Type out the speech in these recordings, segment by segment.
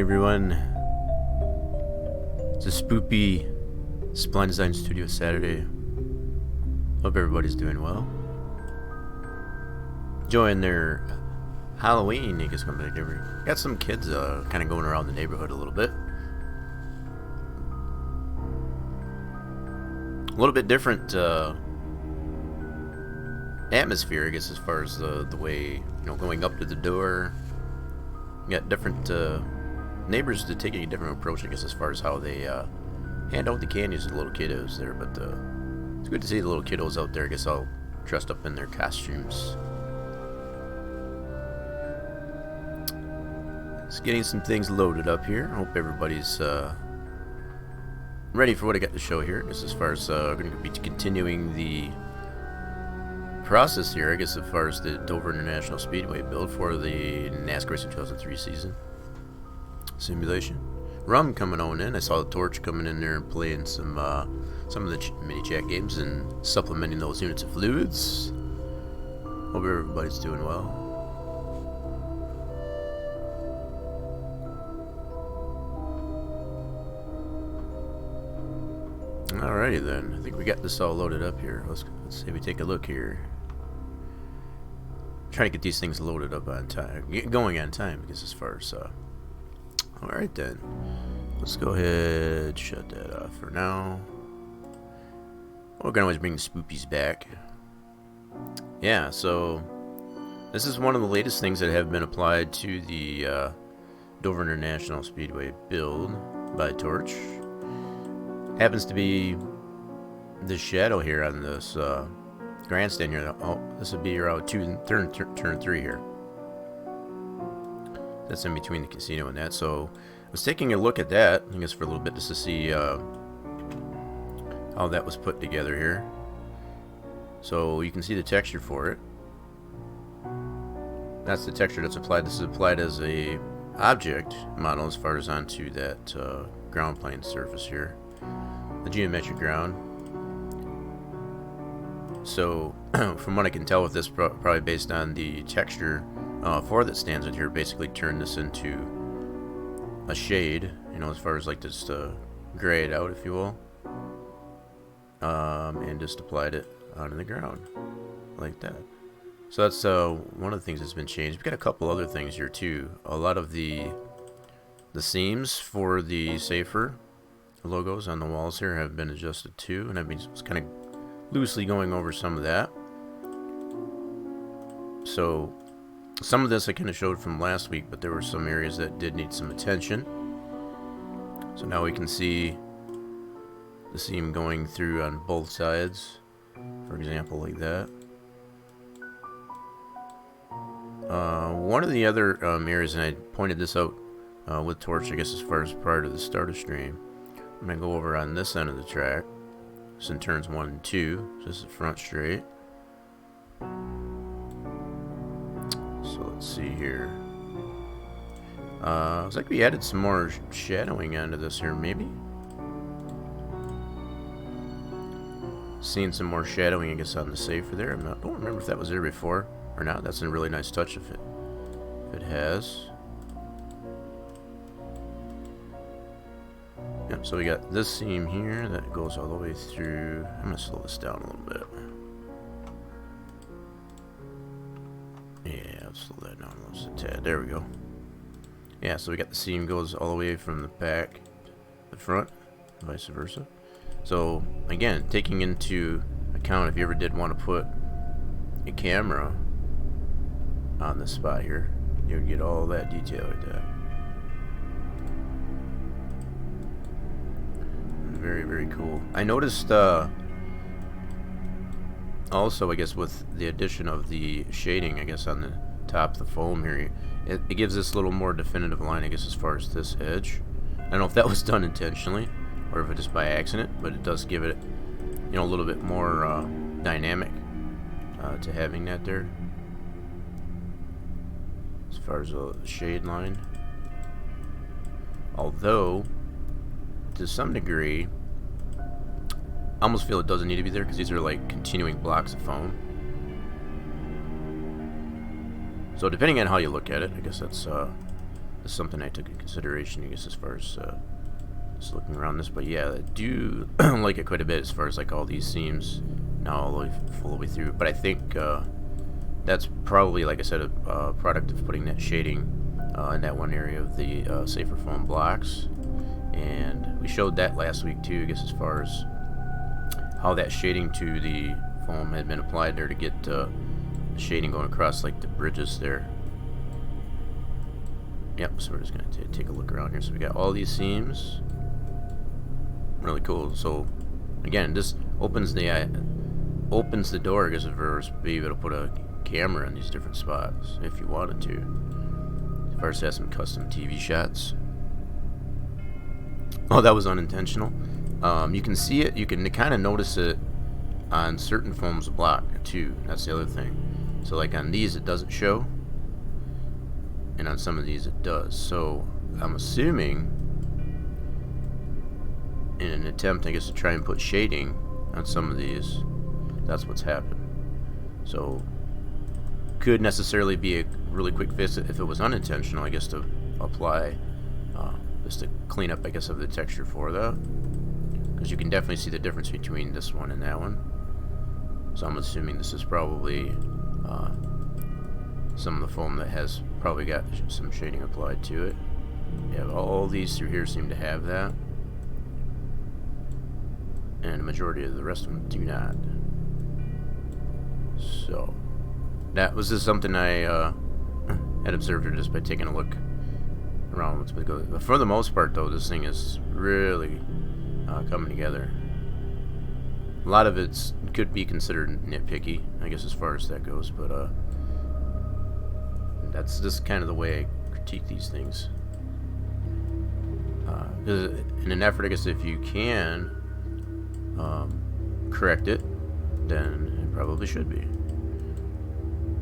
everyone. It's a spoopy Spline Design Studio Saturday. Hope everybody's doing well. Enjoying their Halloween, I guess, coming together. Got some kids kind of going around the neighborhood a little bit. A little bit different atmosphere, I guess, as far as the way, going up to the door. You got different neighbors to taking a different approach, I guess, as far as how they hand out the candies to the little kiddos there. But it's good to see the little kiddos out there, I guess, all dressed up in their costumes. Just getting some things loaded up here. I hope everybody's ready for what I got to show here. Just as far as going to be continuing the process here, I guess, as far as the Dover International Speedway build for the NASCAR Racing 2003 season. Simulation. Rum coming on in. I saw the Torch coming in there and playing some of the mini chat games and supplementing those units of fluids. Hope everybody's doing well. Alrighty then. I think we got this all loaded up here. Let's see if we take a look here. Trying to get these things loaded up on time, going on time, because as far as alright then, let's go ahead, shut that off for now. We're gonna always bring the spoopies back. Yeah, so this is one of the latest things that have been applied to the Dover International Speedway build by Torch. Happens to be the shadow here on this grandstand here. Oh, this would be around turn 3 here. That's in between the casino and that. So I was taking a look at that, I guess, for a little bit, just to see how that was put together here. So you can see the texture for it. That's the texture that's applied. This is applied as a object model as far as onto that ground plane surface here, the geometric ground. So from what I can tell with this, probably based on the texture for that stands out here, basically turned this into a shade, as far as like just gray it out, if you will, and just applied it onto the ground like that. So that's one of the things that's been changed. We've got a couple other things here too. A lot of the seams for the safer logos on the walls here have been adjusted too, and I've been just kind of loosely going over some of that. So some of this I kind of showed from last week, but there were some areas that did need some attention. So now we can see the seam going through on both sides, for example, like that. One of the other areas, and I pointed this out with Torch, I guess, as far as prior to the start of stream, I'm going to go over on this end of the track. It's in turns 1 and 2, so this is front straight. So let's see here. Looks like we added some more shadowing onto this here, maybe. Seeing some more shadowing, I guess, on the safer there. I don't remember if that was there before or not. That's a really nice touch if it has. Yep, so we got this seam here that goes all the way through. I'm going to slow this down a little bit. Yeah, I'll slow that down just a tad. There we go. Yeah, so we got the seam goes all the way from the back to the front, vice versa. So, again, taking into account if you ever did want to put a camera on this spot here, you would get all that detail like that. Very, very cool. I noticed also, I guess, with the addition of the shading, I guess, on the top of the foam here, it gives this a little more definitive line, I guess, as far as this edge. I don't know if that was done intentionally or if it just by accident, but it does give it, a little bit more dynamic to having that there as far as the shade line. Although, to some degree, I almost feel it doesn't need to be there because these are like continuing blocks of foam. So depending on how you look at it, I guess that's That's something I took into consideration, I guess, as far as just looking around this. But yeah, I do like it quite a bit as far as like all these seams now all the way through. But I think that's probably, like I said, a product of putting that shading in that one area of the safer foam blocks. And we showed that last week too, I guess, as far as how that shading to the foam had been applied there to get shading going across like the bridges there. Yep, so we're just going to take a look around here. So we got all these seams. Really cool. So again, this opens the door, I guess, for us to be able to put a camera in these different spots if you wanted to. First, has some custom TV shots. Oh, that was unintentional. You can see it. You can kind of notice it on certain foams block too. That's the other thing. So like on these, it doesn't show, and on some of these, it does. So I'm assuming, in an attempt, I guess, to try and put shading on some of these, that's what's happened. So could necessarily be a really quick fix if it was unintentional, I guess, to apply just to clean up, I guess, of the texture for that, because you can definitely see the difference between this one and that one. So I'm assuming this is probably some of the foam that has probably got some shading applied to it. Yeah, all these through here seem to have that, and the majority of the rest of them do not. So that was just something I had observed just by taking a look around. But for the most part, though, this thing is really coming together. A lot of it could be considered nitpicky, I guess, as far as that goes, but that's just kind of the way I critique these things. In an effort, I guess, if you can correct it, then it probably should be.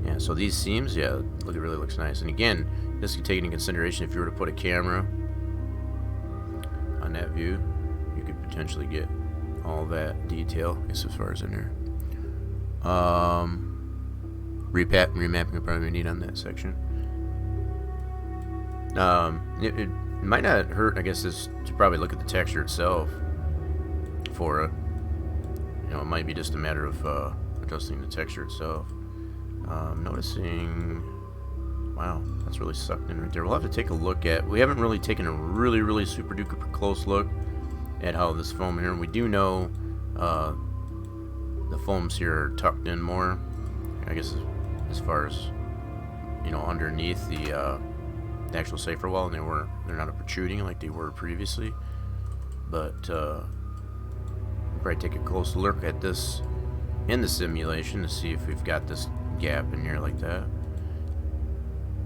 Yeah, so these seams, yeah, it really looks nice. And again, this can take into consideration if you were to put a camera on that view, you could potentially get all that detail, I guess, as far as in there. Remapping would probably be neat on that section. It might not hurt, I guess, is to probably look at the texture itself for it. You know, it might be just a matter of adjusting the texture itself. Noticing, wow, that's really sucked in right there. We'll have to take a look at, we haven't really taken a really super duper close look at how this foam here, and we do know the foams here are tucked in more, I guess, as far as, you know, underneath the actual safer wall, and they're not protruding like they were previously. But we'll probably take a close look at this in the simulation to see if we've got this gap in here like that.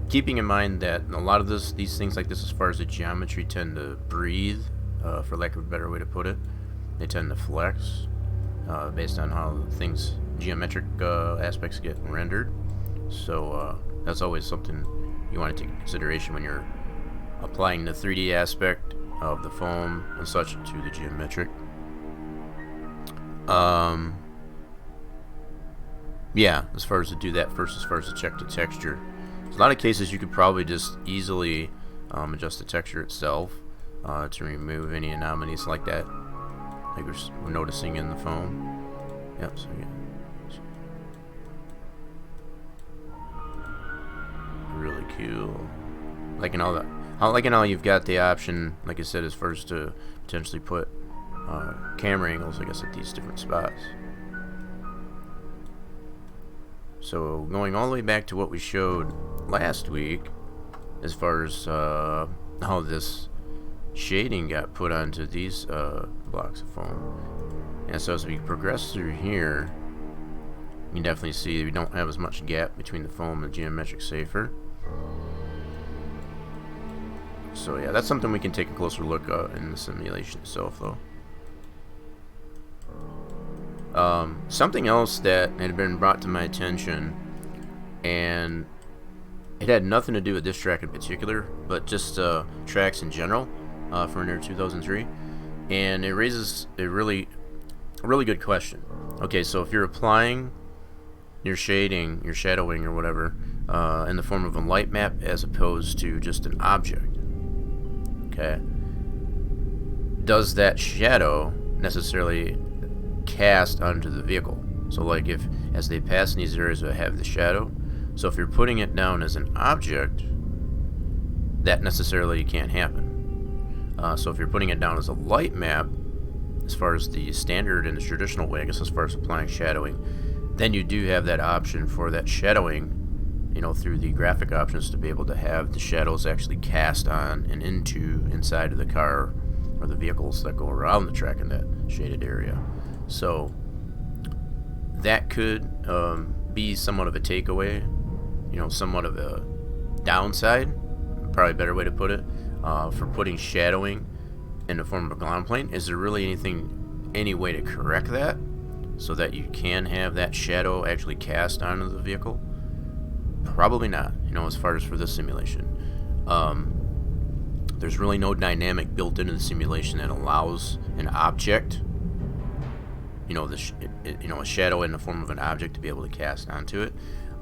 Keeping in mind that a lot of these things like this, as far as the geometry, tend to breathe, for lack of a better way to put it. They tend to flex based on how things, geometric aspects, get rendered. So that's always something you want to take into consideration when you're applying the 3D aspect of the foam and such to the geometric. Yeah, as far as to do that first, as far as to check the texture. So a lot of cases you could probably just easily adjust the texture itself to remove any anomalies like that, like we're noticing in the foam. Yep, so yeah. Really cool. Liking all that. I liking how you've got the option, like I said, as far as to potentially put camera angles, I guess, at these different spots. So going all the way back to what we showed last week, as far as how this shading got put onto these blocks of foam. And so as we progress through here, you can definitely see we don't have as much gap between the foam and the geometric safer. So yeah, that's something we can take a closer look at in the simulation itself, though. Something else that had been brought to my attention, and it had nothing to do with this track in particular, but just tracks in general for NASCAR 2003, and it raises a really good question. Okay, so if you're applying your shading, your shadowing or whatever in the form of a light map as opposed to just an object. Okay. Does that shadow necessarily cast onto the vehicle? So like if as they pass in these areas that have the shadow, so if you're putting it down as an object, that necessarily can't happen. So if you're putting it down as a light map, as far as the standard and the traditional way, I guess as far as applying shadowing, then you do have that option for that shadowing, you know, through the graphic options to be able to have the shadows actually cast on and inside of the car or the vehicles that go around the track in that shaded area. So that could be somewhat of a takeaway, you know, somewhat of a downside, probably a better way to put it, for putting shadowing in the form of a ground plane. Is there really any way to correct that so that you can have that shadow actually cast onto the vehicle? Probably not, you know, as far as for this simulation. There's really no dynamic built into the simulation that allows an object, you know, a shadow in the form of an object to be able to cast onto it.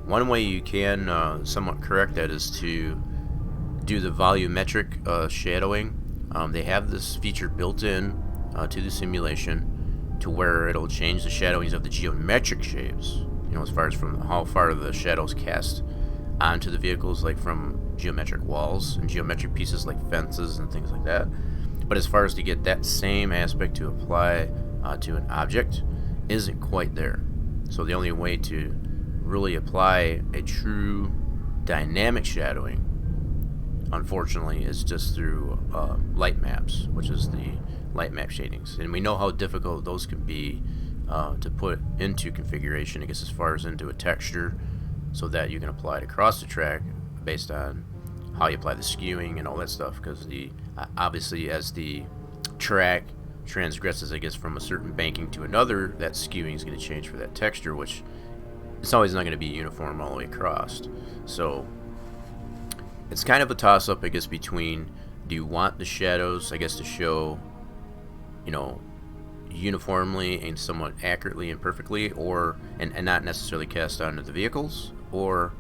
One way you can somewhat correct that is to do the volumetric shadowing. They have this feature built in to the simulation to where it'll change the shadowings of the geometric shapes, you know, as far as from how far the shadows cast onto the vehicles, like from geometric walls and geometric pieces like fences and things like that. But as far as to get that same aspect to apply to an object isn't quite there. So the only way to really apply a true dynamic shadowing, unfortunately, is just through light maps, which is the light map shadings. And we know how difficult those can be to put into configuration, I guess, as far as into a texture, so that you can apply it across the track based on how you apply the skewing and all that stuff. Because obviously, as the track transgresses, I guess, from a certain banking to another, that skewing is going to change for that texture, which it's always not going to be uniform all the way across. So it's kind of a toss-up, I guess, between, do you want the shadows, I guess, to show, you know, uniformly and somewhat accurately and perfectly, or and not necessarily cast onto the vehicles, or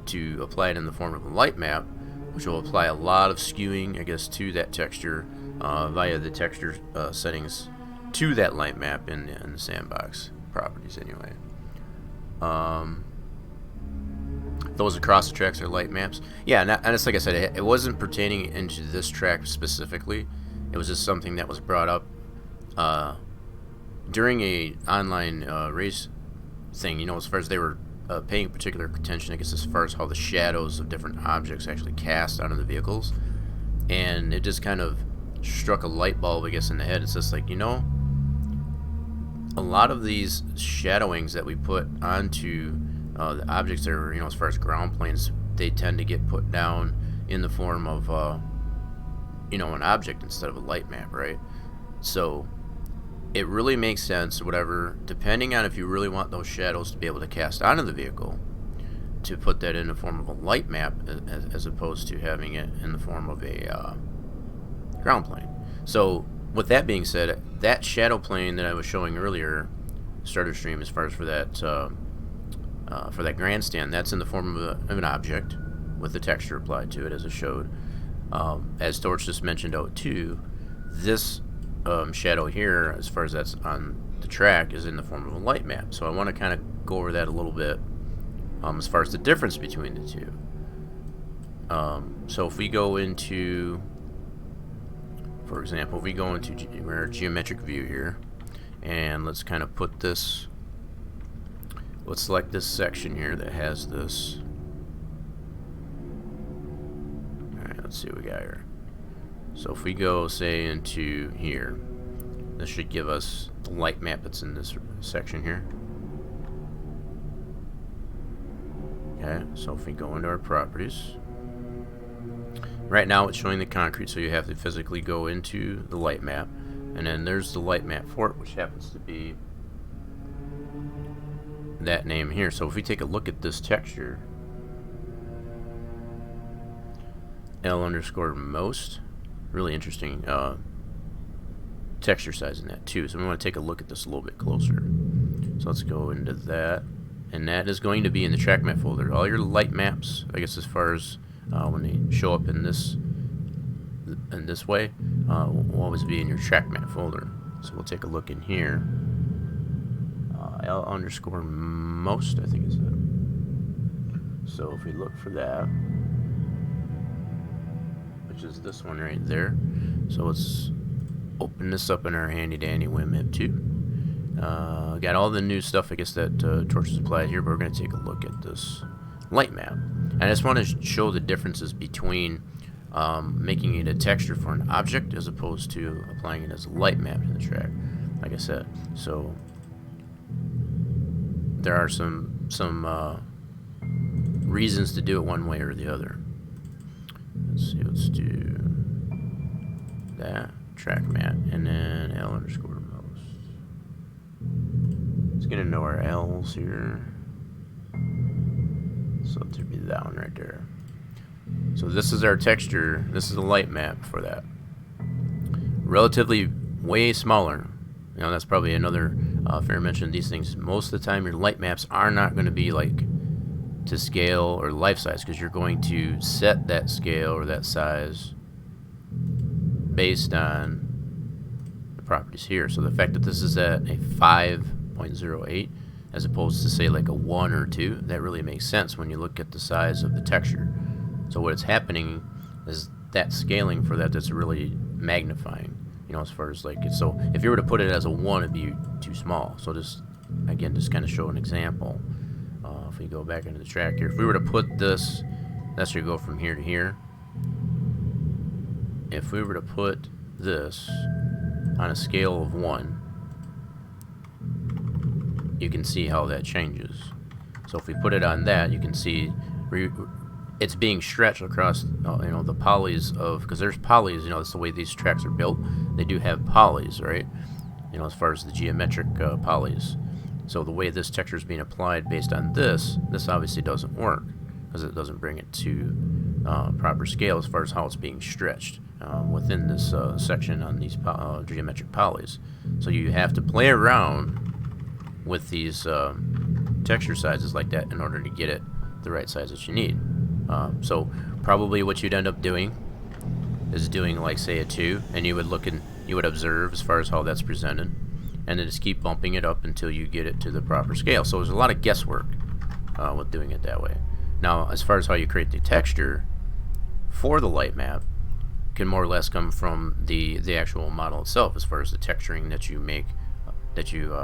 to apply it in the form of a light map, which will apply a lot of skewing, I guess, to that texture via the texture settings to that light map in the sandbox properties anyway. Those across the tracks are light maps. Yeah, and it's like I said, it wasn't pertaining into this track specifically. It was just something that was brought up during a online race thing, you know, as far as they were paying particular attention, I guess, as far as how the shadows of different objects actually cast onto the vehicles. And it just kind of struck a light bulb, I guess, in the head. It's just like, you know, a lot of these shadowings that we put onto the objects that are, you know, as far as ground planes, they tend to get put down in the form of, you know, an object instead of a light map, right? So it really makes sense, whatever, depending on if you really want those shadows to be able to cast onto the vehicle, to put that in the form of a light map as opposed to having it in the form of a ground plane. So with that being said, that shadow plane that I was showing earlier, starter stream, as far as for that grandstand, that's in the form of an object with the texture applied to it, as I showed. As Torch just mentioned out too, this shadow here, as far as that's on the track, is in the form of a light map. So I want to kind of go over that a little bit as far as the difference between the two. So if we go into, for example, if we go into our geometric view here, and let's kind of put this, let's select this section here that has this. Alright, let's see what we got here. So if we go, say, into here, this should give us the light map that's in this section here. Okay, so if we go into our properties, right now it's showing the concrete, so you have to physically go into the light map, and then there's the light map for it, which happens to be that name here. So if we take a look at this texture, L_most, really interesting texture size in that too. So we want to take a look at this a little bit closer. So let's go into that. and that is going to be in the track map folder. All your light maps, I guess, as far as when they show up in this way, will always be in your track map folder. So we'll take a look in here. L_most, I think is it. So if we look for that, which is this one right there. So let's open this up in our handy dandy WinMap 2. Got all the new stuff, I guess, that Torch has applied here, but we're going to take a look at this light map. And I just want to show the differences between making it a texture for an object as opposed to applying it as a light map to the track, like I said. So there are some reasons to do it one way or the other. Let's see, let's do that track map and then L_most. Let's get into our L's here. So it would be that one right there. So this is our texture. This is a light map for that. Relatively way smaller. You know, that's probably another fair mention of these things. Most of the time your light maps are not going to be like to scale or life size, because you're going to set that scale or that size based on the properties here. So the fact that this is at a 5.08 as opposed to say like a 1 or 2, that really makes sense when you look at the size of the texture. So what's happening is that scaling for that's really magnifying, you know, as far as like it. So if you were to put it as a 1, it'd be too small. So just again, just kind of show an example. If we go back into the track here, if we were to put this, that's where you go from here to here. If we were to put this on a scale of 1, you can see how that changes. So if we put it on that, you can see it's being stretched across, you know, the polys of, because there's polys, you know, that's the way these tracks are built. They do have polys, right? You know, as far as the geometric polys. So the way this texture is being applied based on this obviously doesn't work, because it doesn't bring it to proper scale as far as how it's being stretched within this section on these geometric polys. So you have to play around with these texture sizes like that in order to get it the right size that you need. So probably what you'd end up doing is doing like say a 2, and you would look and you would observe as far as how that's presented, and then just keep bumping it up until you get it to the proper scale. So there's a lot of guesswork with doing it that way. Now, as far as how you create the texture for the light map, can more or less come from the actual model itself, as far as the texturing that you make, that you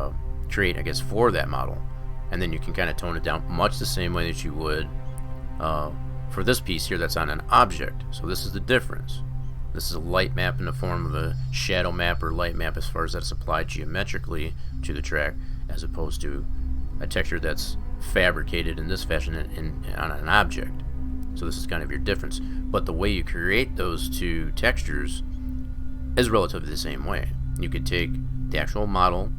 create, I guess, for that model. And then you can kind of tone it down much the same way that you would for this piece here that's on an object. So this is the difference. This is a light map in the form of a shadow map or light map as far as that's applied geometrically to the track, as opposed to a texture that's fabricated in this fashion on an object. So this is kind of your difference. But the way you create those two textures is relatively the same way. You could take the actual model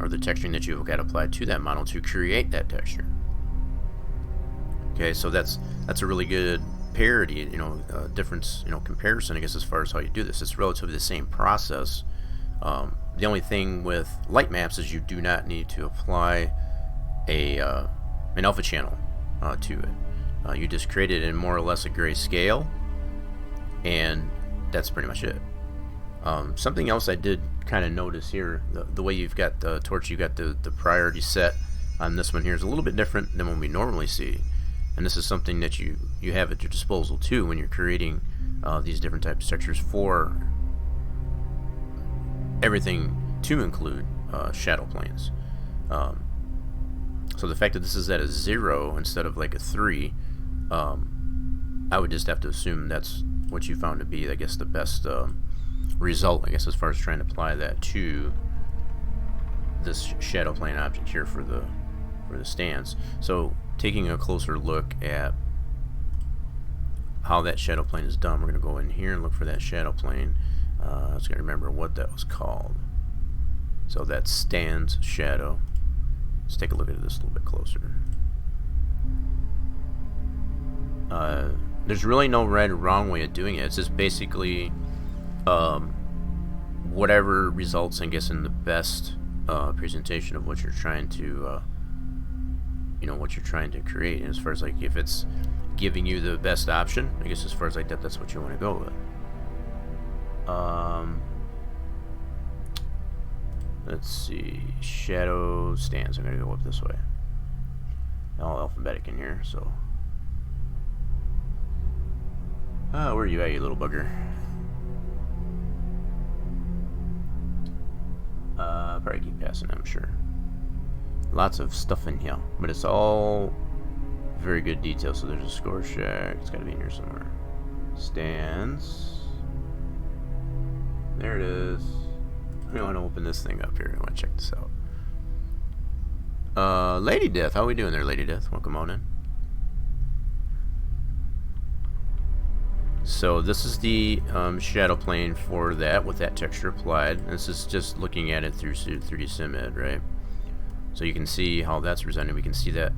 or the texturing that you've got applied to that model to create that texture. Okay, so that's a really good parity, you know, difference, you know, comparison, I guess, as far as how you do this. It's relatively the same process. The only thing with light maps is you do not need to apply an alpha channel to it. You just create it in more or less a gray scale, and that's pretty much it. Something else I did kind of notice here, the way you've got the Torch, you've got the priority set on this one here is a little bit different than what we normally see. And this is something that you have at your disposal too when you're creating these different types of textures for everything, to include shadow planes. So the fact that this is at a 0 instead of like a 3, I would just have to assume that's what you found to be, I guess, the best result, I guess, as far as trying to apply that to this shadow plane object here for the stands. So taking a closer look at how that shadow plane is done, we're going to go in here and look for that shadow plane. I was going to remember what that was called. So that's stands shadow. Let's take a look at this a little bit closer. There's really no right or wrong way of doing it. It's just basically whatever results, I guess, in the best presentation of what you're trying to you know, what you're trying to create. And as far as like if it's giving you the best option, I guess as far as like that, that's what you want to go with. Let's see, shadow stands. I'm gonna go up this way. All alphabetic in here, so. Oh, where are you at, you little bugger? Probably keep passing, I'm sure. Lots of stuff in here, but it's all very good detail. So there's a score shack. It's got to be in here somewhere. Stands. There it is. I want to open this thing up here. I want to check this out. Lady Death. How we doing there, Lady Death? Welcome on in. So this is the shadow plane for that with that texture applied. And this is just looking at it through 3D Sim Ed, right? So you can see how that's presented. We can see that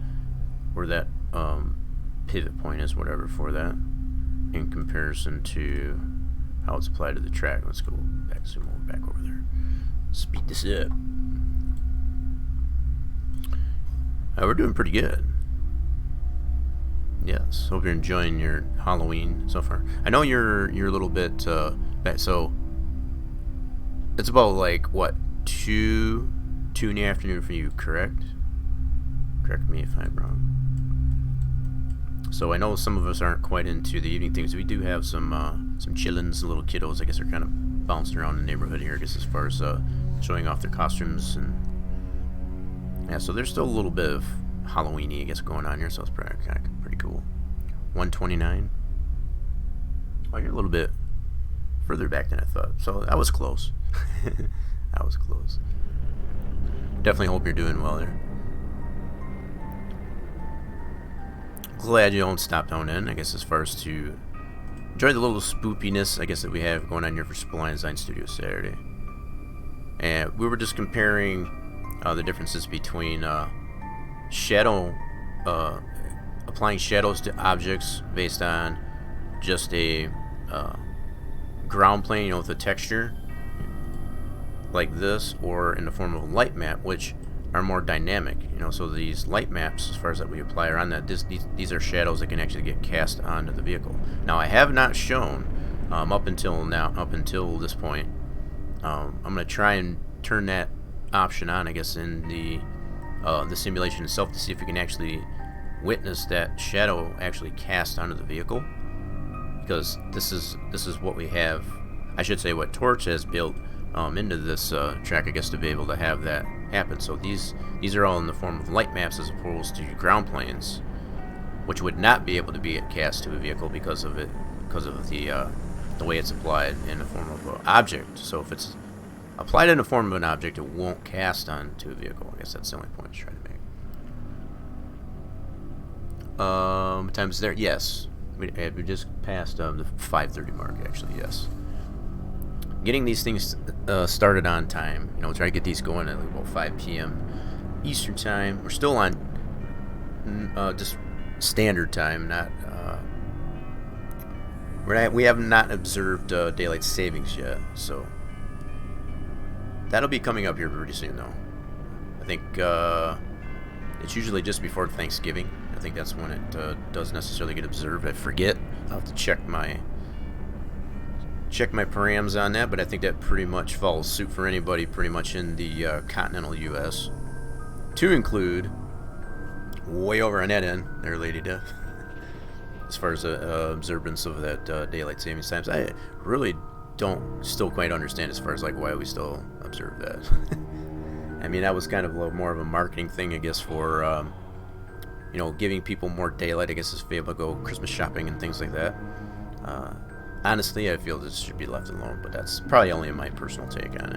where that pivot point is, whatever, for that in comparison to how it's applied to the track. Let's go back, zoom back over there. Speed this up. We're doing pretty good. Yes, hope you're enjoying your Halloween so far. I know you're a little bit back, so it's about like what 2 in the afternoon for you, correct? Correct me if I'm wrong. So I know some of us aren't quite into the evening things. We do have some chillins, little kiddos. I guess are kind of bouncing around the neighborhood here. I guess as far as showing off their costumes and yeah. So there's still a little bit of Halloween-y, I guess, going on here. So it's pretty cool. 129. Oh, you're a little bit further back than I thought. So that was close. That was close. Definitely hope you're doing well there. Glad you don't stop down in, I guess, as far as to enjoy the little spoopiness, I guess, that we have going on here for Spline Design Studio Saturday. And we were just comparing the differences between shadow, applying shadows to objects based on just a ground plane, you know, with a texture like this, or in the form of a light map, which are more dynamic, you know. So these light maps, as far as that we apply are on that, these are shadows that can actually get cast onto the vehicle. Now I have not shown up until this point. I'm gonna try and turn that option on, I guess, in the simulation itself to see if we can actually witness that shadow actually cast onto the vehicle, because this is what we have. I should say what Torch has built into this track, I guess, to be able to have that happen. So these are all in the form of light maps as opposed to ground planes, which would not be able to be cast to a vehicle because of the way it's applied in the form of an object. So if it's applied in the form of an object, it won't cast onto a vehicle. I guess that's the only point I'm trying to make. Time's there? Yes. We just passed the 5:30 mark, actually, yes. Getting these things started on time, you know, try to get these going at like about 5 p.m. Eastern time. We're still on just standard time, not we have not observed daylight savings yet, so that'll be coming up here pretty soon, though. I think it's usually just before Thanksgiving. I think that's when it doesn't necessarily get observed. I forget. I'll have to check my params on that, but I think that pretty much follows suit for anybody pretty much in the continental U.S. to include way over on that end there, Lady Death. As far as observance of that daylight savings times, I really don't still quite understand as far as like why we still observe that. I mean, that was kind of more of a marketing thing, I guess, for you know, giving people more daylight, I guess, to be able to go Christmas shopping and things like that. Honestly, I feel this should be left alone, but that's probably only my personal take on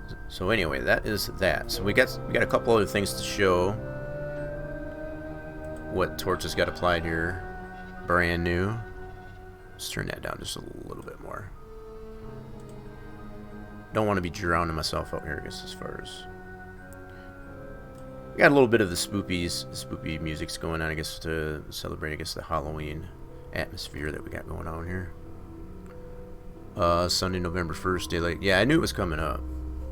it. So anyway, that is that. So we got a couple other things to show. What Torch has got applied here, brand new. Let's turn that down just a little bit more. Don't want to be drowning myself out here, I guess, as far as. We got a little bit of the spoopy music's going on, I guess, to celebrate, I guess, the Halloween atmosphere that we got going on here. Sunday, November 1st, daylight. Yeah, I knew it was coming up.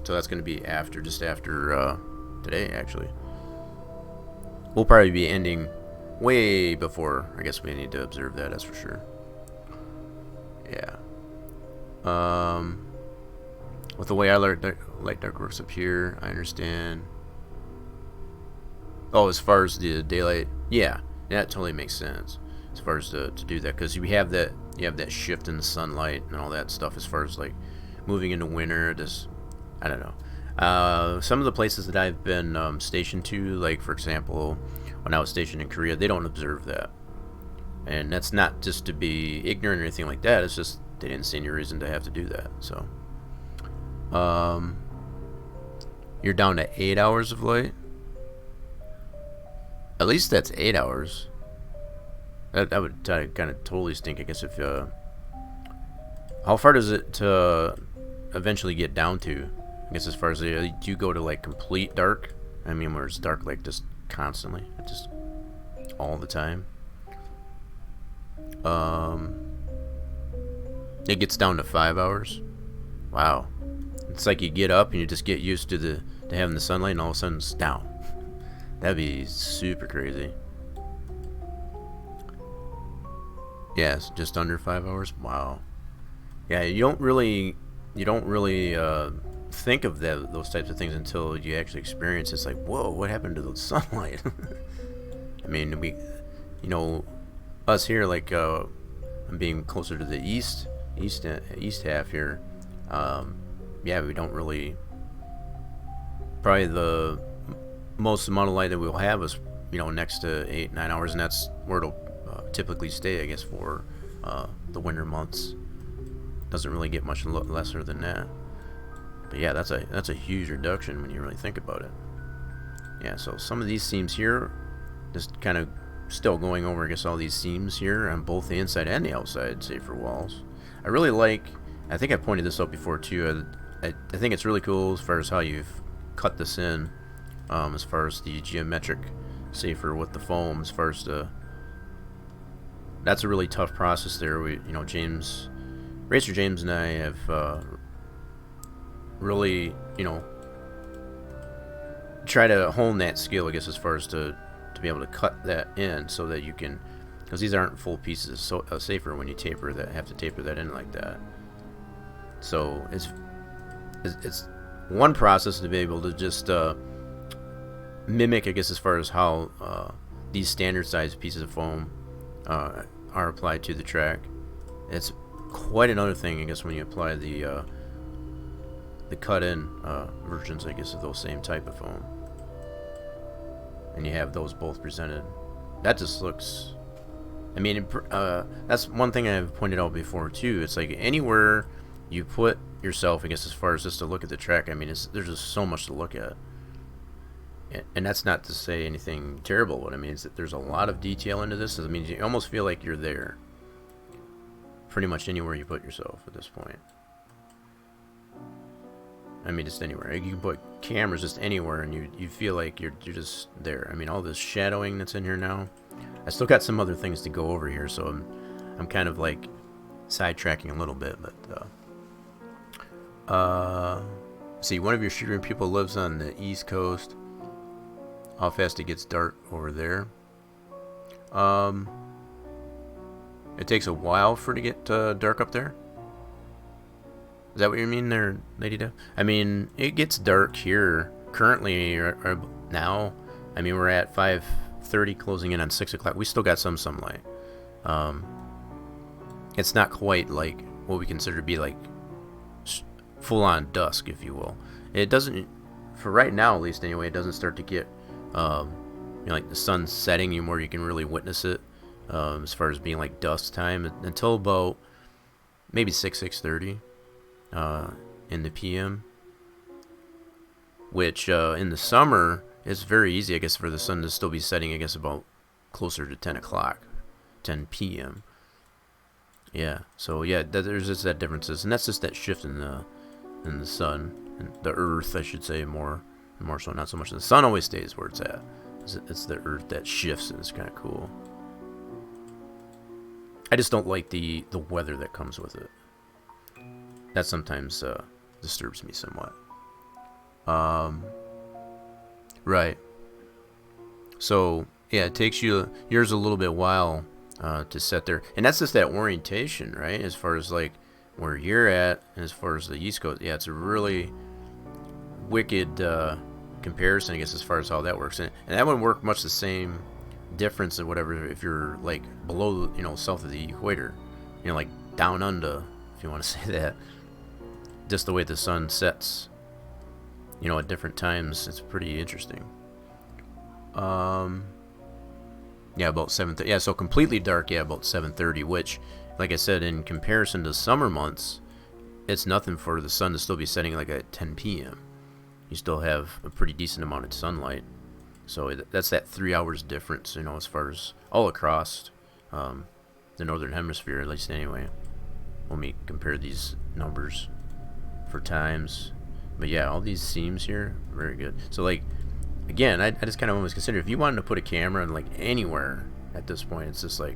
So that's going to be just after today, actually. we'll probably be ending way before. I guess we need to observe that. That's for sure. Yeah. With the way I light dark works up here, I understand. Oh, as far as the daylight, yeah, that totally makes sense. As far as to do that, because you have that shift in the sunlight and all that stuff. As far as like moving into winter, just I don't know. Some of the places that I've been stationed to, like for example, when I was stationed in Korea, they don't observe that, and that's not just to be ignorant or anything like that. It's just they didn't see any reason to have to do that. So, you're down to 8 hours of light. At least that's 8 hours. That would kind of totally stink, I guess. If how far does it to eventually get down to? I guess as far as do you go to like complete dark? I mean, where it's dark like just constantly, just all the time. It gets down to 5 hours. Wow, it's like you get up and you just get used to having the sunlight, and all of a sudden it's down. That'd be super crazy. Yeah, it's just under 5 hours. Wow. Yeah, you don't really think of those types of things until you actually experience it. It's like, whoa, what happened to the sunlight? I mean, us here, like being closer to the east half here. Yeah, we don't really. Probably the most amount of light that we'll have is next to 8-9 hours, and that's where it'll typically stay, I guess, for the winter months. Doesn't really get much lesser than that. But yeah, that's a huge reduction when you really think about it. Yeah, so some of these seams here, just kind of still going over, I guess, all these seams here on both the inside and the outside safer walls. I really like. I think I pointed this out before too. I think it's really cool as far as how you've cut this in, as far as the geometric safer with the foam. As far as that's a really tough process there. Racer James and I have really, try to hone that skill, I guess, as far as to be able to cut that in so that you can, because these aren't full pieces of safer when you have to taper that in like that. So it's one process to be able to just mimic, I guess, as far as how these standard size pieces of foam are applied to the track. It's quite another thing, I guess, when you apply the cut-in versions, I guess, of those same type of foam, and you have those both presented. That just looks. I mean, that's one thing I've pointed out before too. It's like anywhere you put yourself, I guess, as far as just to look at the track. I mean, there's just so much to look at, and that's not to say anything terrible. What I mean is that there's a lot of detail into this. I mean, you almost feel like you're there. Pretty much anywhere you put yourself at this point. I mean, just anywhere. You can put cameras just anywhere, and you feel like you're just there. I mean, all this shadowing that's in here now. I still got some other things to go over here, so I'm kind of like sidetracking a little bit, but see, one of your shooting people lives on the East Coast. How fast it gets dark over there? It takes a while for it to get dark up there. Is that what you mean there, Lady Dev? I mean, it gets dark here currently or now. I mean, we're at 5:30, closing in on 6 o'clock. We still got some sunlight. It's not quite like what we consider to be like full-on dusk, if you will. It doesn't, for right now at least anyway, it doesn't start to get like the sun setting where you can really witness it, as far as being like dusk time, until about maybe 6:30 in the PM, which in the summer it's very easy, I guess, for the sun to still be setting, I guess, about closer to 10 o'clock, 10 p.m. Yeah, so yeah, there's just that differences, and that's just that shift in the sun, and the earth, I should say, more so, not so much. The sun always stays where it's at. It's the earth that shifts, and it's kind of cool. I just don't like the weather that comes with it. That sometimes disturbs me somewhat. Right. So yeah, it takes yours a little bit while to set there, and that's just that orientation, right? As far as like where you're at, and as far as the East Coast, yeah, it's a really wicked comparison, I guess, as far as how that works, and that wouldn't work much the same difference in whatever if you're like below, south of the equator, like down under, if you want to say that. Just the way the sun sets, at different times, it's pretty interesting. Yeah, about 7:30. Yeah, so completely dark, yeah, about 7:30, which, like I said, in comparison to summer months, it's nothing for the sun to still be setting like at 10 p.m. You still have a pretty decent amount of sunlight. So that's that 3 hours difference, as far as all across the northern hemisphere, at least anyway, when we compare these numbers for times. But yeah, all these seams here, very good. So like, again, I just kind of almost consider, if you wanted to put a camera in like anywhere at this point, it's just like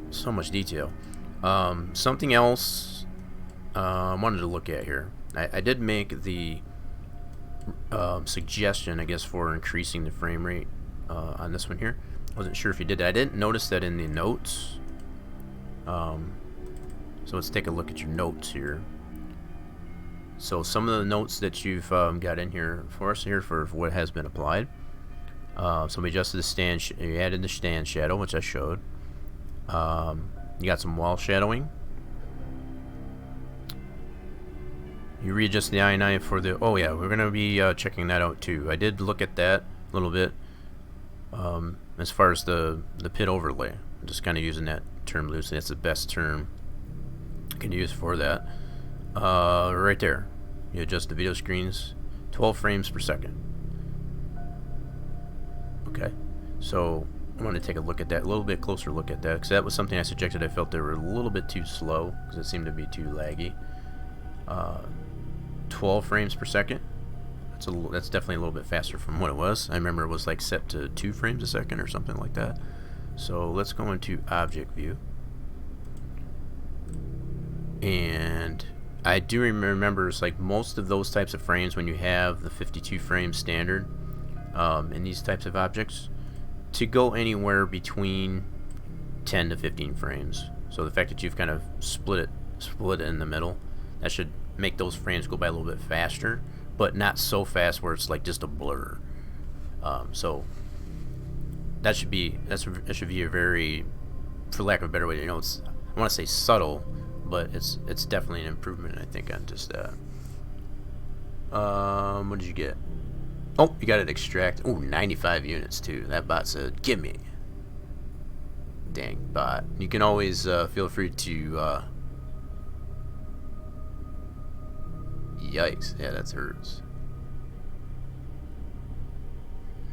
so much detail. Something else I wanted to look at here. I did make the suggestion, I guess, for increasing the frame rate on this one here. I wasn't sure if you did. I didn't notice that in the notes. So let's take a look at your notes here. So some of the notes that you've got in here for us here for what has been applied. So we adjusted the stand. You added the stand shadow, which I showed. You got some wall shadowing. You readjust the I9 for the... Oh yeah, we're going to be checking that out too. I did look at that a little bit. As far as the pit overlay. I'm just kind of using that term loosely. That's the best term I can use for that. Right there. You adjust the video screens 12 frames per second. Okay. So I want to take a look at that, a little bit closer look at that, because that was something I suggested. I felt they were a little bit too slow because it seemed to be too laggy. 12 frames per second. That's definitely a little bit faster from what it was. I remember it was like set to 2 frames a second or something like that. So let's go into object view. And I do remember it's like most of those types of frames, when you have the 52 frame standard in these types of objects, to go anywhere between 10 to 15 frames. So the fact that you've kind of split it in the middle, that should make those frames go by a little bit faster, but not so fast where it's like just a blur. So that should be a very, for lack of a better way, it's, I want to say subtle, but it's definitely an improvement, I think, on just that. What did you get? Oh, you got it extract. Oh, 95 units too. That bot said, "Gimme." Dang bot. You can always feel free to. Yikes! Yeah, that hurts.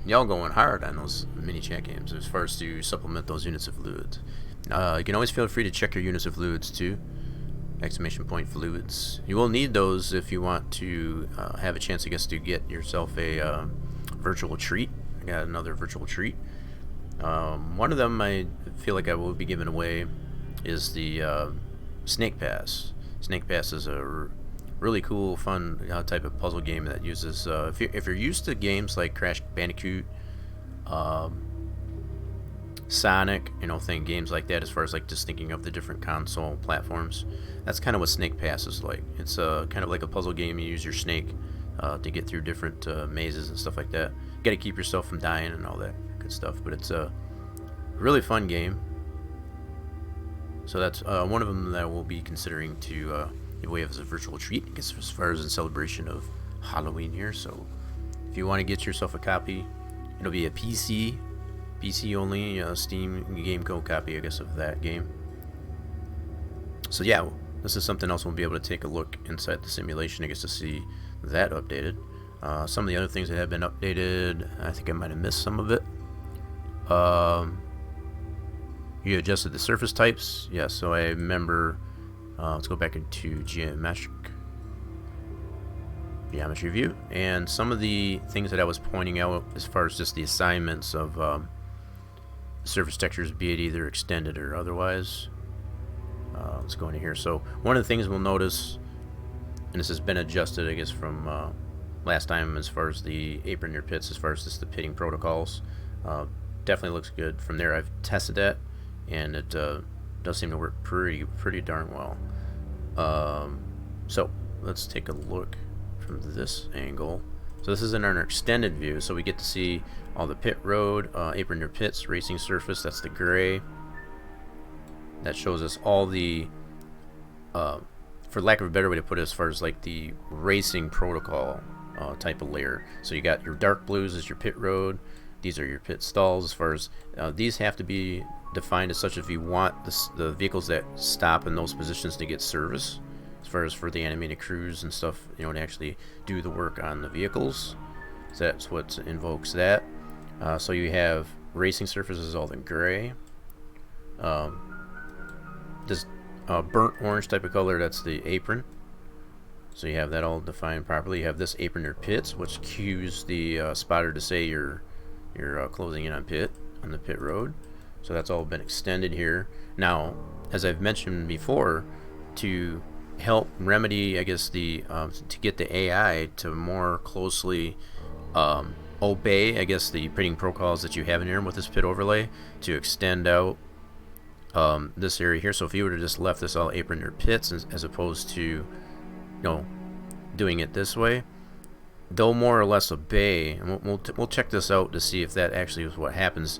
Y'all going hard on those mini chat games as far as to supplement those units of fluids. You can always feel free to check your units of fluids too. Exclamation point fluids. You will need those if you want to have a chance, I guess, to get yourself a virtual treat. I got another virtual treat. One of them I feel like I will be giving away is the Snake Pass. Snake Pass is a really cool, fun type of puzzle game that uses, if you're used to games like Crash Bandicoot, Sonic, games like that, as far as like just thinking of the different console platforms, that's kind of what Snake Pass is like. It's kind of like a puzzle game. You use your snake to get through different mazes and stuff like that. You got to keep yourself from dying and all that good stuff, but it's a really fun game. So that's one of them that we'll be considering to give away as a virtual treat, I guess, as far as in celebration of Halloween here. So if you want to get yourself a copy, it'll be a PC only, Steam game code copy, I guess, of that game. So yeah, this is something else we'll be able to take a look inside the simulation, I guess, to see that updated. Some of the other things that have been updated, I think I might have missed some of it. You adjusted the surface types. Yeah, so I remember, let's go back into geometry view, and some of the things that I was pointing out as far as just the assignments of surface textures, be it either extended or otherwise. Let's go into here. So one of the things we'll notice, and this has been adjusted, I guess, from last time as far as the apron near pits, as far as just the pitting protocols. Definitely looks good. From there, I've tested that, and it does seem to work pretty darn well. So let's take a look from this angle. So this is in our extended view, so we get to see all the pit road, apron near pits, racing surface. That's the gray. That shows us all the, for lack of a better way to put it, as far as like the racing protocol type of layer. So you got your dark blues as your pit road. These are your pit stalls. As far as these have to be defined as such if you want the vehicles that stop in those positions to get service. As far as for the animated crews and stuff, you know, to actually do the work on the vehicles. So that's what invokes that. So you have racing surfaces, all the gray. This burnt orange type of color, that's the apron. So you have that all defined properly. You have this apron near pits, which cues the spotter to say you're closing in on the pit road. So that's all been extended here. Now, as I've mentioned before, to help remedy, I guess, the to get the AI to more closely obey, I guess, the pitting protocols that you have in here with this pit overlay, to extend out this area here. So if you were to just left this all apron near pits as opposed to, you know, doing it this way, they'll more or less obey. And we'll check this out to see if that actually is what happens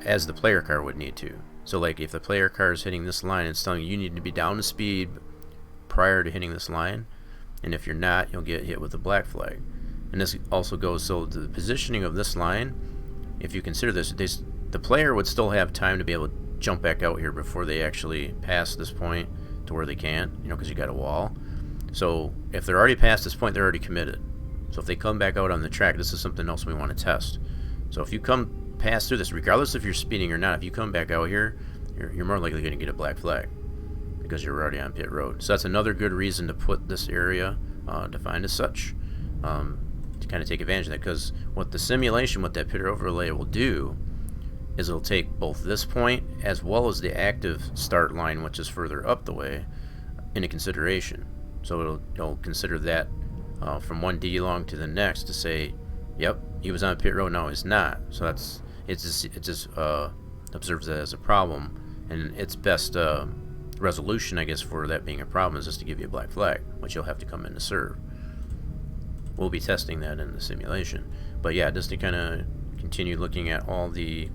as the player car would need to. So like if the player car is hitting this line, it's telling you need to be down to speed prior to hitting this line, and if you're not, you'll get hit with a black flag. And this also goes, so the positioning of this line, if you consider this, the player would still have time to be able to jump back out here before they actually pass this point to where they can't, you know, because you got a wall. So if they're already past this point, they're already committed. So if they come back out on the track, this is something else we want to test. So if you come pass through this, regardless if you're speeding or not, if you come back out here, you're more likely going to get a black flag because you're already on pit road. So that's another good reason to put this area defined as such, to kind of take advantage of that. Because what the simulation, what that pit overlay will do, is it'll take both this point as well as the active start line, which is further up the way, into consideration. So it'll consider that from one D long to the next to say, yep, he was on pit road, now he's not. So it just observes that as a problem, and its best resolution, I guess, for that being a problem is just to give you a black flag, which you'll have to come in to serve. We'll be testing that in the simulation. But yeah, just to kind of continue looking at all the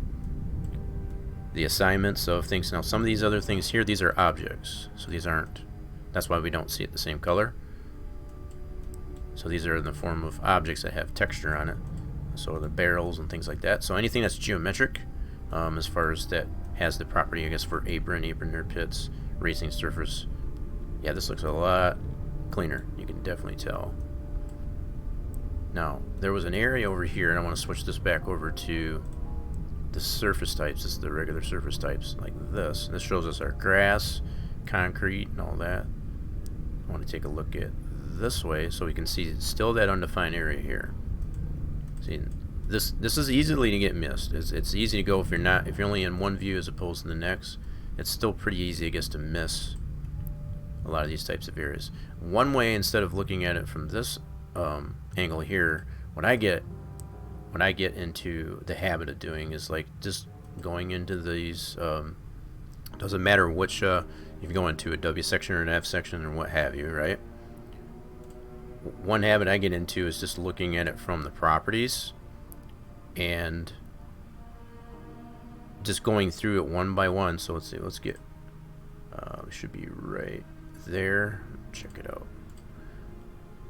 assignments of things. Now some of these other things here, these are objects, so these aren't, that's why we don't see it the same color. So these are in the form of objects that have texture on it, so the barrels and things like that. So anything that's geometric, as far as that has the property, I guess, for apron near pits, racing surface, yeah, this looks a lot cleaner, you can definitely tell. Now there was an area over here, and I want to switch this back over to the surface types. This is the regular surface types, like this. This shows us our grass, concrete, and all that. I want to take a look at this way so we can see still that undefined area here. See, this is easily to get missed. It's easy to go if you're only in one view as opposed to the next. It's still pretty easy, I guess, to miss a lot of these types of areas. One way, instead of looking at it from this angle here, what I get into the habit of doing is like just going into these, doesn't matter which, if you go into a W section or an F section or what have you, right? One habit I get into is just looking at it from the properties and just going through it one by one. So let's see, let's get, it should be right there. Check it out.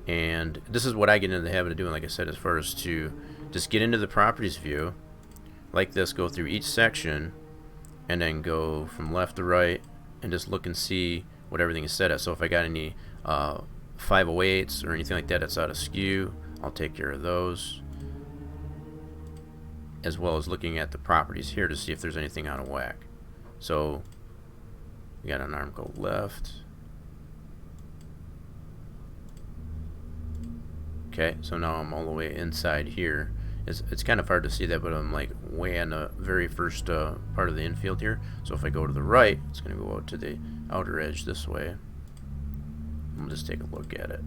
And this is what I get into the habit of doing, like I said, as far as to just get into the properties view like this, go through each section, and then go from left to right and just look and see what everything is set at. So if I got any 508s or anything like that that's out of skew, I'll take care of those, as well as looking at the properties here to see if there's anything out of whack. So we got an arm go left. Okay, so now I'm all the way inside here. It's kind of hard to see that, but I'm like way on the very first part of the infield here. So if I go to the right, it's going to go out to the outer edge this way. We'll just take a look at it.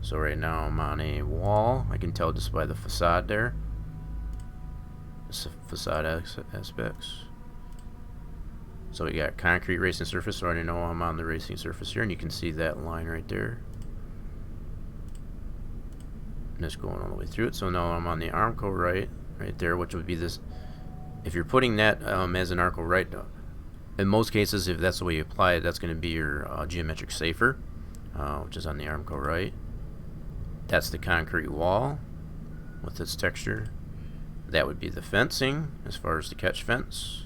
So right now I'm on a wall. I can tell just by the facade there. It's facade aspects. So we got concrete racing surface, so I already know I'm on the racing surface here, and you can see that line right there. And it's going all the way through it. So now I'm on the Armco right there, which would be this. If you're putting that as an Armco right, in most cases, if that's the way you apply it, that's going to be your geometric safer, which is on the Armco right. That's the concrete wall with its texture. That would be the fencing, as far as the catch fence.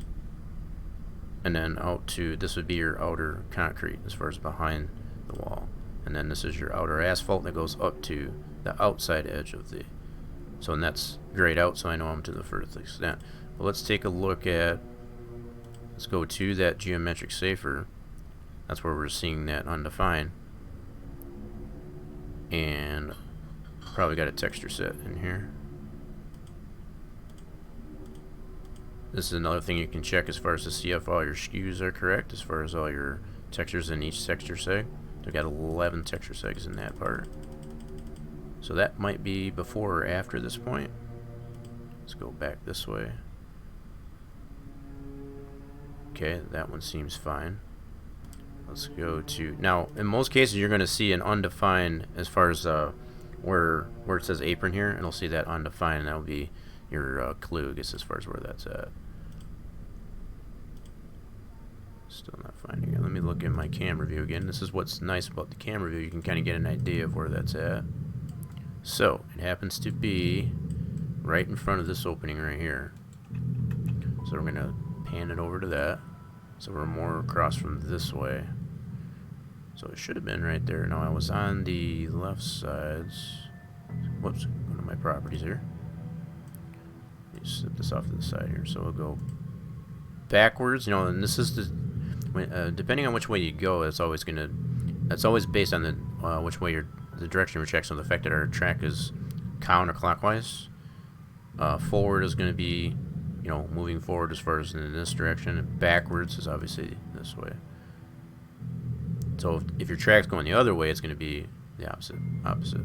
And then out to, this would be your outer concrete, as far as behind the wall. And then this is your outer asphalt that goes up to the outside edge of the, so and that's grayed out, so I know I'm to the furthest extent. But let's take a look at, let's go to that geometric safer. That's where we're seeing that undefined. And probably got a texture set in here. This is another thing you can check as far as to see if all your skews are correct, as far as all your textures in each texture seg. We've got 11 texture segs in that part. So that might be before or after this point. Let's go back this way. Okay, that one seems fine. Let's go to, now in most cases you're going to see an undefined as far as where it says apron here, and it'll see that undefined, and that'll be your clue, I guess, as far as where that's at. Still not finding it. Let me look at my camera view again. This is what's nice about the camera view. You can kind of get an idea of where that's at. So it happens to be right in front of this opening right here. So we're gonna pan it over to that. So we're more across from this way. So it should have been right there. Now I was on the left sides. Whoops, go to my properties here. Let me slip this off to the side here. So we'll go backwards. You know, and this is the depending on which way you go, it's always gonna. That's always based on the which way the direction of your track. So the fact that our track is counterclockwise, forward is going to be, you know, moving forward as far as in this direction. And backwards is obviously this way. So if your track's going the other way, it's going to be the opposite.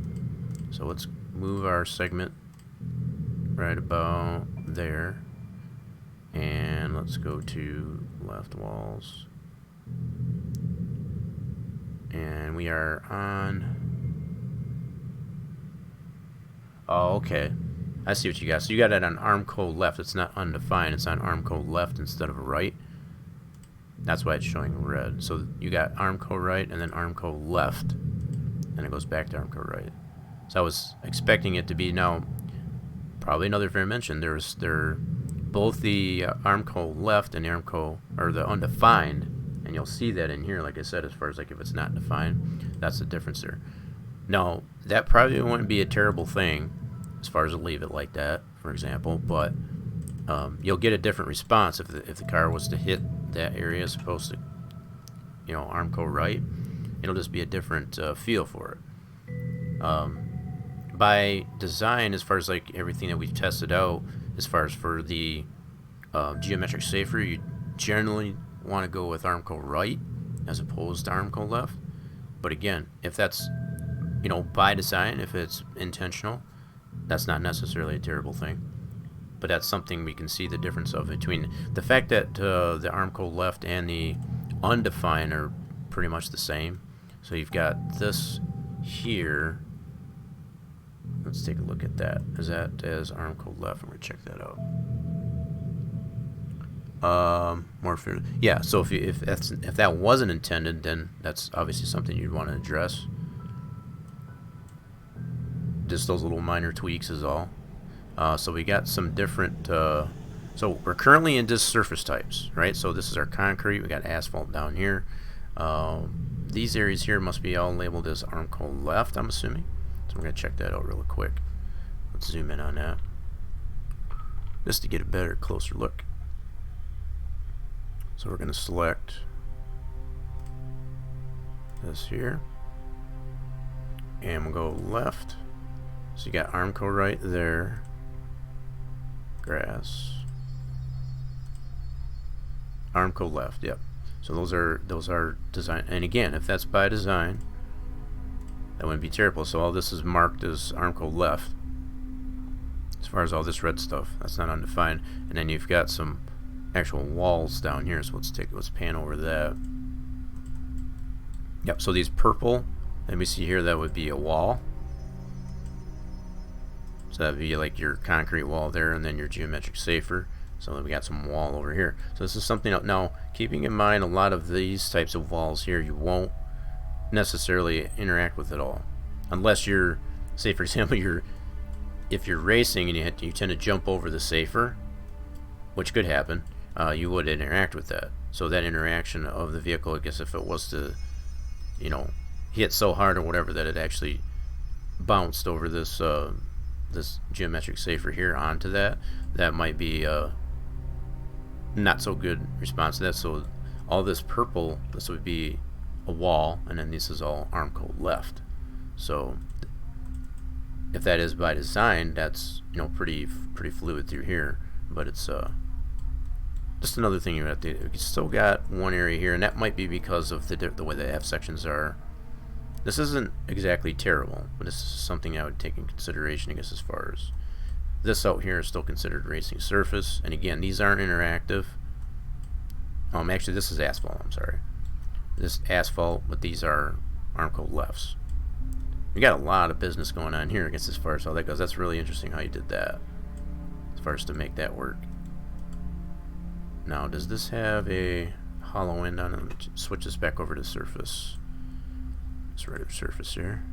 So let's move our segment right about there, and let's go to left walls. And we are on. Oh, okay. I see what you got. So you got it on Armco left. It's not undefined. It's on Armco left instead of right. That's why it's showing red. So you got Armco right and then Armco left, and it goes back to Armco right. So I was expecting it to be, now probably another fair mention. They're both the Armco left and the Armco, or the undefined. And you'll see that in here, like I said, as far as like if it's not defined, that's the difference there. Now, that probably wouldn't be a terrible thing as far as to leave it like that, for example, but you'll get a different response if the car was to hit that area as opposed to, you know, Armco right. It'll just be a different feel for it. By design, as far as like everything that we've tested out, as far as for the geometric safer, you generally want to go with Armco right as opposed to Armco left. But again, if that's, you know, by design, if it's intentional, that's not necessarily a terrible thing. But that's something we can see the difference of between the fact that the Armco left and the undefined are pretty much the same. So you've got this here. Let's take a look at that. Is that as Armco left? I'm going to check that out. More fair. Yeah, so if that wasn't intended, then that's obviously something you'd want to address. Just those little minor tweaks is all. So we got some different. So we're currently in disc surface types, right? So this is our concrete. We got asphalt down here. These areas here must be all labeled as Armco left, I'm assuming. So we're gonna check that out real quick. Let's zoom in on that, just to get a better, closer look. So we're going to select this here, and we'll go left. So you got Armco right there, grass, Armco left. Yep. So those are design. And again, if that's by design, that wouldn't be terrible. So all this is marked as Armco left. As far as all this red stuff, that's not undefined. And then you've got some actual walls down here. So let's pan over that. Yep. So these purple, let me see here, that would be a wall. So that'd be like your concrete wall there, and then your geometric safer. So then we got some wall over here. So this is something else. Now, keeping in mind a lot of these types of walls here, you won't necessarily interact with at all, unless you're, say for example, if you're racing and you tend to jump over the safer, which could happen, you would interact with that. So that interaction of the vehicle, I guess, if it was to, you know, hit so hard or whatever that it actually bounced over this this geometric safer here onto that, that might be not so good response to that. So all this purple, this would be a wall, and then this is all Armco left. So if that is by design, that's, you know, pretty fluid through here. But it's just another thing you have to. You still got one area here, and that might be because of the way the F sections are. This isn't exactly terrible, but this is something I would take in consideration, I guess, as far as this out here is still considered racing surface. And again, these aren't interactive. Actually, this is asphalt. I'm sorry. This asphalt, but these are Armco lefts. We got a lot of business going on here, I guess, as far as how that goes. That's really interesting how you did that, as far as to make that work. Now, does this have a hollow end on it? Let me switch this back over to surface. It's right at surface here.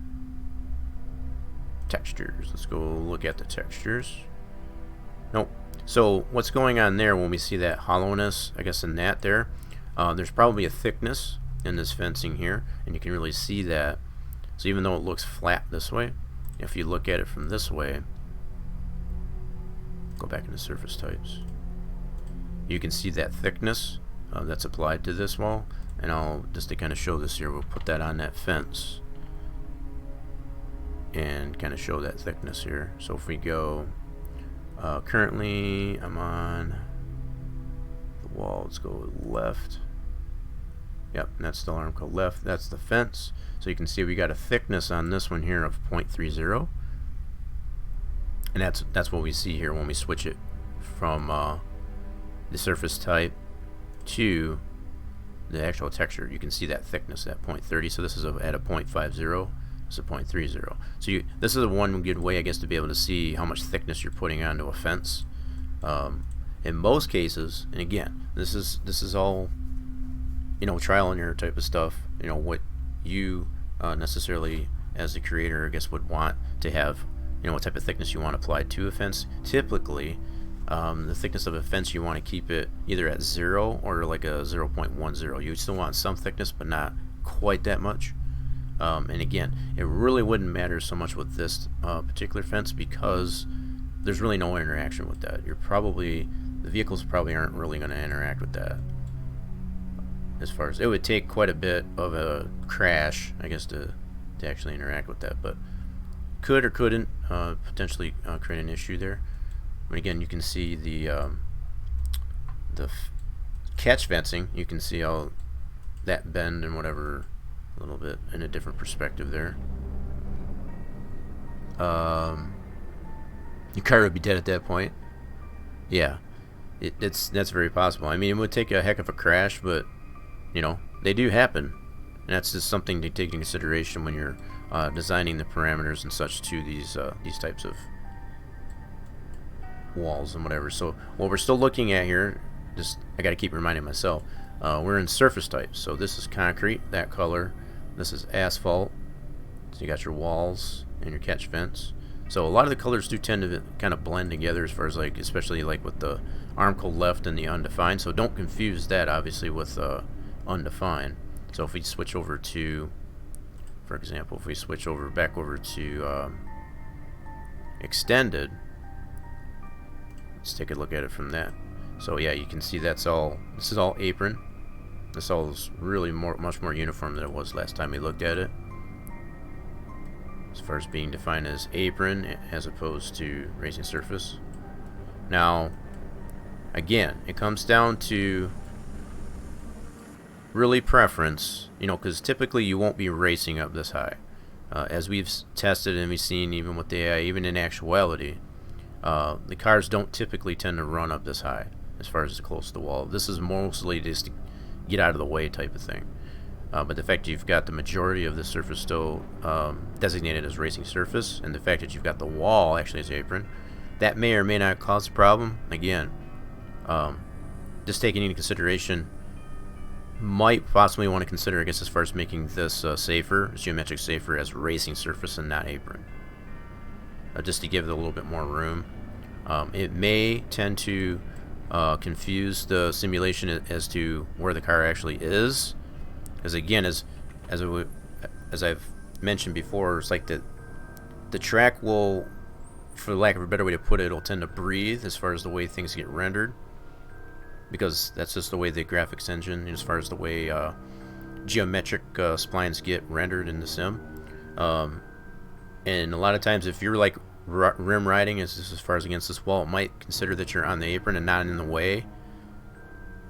Textures. Let's go look at the textures. Nope. So what's going on there when we see that hollowness, I guess, in that there, there's probably a thickness in this fencing here, and you can really see that. So even though it looks flat this way, if you look at it from this way, go back into surface types, you can see that thickness that's applied to this wall. And I'll, just to kind of show this here, we'll put that on that fence and kind of show that thickness here. So if we go, currently I'm on the wall, let's go left. Yep, and that's still Armco left. That's the fence. So you can see we got a thickness on this one here of 0.30, and that's what we see here when we switch it from the surface type to the actual texture. You can see that thickness at 0.30. So this is at a 0.50. It's a 0.30. So this is one good way, I guess, to be able to see how much thickness you're putting onto a fence. In most cases, and again, this is all, you know, trial and error type of stuff. You know, what you necessarily as the creator, I guess, would want to have, you know, what type of thickness you want applied to a fence. Typically, the thickness of a fence, you want to keep it either at 0 or like a 0.10. You still want some thickness, but not quite that much. And again, it really wouldn't matter so much with this particular fence, because there's really no interaction with that. The vehicles probably aren't really going to interact with that. As far as, it would take quite a bit of a crash, I guess, to actually interact with that, but could or couldn't potentially create an issue there. But again, you can see the catch fencing. You can see all that bend and whatever a little bit in a different perspective there. Your car would be dead at that point. Yeah, that's very possible. I mean, it would take a heck of a crash, but you know, they do happen, and that's just something to take into consideration when you're designing the parameters and such to these types of walls and whatever. So what we're still looking at here, just I got to keep reminding myself, we're in surface types. So this is concrete, that color. This is asphalt. So you got your walls and your catch fence. So a lot of the colors do tend to kind of blend together, as far as like, especially like with the Armco left and the undefined. So don't confuse that obviously with undefined. So if we switch over to, for example, if we switch over back over to extended, let's take a look at it from that. So yeah, you can see this is all apron. This all is really much more uniform than it was last time we looked at it, as far as being defined as apron as opposed to racing surface. Now again, it comes down to really preference, you know, because typically you won't be racing up this high. As we've tested and we've seen even with the AI, even in actuality, the cars don't typically tend to run up this high as far as close to the wall. This is mostly just to get out of the way type of thing. But the fact that you've got the majority of the surface still designated as racing surface, and the fact that you've got the wall actually as apron, that may or may not cause a problem. Again, just taking into consideration, might possibly want to consider, I guess, as far as making this safer, geometric safer, as racing surface and not apron, just to give it a little bit more room. It may tend to confuse the simulation as to where the car actually is, because again, as I've mentioned before, it's like the track will, for lack of a better way to put it, it'll tend to breathe as far as the way things get rendered, because that's just the way the graphics engine, as far as the way geometric splines get rendered in the sim. And a lot of times, if you're like rim riding as far as against this wall, it might consider that you're on the apron and not in the way.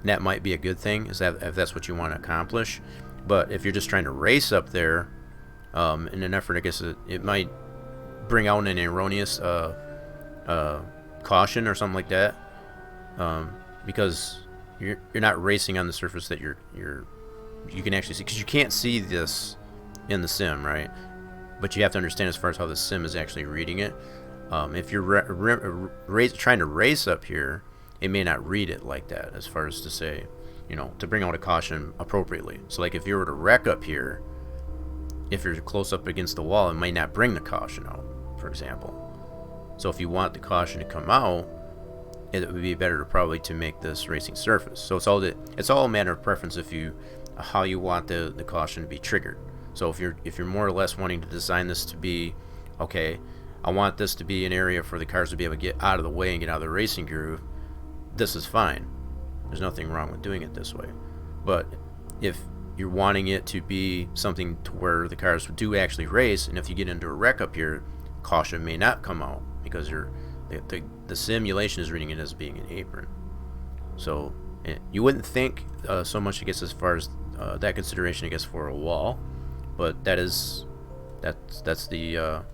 And that might be a good thing, if that's what you want to accomplish. But if you're just trying to race up there, in an effort, I guess it might bring out an erroneous caution or something like that, because you're not racing on the surface that you can actually see, because you can't see this in the sim, right? But you have to understand as far as how the sim is actually reading it. If you're trying to race up here, it may not read it like that, as far as to say, to bring out a caution appropriately. So like if you were to wreck up here, if you're close up against the wall, it might not bring the caution out, for example. So if you want the caution to come out, it would be better to make this racing surface. So it's all a matter of preference how you want the caution to be triggered. So if you're more or less wanting to design this to be, okay, I want this to be an area for the cars to be able to get out of the way and get out of the racing groove, this is fine. There's nothing wrong with doing it this way. But if you're wanting it to be something to where the cars do actually race, and if you get into a wreck up here, caution may not come out, because the simulation is reading it as being an apron. So you wouldn't think so much, I guess, as far as that consideration, I guess, for a wall. But that's the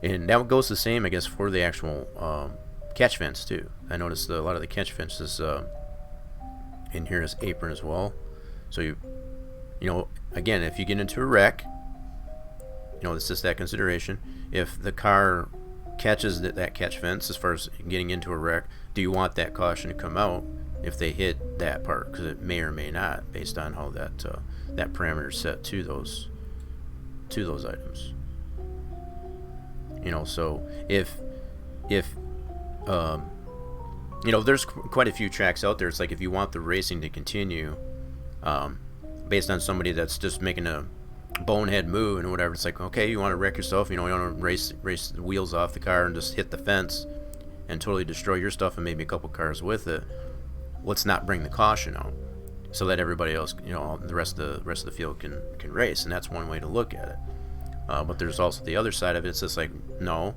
and that goes the same, I guess, for the actual catch fence too. I noticed a lot of the catch fences in here is apron as well. So again, if you get into a wreck, it's just that consideration. If the car catches that catch fence, as far as getting into a wreck, do you want that caution to come out if they hit that part? Because it may or may not, based on how that parameter is set to those items. So if there's quite a few tracks out there. It's like if you want the racing to continue, based on somebody that's just making a bonehead move and whatever, it's like, okay, you want to wreck yourself, you want to race the wheels off the car and just hit the fence and totally destroy your stuff and maybe a couple cars with it. Let's not bring the caution out, so that everybody else, the rest of the field can race, and that's one way to look at it. But there's also the other side of it. It's just like, no,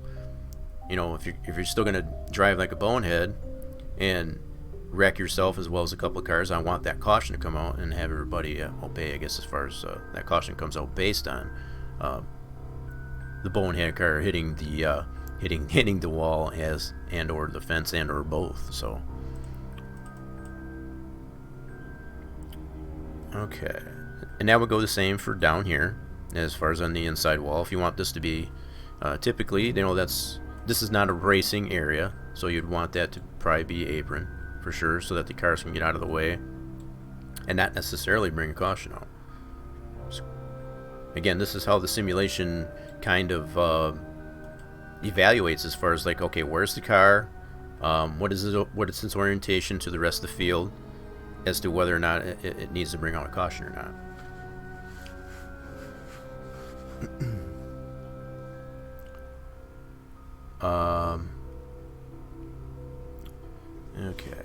if you're still gonna drive like a bonehead and wreck yourself as well as a couple of cars, I want that caution to come out and have everybody obey, I guess, as far as that caution comes out based on the bonehead car hitting the wall and or the fence and or both. So okay, and that would go the same for down here as far as on the inside wall. If you want this to be typically, this is not a racing area, so you'd want that to probably be apron for sure, so that the cars can get out of the way and not necessarily bring a caution out. So, again, this is how the simulation kind of evaluates, as far as like, okay, where's the car, what is its orientation to the rest of the field, as to whether or not it needs to bring out a caution or not. Okay,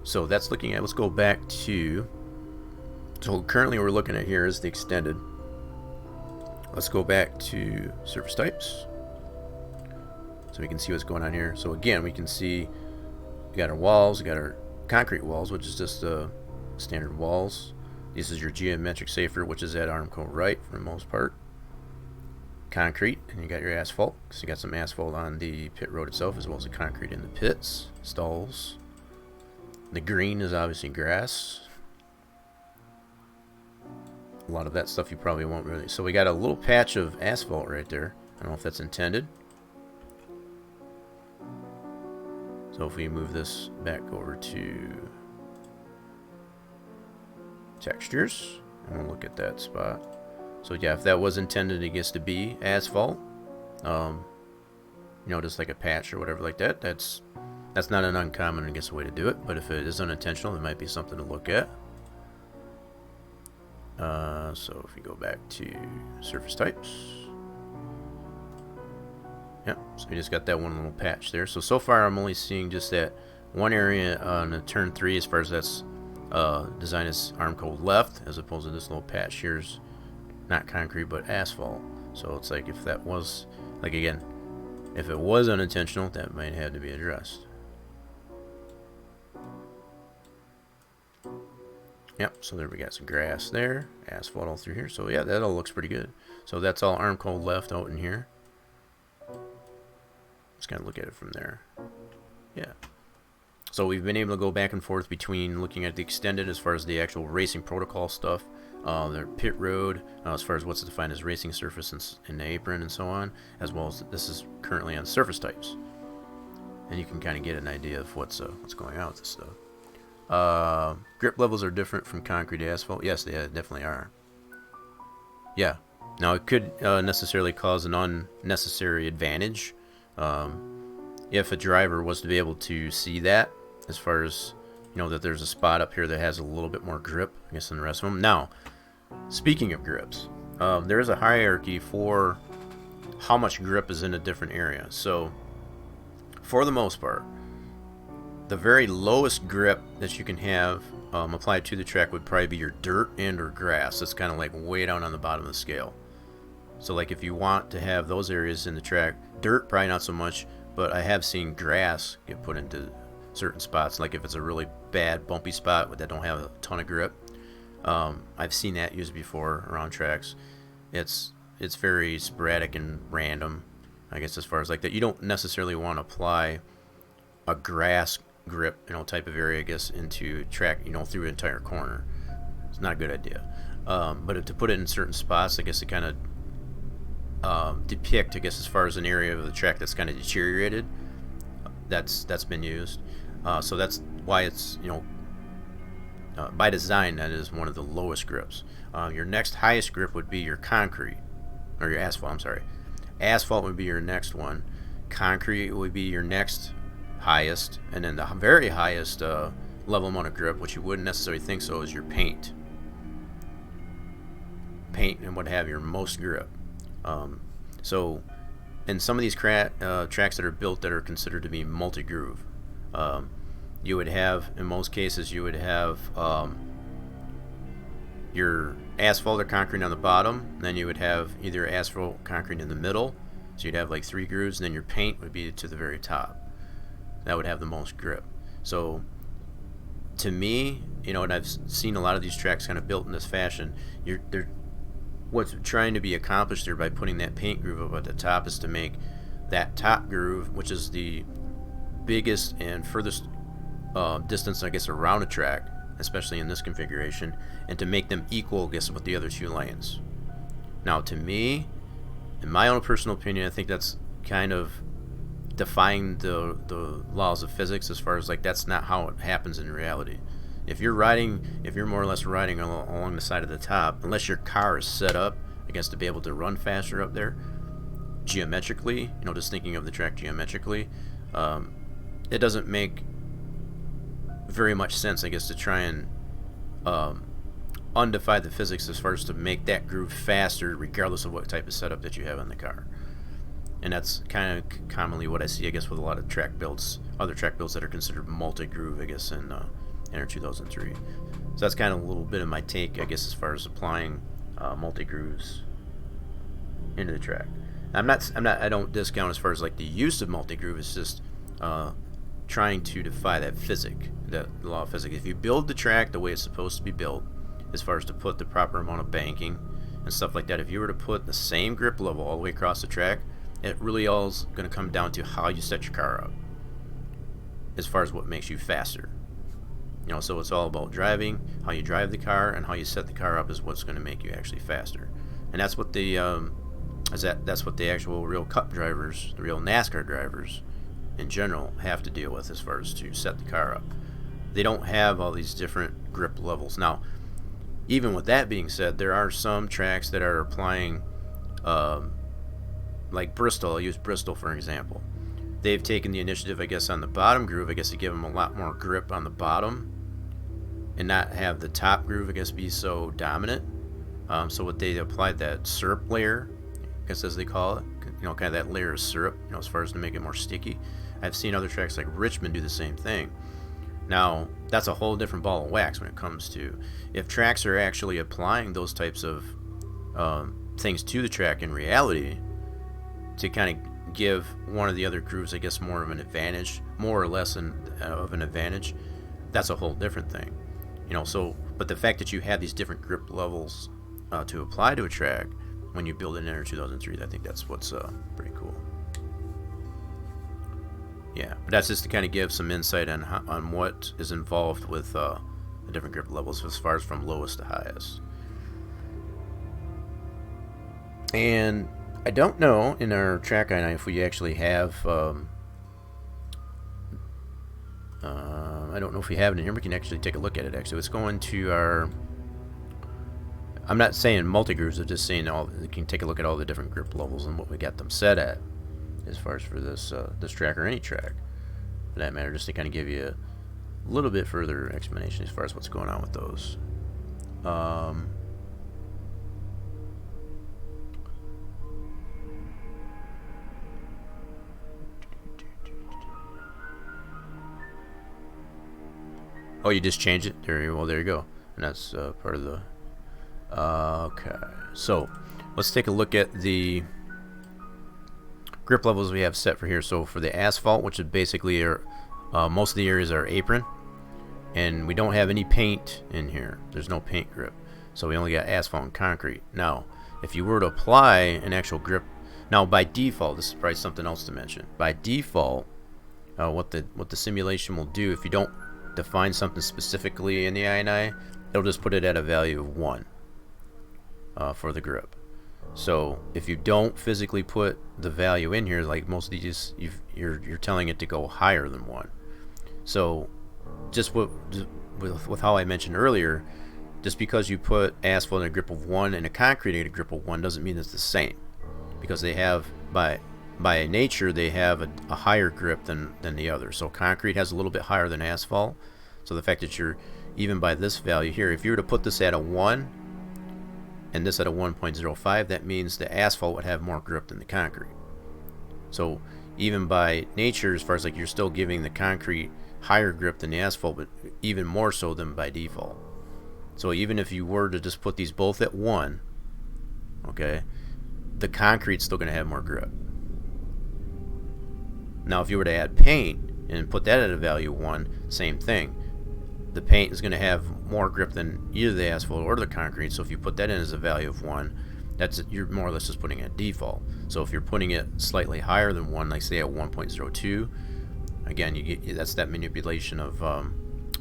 so that's looking at, let's go back to, so currently we're looking at here is the extended. Let's go back to surface types so we can see what's going on here. So again, we can see we got our walls, we got our concrete walls, which is just standard walls. This is your geometric safer, which is at arm coat right for the most part. concrete, and you got your asphalt. So you got some asphalt on the pit road itself, as well as the concrete in the pits, stalls. The green is obviously grass. A lot of that stuff you probably won't really. So we got a little patch of asphalt right there. I don't know if that's intended. So if we move this back over to textures, and we'll look at that spot. So yeah, if that was intended, I guess, to be asphalt, you know, just like a patch or whatever like that, that's not an uncommon, I guess, way to do it. But if it is unintentional, it might be something to look at. So if we go back to surface types, yeah, so we just got that one little patch there. So far I'm only seeing just that one area on the turn 3 as far as that's designed as arm code left, as opposed to this little patch here's not concrete but asphalt. So it's like, if that was, like, again, if it was unintentional, that might have to be addressed. Yep, so there we got some grass there, asphalt all through here. So yeah, that all looks pretty good. So that's all arm code left out in here. Just kind of look at it from there. Yeah. So we've been able to go back and forth between looking at the extended as far as the actual racing protocol stuff, the pit road, as far as what's defined as racing surface and the apron and so on, as well as this is currently on surface types. And you can kind of get an idea of what's going on with this stuff. Grip levels are different from concrete to asphalt. Yes, they definitely are. Yeah. Now it could necessarily cause an unnecessary advantage if a driver was to be able to see that, as far as, you know, that there's a spot up here that has a little bit more grip, I guess, than the rest of them. Now, speaking of grips, there is a hierarchy for how much grip is in a different area. So, for the most part, the very lowest grip that you can have applied to the track would probably be your dirt and or grass. That's kind of like way down on the bottom of the scale. So like if you want to have those areas in the track, dirt probably not so much, but I have seen grass get put into certain spots. Like if it's a really bad bumpy spot that don't have a ton of grip, I've seen that used before around tracks. It's very sporadic and random, I guess, as far as like that. You don't necessarily want to apply a grass grip, you know, type of area, I guess, into track, you know, through an entire corner. It's not a good idea. But to put it in certain spots, I guess, to kind of depict, I guess, as far as an area of the track that's kind of deteriorated, that's been used. So that's why it's, you know, by design, that is one of the lowest grips. Your next highest grip would be your concrete, or your asphalt, I'm sorry. Asphalt would be your next one. Concrete would be your next highest, and then the very highest level amount of grip, which you wouldn't necessarily think so, is your paint. Paint and what have your most grip. So in some of these tracks that are built that are considered to be multi-groove, you would have, in most cases, you would have your asphalt or concrete on the bottom, then you would have either asphalt concrete in the middle, so you'd have like 3 grooves, and then your paint would be to the very top. That would have the most grip. So to me, you know, and I've seen a lot of these tracks kind of built in this fashion, what's trying to be accomplished there by putting that paint groove up at the top is to make that top groove, which is the biggest and furthest distance, I guess, around a track, especially in this configuration, and to make them equal, I guess, with the other 2 lanes. Now, to me, in my own personal opinion, I think that's kind of defying the laws of physics, as far as like that's not how it happens in reality. If you're more or less riding along the side of the top, unless your car is set up, I guess, to be able to run faster up there, geometrically, you know, just thinking of the track geometrically, it doesn't make very much sense, I guess, to try and undefy the physics as far as to make that groove faster, regardless of what type of setup that you have on the car. And that's kind of commonly what I see, I guess, with a lot of track builds, other track builds that are considered multi-groove, I guess, in Enter 2003. So that's kind of a little bit of my take, I guess, as far as applying multi-grooves into the track. I don't discount as far as like the use of multi-groove. It's just trying to defy that that law of physics. If you build the track the way it's supposed to be built, as far as to put the proper amount of banking and stuff like that, if you were to put the same grip level all the way across the track, it really all is going to come down to how you set your car up as far as what makes you faster. You know, so it's all about driving, how you drive the car, and how you set the car up is what's going to make you actually faster. And that's what the that's what the actual real Cup drivers, the real NASCAR drivers in general, have to deal with as far as to set the car up. They don't have all these different grip levels. Now, even with that being said, there are some tracks that are applying, like Bristol. I'll use Bristol for an example. They've taken the initiative, I guess, on the bottom groove, I guess, to give them a lot more grip on the bottom and not have the top groove, I guess, be so dominant. So what they applied, that syrup layer, I guess as they call it, you know, kind of that layer of syrup, you know, as far as to make it more sticky. I've seen other tracks like Richmond do the same thing. Now, that's a whole different ball of wax when it comes to if tracks are actually applying those types of things to the track in reality to kind of give one of the other grooves, I guess, more of an advantage, more or less of an advantage. That's a whole different thing, you know. So, but the fact that you have these different grip levels to apply to a track when you build an Inter 2003, I think that's what's pretty cool. Yeah, but that's just to kind of give some insight on what is involved with the different grip levels as far as from lowest to highest. And I don't know in our track guide if we actually have. I don't know if we have it in here. We can actually take a look at it. Actually, it's going to our. I'm not saying multi-grooves. I'm just saying you can take a look at all the different grip levels and what we got them set at, as far as for this this track or any track, for that matter, just to kind of give you a little bit further explanation as far as what's going on with those. Oh, you just change it? There you go. And that's part of the... okay. So, let's take a look at the grip levels we have set for here. So, for the asphalt, which is basically most of the areas are apron. And we don't have any paint in here. There's no paint grip. So, we only got asphalt and concrete. Now, if you were to apply an actual grip... Now, by default, this is probably something else to mention. By default, what the simulation will do, if you don't define something specifically in the INI, it'll just put it at a value of 1 for the grip. So if you don't physically put the value in here, like most of these, you're telling it to go higher than 1. So just with how I mentioned earlier, just because you put asphalt in a grip of 1 and a concrete in a grip of 1 doesn't mean it's the same, because they have by nature, they have a higher grip than the other. So concrete has a little bit higher than asphalt. So the fact that you're, even by this value here, if you were to put this at a 1 and this at a 1.05, that means the asphalt would have more grip than the concrete. So even by nature, as far as like, you're still giving the concrete higher grip than the asphalt, but even more so than by default. So even if you were to just put these both at 1, okay, the concrete's still going to have more grip. Now, if you were to add paint and put that at a value of 1, same thing. The paint is going to have more grip than either the asphalt or the concrete. So if you put that in as a value of 1, you're more or less just putting it at default. So if you're putting it slightly higher than 1, like say at 1.02, again, that's that manipulation of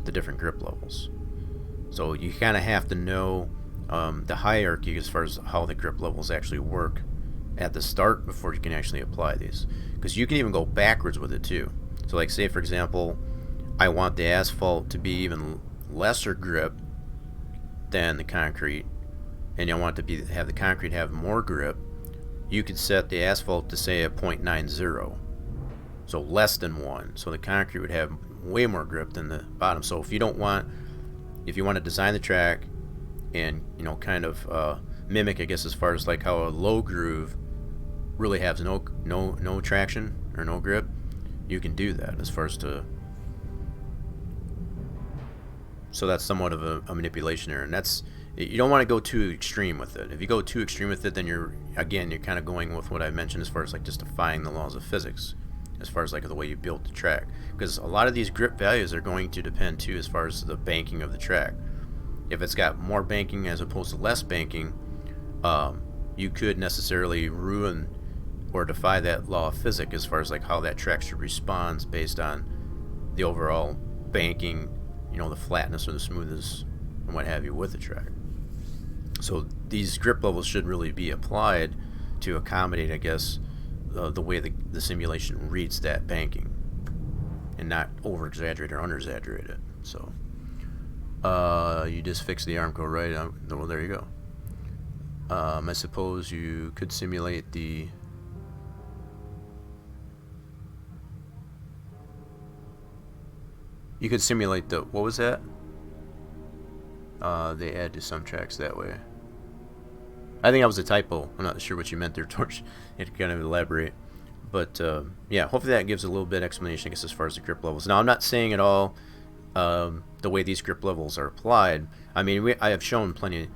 the different grip levels. So you kind of have to know the hierarchy as far as how the grip levels actually work at the start before you can actually apply these, because you can even go backwards with it too. So like say for example, I want the asphalt to be even lesser grip than the concrete, and I want it to have the concrete have more grip. You could set the asphalt to say a 0.90, so less than 1, so the concrete would have way more grip than the bottom. So if you want to design the track and kind of mimic, I guess, as far as like how a low groove really has no traction or no grip, you can do that as far as to. So that's somewhat of a manipulation there, and that's, you don't want to go too extreme with it. If you go too extreme with it, then you're kind of going with what I mentioned as far as like just defying the laws of physics, as far as like the way you built the track, because a lot of these grip values are going to depend too as far as the banking of the track. If it's got more banking as opposed to less banking, you could necessarily ruin or defy that law of physics as far as like how that track should respond based on the overall banking, the flatness or the smoothness and what have you with the track. So these grip levels should really be applied to accommodate, I guess, the way the simulation reads that banking, and not over exaggerate or under exaggerate it. So you just fix the arm go right. Well, there you go. I suppose you could simulate the what was that? They add to some tracks that way. I think that was a typo. I'm not sure what you meant there, Torch. You had to kind of elaborate. But yeah, hopefully that gives a little bit of explanation, I guess, as far as the grip levels. Now, I'm not saying at all the way these grip levels are applied. I mean, I have shown plenty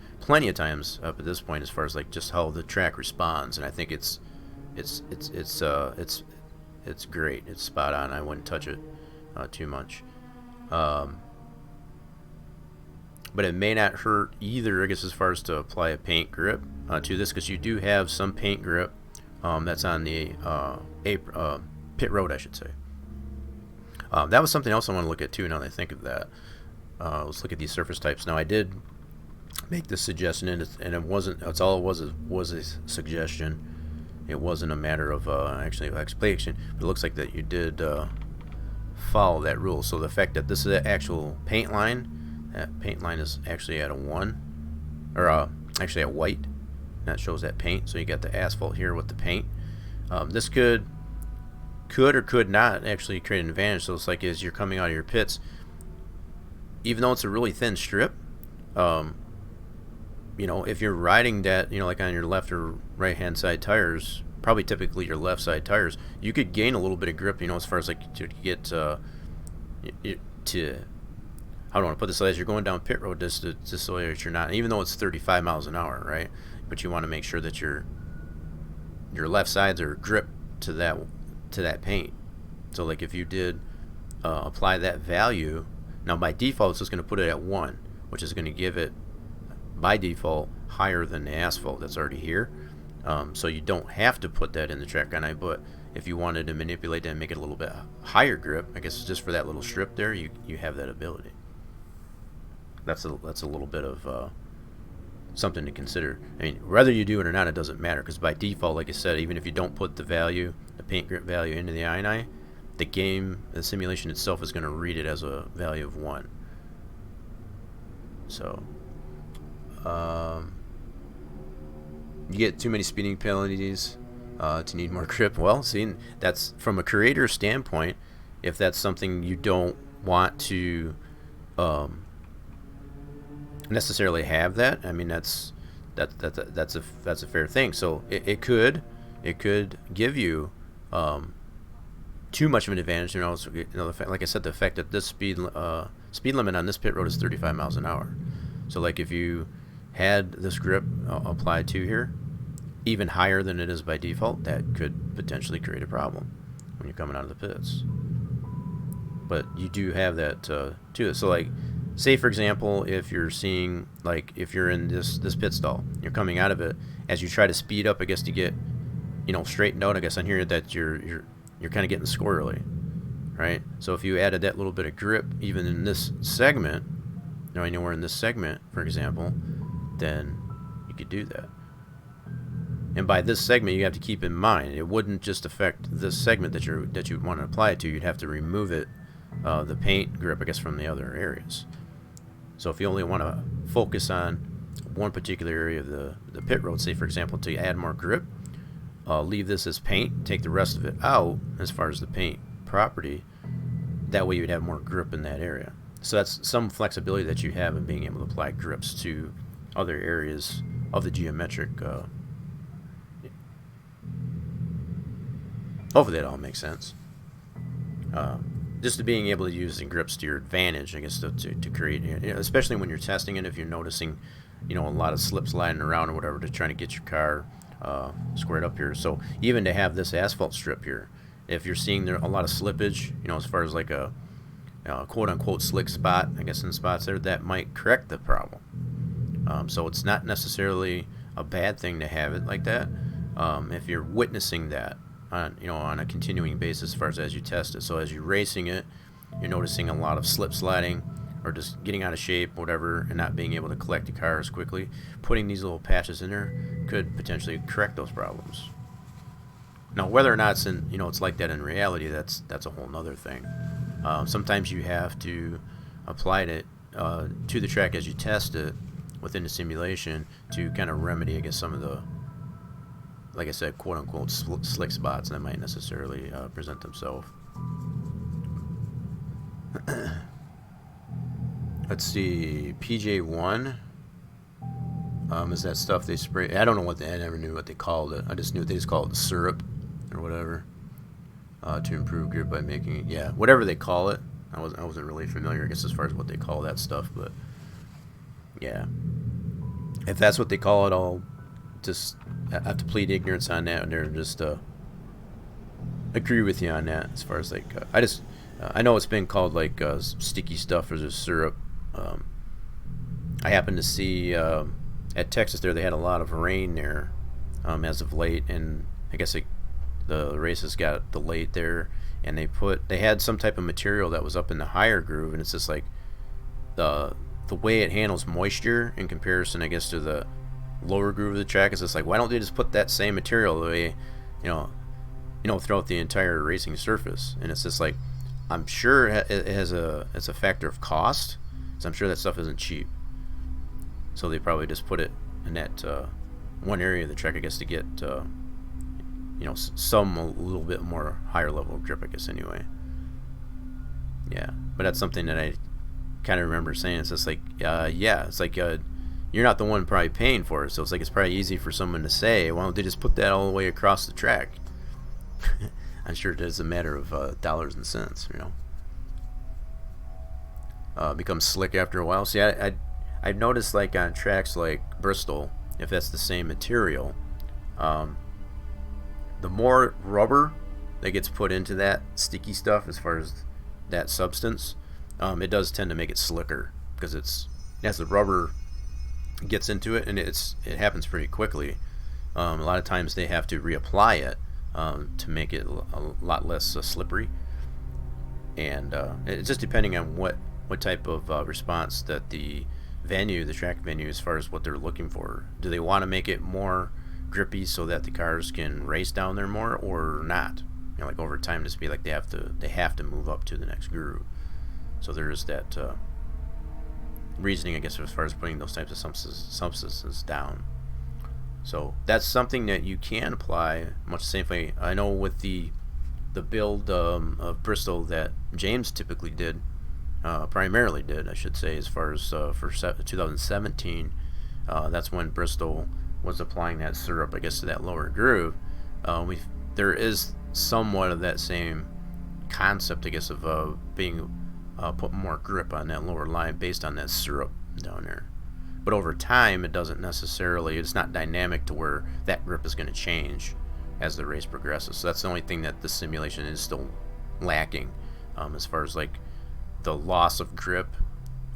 of times up at this point as far as like just how the track responds, and I think it's great. It's spot on. I wouldn't touch it too much. But it may not hurt either, I guess, as far as to apply a paint grip to this, because you do have some paint grip that's on the pit road, I should say. That was something else I want to look at too. Now that I think of that, let's look at these surface types. Now, I did make this suggestion, and it wasn't. That's all it was a suggestion. It wasn't a matter of actually explanation. But it looks like that you did follow that rule. So the fact that this is the actual paint line. That paint line is actually at a 1, or actually at white. That shows that paint. So you got the asphalt here with the paint. This could or could not actually create an advantage. So it's like as you're coming out of your pits, even though it's a really thin strip, if you're riding that, like on your left or right hand side tires, probably typically your left side tires, you could gain a little bit of grip, as far as like to get to I don't want to put this as you're going down pit road just so that you're not, even though it's 35 miles an hour, right? But you want to make sure that your left sides are gripped to that paint. So like if you did apply that value, now by default it's just going to put it at 1, which is going to give it by default higher than the asphalt that's already here. So you don't have to put that in the track guide, but if you wanted to manipulate that and make it a little bit higher grip, I guess just for that little strip there, you have that ability. That's a little bit of something to consider. I mean, whether you do it or not, it doesn't matter, because by default, like I said, even if you don't put the paint grip value into the INI, the simulation itself is going to read it as a value of 1. So you get too many speeding penalties to need more grip. Well, see, that's from a creator standpoint. If that's something you don't want to necessarily have, that, I mean, that's a fair thing. So it could give you too much of an advantage. Like I said, the fact that this speed limit on this pit road is 35 miles an hour. So like if you had this grip applied to here, even higher than it is by default, that could potentially create a problem when you're coming out of the pits. But you do have that too. So like, say for example, if you're seeing, like if you're in this pit stall, you're coming out of it, as you try to speed up, I guess to get straightened out, I guess on here that you're kind of getting squirrely, right? So if you added that little bit of grip even in this segment, anywhere in this segment, for example, then you could do that. And by this segment, you have to keep in mind, it wouldn't just affect this segment that you want to apply it to. You'd have to remove it, the paint grip, I guess, from the other areas. So if you only want to focus on one particular area of the pit road, say for example, to add more grip, leave this as paint, take the rest of it out as far as the paint property. That way you'd have more grip in that area. So that's some flexibility that you have in being able to apply grips to other areas of the geometric. Hopefully that all makes sense. Just to being able to use the grips to your advantage, I guess, to create, especially when you're testing it, if you're noticing, a lot of slip sliding around or whatever, to try to get your car squared up here. So even to have this asphalt strip here, if you're seeing there a lot of slippage, as far as like a quote-unquote slick spot, I guess in spots there, that might correct the problem. So it's not necessarily a bad thing to have it like that. If you're witnessing that on on a continuing basis, as far as you test it. So as you're racing it, you're noticing a lot of slip sliding or just getting out of shape, whatever, and not being able to collect the car as quickly. Putting these little patches in there could potentially correct those problems. Now, whether or not it's like that in reality, that's a whole nother thing. Sometimes you have to apply it to the track as you test it within the simulation to kind of remedy, I guess, some of the, like I said, quote-unquote slick spots that might necessarily present themselves. Let's see, PJ1 is that stuff they spray. I don't know I never knew what they called it. I just knew they just called it syrup or whatever to improve grip by making it. Yeah, whatever they call it. I wasn't really familiar, I guess, as far as what they call that stuff, but yeah, if that's what they call it, I'll just have to plead ignorance on that, and just agree with you on that. As far as like, I know it's been called like sticky stuff or just syrup. I happened to see at Texas there they had a lot of rain there as of late, and I guess the races got delayed there, and they had some type of material that was up in the higher groove, and it's just like the way it handles moisture in comparison, I guess, to the lower groove of the track. Is just like, why don't they just put that same material the way throughout the entire racing surface? And it's just like, I'm sure it's a factor of cost, so I'm sure that stuff isn't cheap. So they probably just put it in that one area of the track, I guess, to get some a little bit more higher level of grip, I guess, anyway. Yeah, but that's something that I kind of remember saying. It's just like, yeah, it's like you're not the one probably paying for it, so it's like it's probably easy for someone to say, why don't they just put that all the way across the track? I'm sure it is a matter of dollars and cents, becomes slick after a while. See, I've noticed, like, on tracks like Bristol, if that's the same material, the more rubber that gets put into that sticky stuff, as far as that substance, it does tend to make it slicker, because as the rubber gets into it, and it happens pretty quickly. A lot of times they have to reapply it to make it a lot less slippery, and it's just depending on what type of response that the track venue, as far as what they're looking for. Do they want to make it more grippy so that the cars can race down there more, or not? Like over time, just be like they have to move up to the next groove. So there is that reasoning, I guess, as far as putting those types of substances down. So that's something that you can apply much the same way. I know with the build of Bristol that James typically did, primarily did, I should say, as far as for 2017, that's when Bristol was applying that syrup, I guess, to that lower groove. There is somewhat of that same concept, I guess, of being put more grip on that lower line based on that syrup down there. But over time, it doesn't necessarily, it's not dynamic to where that grip is going to change as the race progresses. So that's the only thing that the simulation is still lacking, as far as like the loss of grip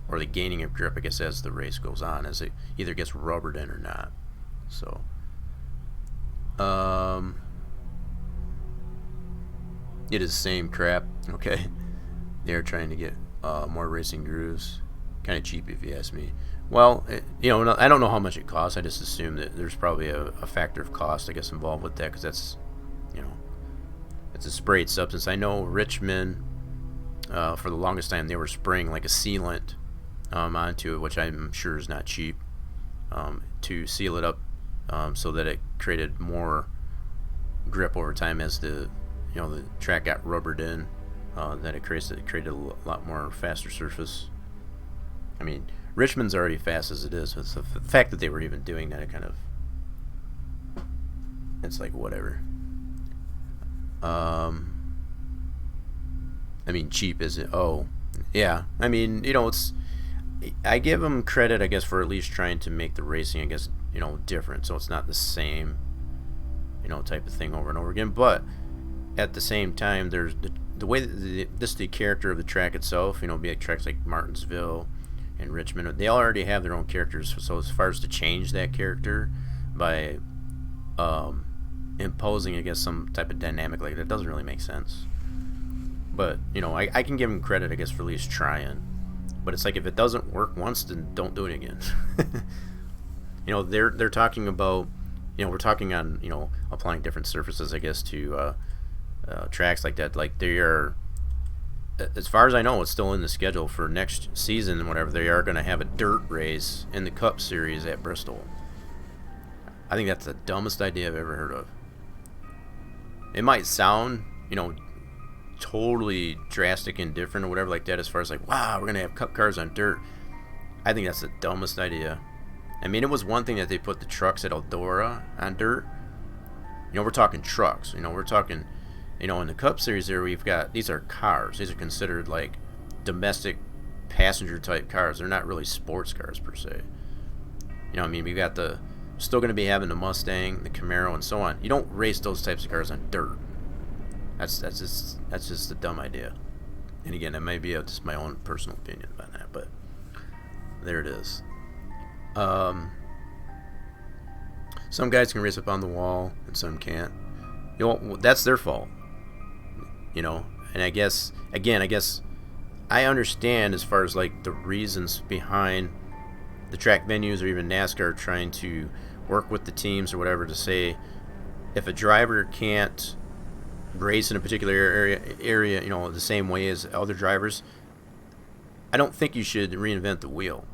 or the gaining of grip, I guess, as the race goes on, as it either gets rubbered in or not. So it is the same crap. Okay, they're trying to get more racing grooves. Kind of cheap, if you ask me. Well, I don't know how much it costs. I just assume that there's probably a factor of cost, I guess, involved with that, because that's, it's a sprayed substance. I know Richmond, for the longest time, they were spraying like a sealant onto it, which I'm sure is not cheap, to seal it up, so that it created more grip over time as the track got rubbered in. That it created a lot more faster surface. I mean, Richmond's already fast as it is. It's the fact that they were even doing that, it's like, whatever. I mean, cheap is it? Oh, yeah. I mean, I give them credit, I guess, for at least trying to make the racing, I guess, different, so it's not the same, type of thing over and over again. But at the same time, there's the way that the character of the track itself, be like tracks like Martinsville and Richmond, they already have their own characters. So as far as to change that character, by imposing, I guess, some type of dynamic like that. Doesn't really make sense. But, you know, I can give them credit, I guess, for at least trying. But it's like, if it doesn't work once, then don't do it again. You know, they're talking about, you know, we're talking on, you know, applying different surfaces, I guess, to tracks like that. Like, they are, as far as I know, it's still in the schedule for next season and whatever. They are going to have a dirt race in the Cup Series at Bristol. I think that's the dumbest idea I've ever heard of. It might sound, you know, totally drastic and different or whatever like that, as far as like, wow, we're going to have Cup cars on dirt. I think that's the dumbest idea. I mean, it was one thing that they put the trucks at Eldora on dirt. You know, we're talking trucks. You know, we're talking, you know, in the Cup Series there, we've got, these are cars. These are considered like domestic passenger type cars. They're not really sports cars per se. You know, I mean, we've got the, still going to be having the Mustang, the Camaro, and so on. You don't race those types of cars on dirt. That's just a dumb idea. And again, that may be just my own personal opinion about that, but there it is. Some guys can race up on the wall and some can't. You know, that's their fault. You know, and I guess, again, I understand as far as like the reasons behind the track venues or even NASCAR trying to work with the teams or whatever to say, if a driver can't race in a particular area, you know, the same way as other drivers, I don't think you should reinvent the wheel.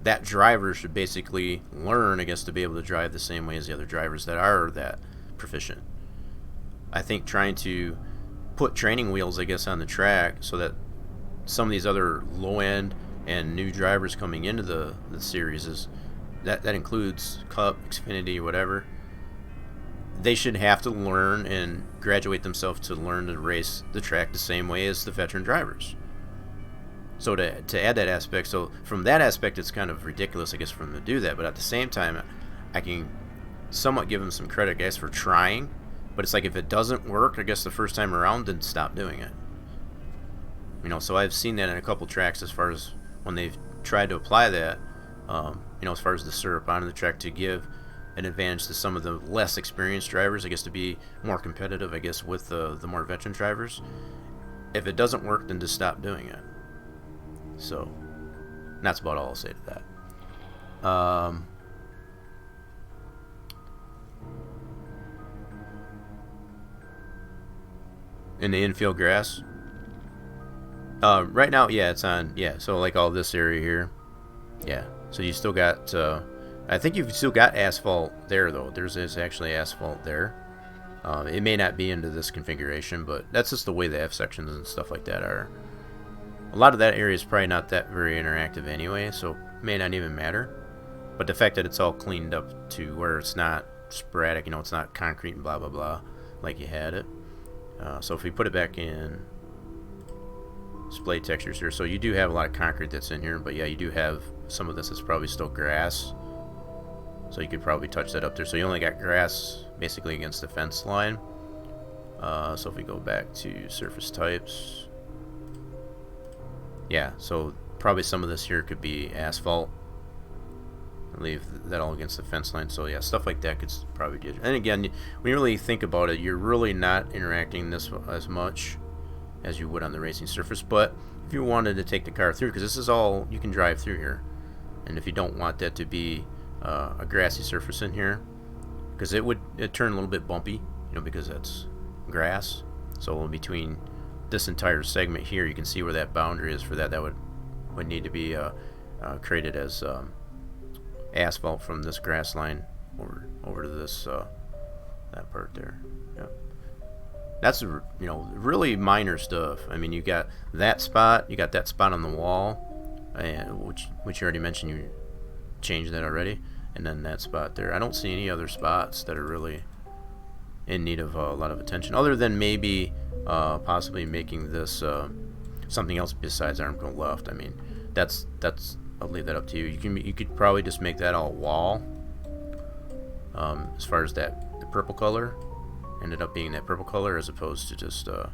That driver should basically learn, I guess, to be able to drive the same way as the other drivers that are that proficient. I think trying to put training wheels, I guess, on the track so that some of these other low-end and new drivers coming into the series, is that includes Cup, Xfinity, whatever, they should have to learn and graduate themselves to learn to race the track the same way as the veteran drivers. So to add that aspect, so from that aspect, it's kind of ridiculous, I guess, for them to do that. But at the same time, I can somewhat give them some credit, I guess, for trying. But it's like, if it doesn't work, I guess, the first time around, then stop doing it. You know, so I've seen that in a couple tracks as far as when they've tried to apply that, you know, as far as the syrup onto the track to give an advantage to some of the less experienced drivers, I guess, to be more competitive, I guess, with the more veteran drivers. If it doesn't work, then just stop doing it. So, that's about all I'll say to that. In the infield grass, right now, yeah, it's on, yeah, so like all this area here, yeah, so you still got, I think you've still got asphalt there, though. There's actually asphalt there. It may not be into this configuration, but that's just the way the F sections and stuff like that are. A lot of that area is probably not that very interactive anyway, so it may not even matter. But the fact that it's all cleaned up to where it's not sporadic, you know, it's not concrete and blah, blah, blah, like you had it. So if we put it back in display textures here, so you do have a lot of concrete that's in here, but yeah, you do have some of this that's probably still grass. So you could probably touch that up there. So you only got grass basically against the fence line. So if we go back to surface types, yeah, so probably some of this here could be asphalt. Leave that all against the fence line. So yeah, stuff like that could probably do it. And again, when you really think about it, you're really not interacting this as much as you would on the racing surface. But if you wanted to take the car through, because this is all you can drive through here, and if you don't want that to be a grassy surface in here, because it'd turn a little bit bumpy, you know, because that's grass. So in between this entire segment here, you can see where that boundary is for that. That would need to be created as asphalt from this grass line over to this that part there. Yep. That's, you know, really minor stuff. I mean, you got that spot, you got that spot on the wall, and which you already mentioned, you changed that already, and then that spot there. I don't see any other spots that are really in need of a lot of attention, other than maybe possibly making this something else besides Armco left. I mean, that's I'll leave that up to you. You could probably just make that all wall. As far as the purple color ended up being that purple color as opposed to just the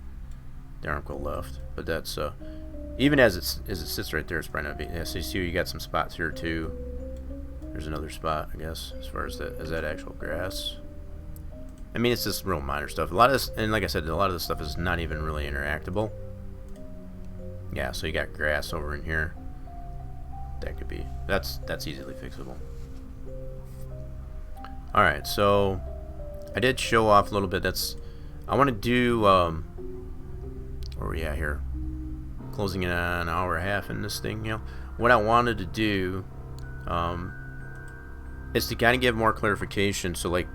Armco left. But that's even as it sits right there, it's probably not being. Yeah, so you see you got some spots here too. Here's another spot, I guess, as far as that actual grass. I mean, it's just real minor stuff. A lot of this, and like I said, a lot of this stuff is not even really interactable. Yeah, so you got grass over in here. That could be, that's easily fixable. All right, so I did show off a little bit. I want to do, where are we at here? Closing in on an hour and a half in this thing, you know. What I wanted to do is to kind of give more clarification. So, like,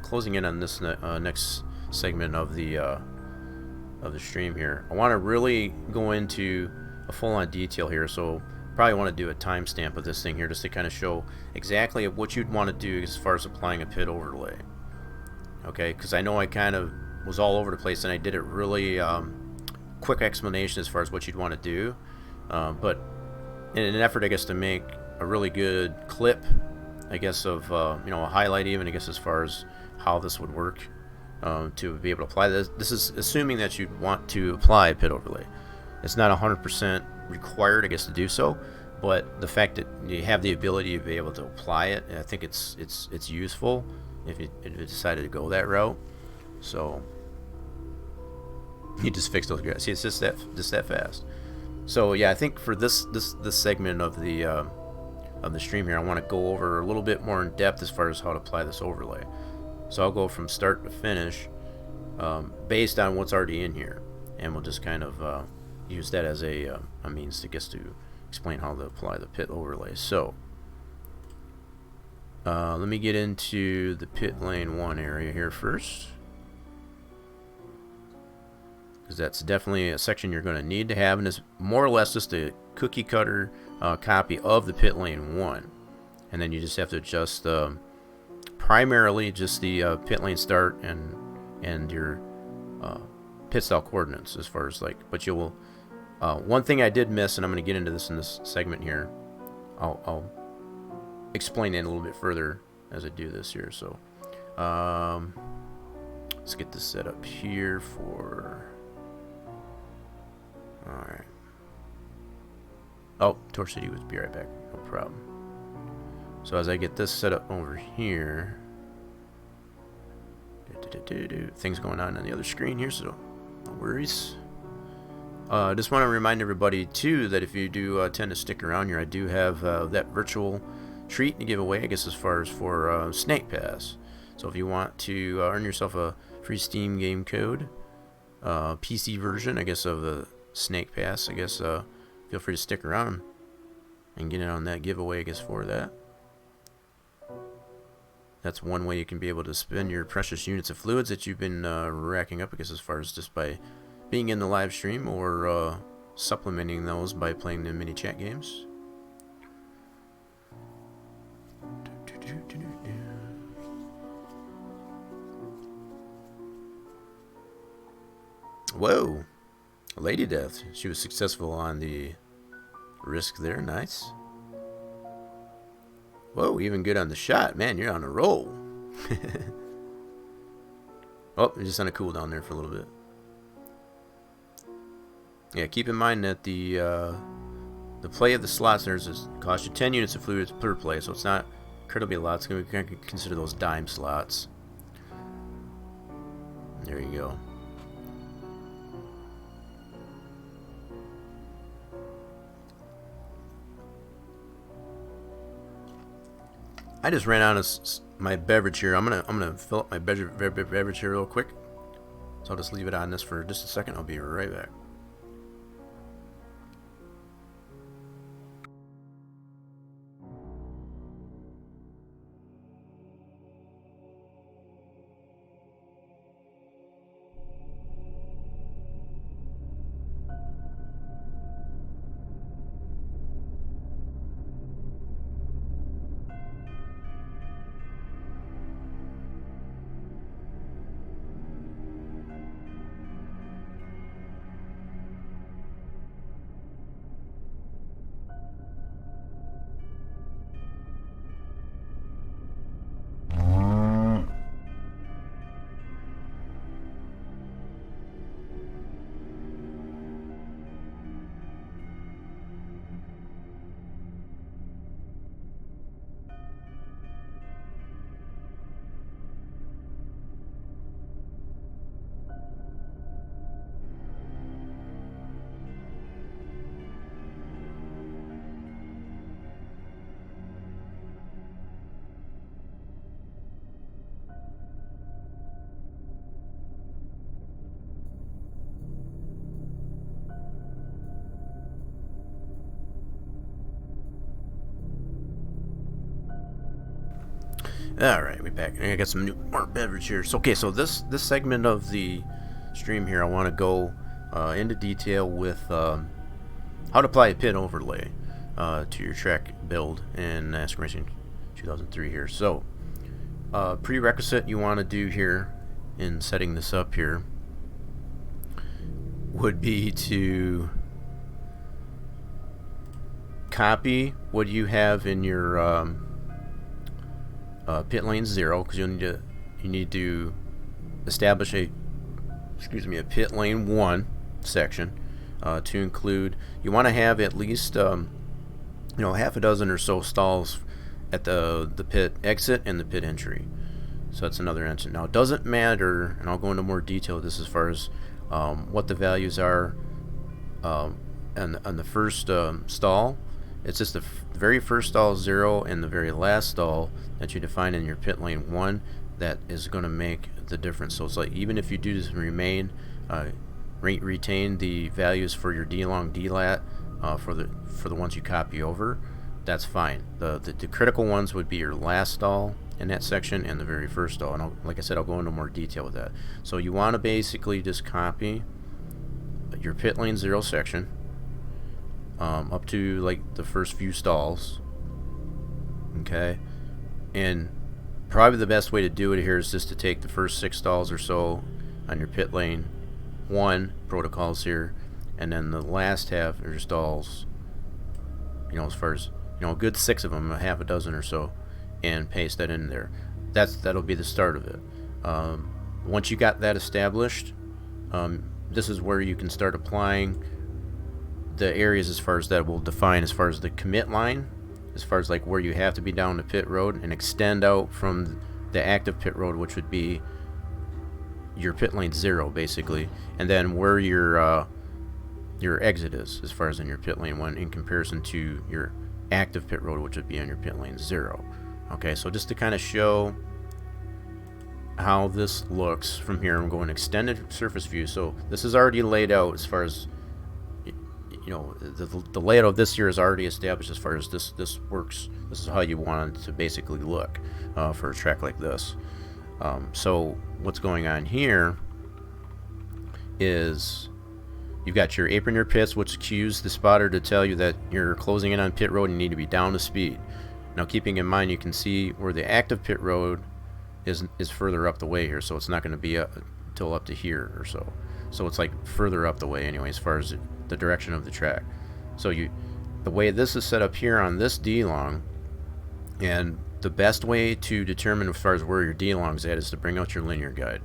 closing in on this next segment of the stream here, I want to really go into a full-on detail here. So, probably want to do a timestamp of this thing here just to kind of show exactly what you'd want to do as far as applying a pit overlay. Okay, because I know I kind of was all over the place and I did it really quick explanation as far as what you'd want to do, but in an effort, I guess, to make a really good clip, I guess, of you know, a highlight even, I guess, as far as how this would work to be able to apply this. This is assuming that you'd want to apply a pit overlay. It's not 100% required, I guess, to do so, but the fact that you have the ability to be able to apply it, I think it's useful if you decided to go that route. So you just fix those grass. See, it's just that fast. So yeah, I think for this segment of the stream here, I want to go over a little bit more in depth as far as how to apply this overlay. So I'll go from start to finish based on what's already in here, and we'll just kind of use that as a means to explain how to apply the pit overlay. So let me get into the pit lane 1 area here first, because that's definitely a section you're going to need to have, and it's more or less just a cookie cutter copy of the pit lane 1, and then you just have to adjust primarily just the pit lane start and your pit style coordinates as far as, like, but you will one thing I did miss, and I'm going to get into this in this segment here, I'll explain it a little bit further as I do this here. So let's get this set up here for, alright. Oh, Torch City would be right back, no problem. So as I get this set up over here, things going on the other screen here, so no worries. Just want to remind everybody too that if you do tend to stick around here, I do have that virtual treat to give away, I guess, as far as for Snake Pass. So if you want to earn yourself a free Steam game code, PC version, I guess, of the Snake Pass, I guess, feel free to stick around and get in on that giveaway, I guess, for that. That's one way you can be able to spend your precious units of fluids that you've been racking up, I guess, as far as just by being in the live stream, or supplementing those by playing the mini chat games. Whoa, Lady Death. She was successful on the risk there. Nice. Whoa, even good on the shot. Man, you're on a roll. Oh, you're just on a cooldown there for a little bit. Yeah, keep in mind that the play of the slots there's cost you 10 units of fluids per play, so it's not incredibly a lot. It's going to consider those dime slots. There you go. I just ran out of my beverage here. I'm gonna fill up my beverage here real quick. So I'll just leave it on this for just a second. I'll be right back. All right, we back. I got some new more beverage here. So, okay, so this segment of the stream here, I want to go into detail with how to apply a pit overlay to your track build in NASCAR Racing 2003 here. So, prerequisite you want to do here in setting this up here would be to copy what you have in your pit lane 0, because you need to establish a pit lane 1 section to include. You want to have at least half a dozen or so stalls at the pit exit and the pit entry. So that's another entry. Now it doesn't matter, and I'll go into more detail with this as far as what the values are on the first stall. It's just the very first stall 0 and the very last stall that you define in your pit lane 1 that is going to make the difference. So it's like, even if you do this retain the values for your D-long, D-lat for the ones you copy over, that's fine. The critical ones would be your last stall in that section and the very first stall. And like I said, I'll go into more detail with that. So you want to basically just copy your pit lane 0 section up to like the first few stalls, okay? And probably the best way to do it here is just to take the first 6 stalls or so on your pit lane 1 protocols here, and then the last half of your stalls, as far as a good 6 of them, a half a dozen or so, and paste that in there. That'll be the start of it. Once you got that established, this is where you can start applying the areas as far as that will define as far as the commit line, as far as like where you have to be down the pit road, and extend out from the active pit road, which would be your pit lane 0 basically, and then where your exit is as far as in your pit lane 1 in comparison to your active pit road, which would be on your pit lane 0. Okay, so just to kind of show how this looks from here, I'm going extended surface view. So this is already laid out as far as the layout of this here is already established as far as this works. This is how you want it to basically look for a track like this. So what's going on here is you've got your apron your pits, which cues the spotter to tell you that you're closing in on pit road and you need to be down to speed. Now, keeping in mind, you can see where the active pit road is further up the way here, so it's not going to be until up to here or so. So it's like further up the way anyway, as far as the direction of the track. So the way this is set up here on this D-long, and the best way to determine as far as where your D-long is at is to bring out your linear guide.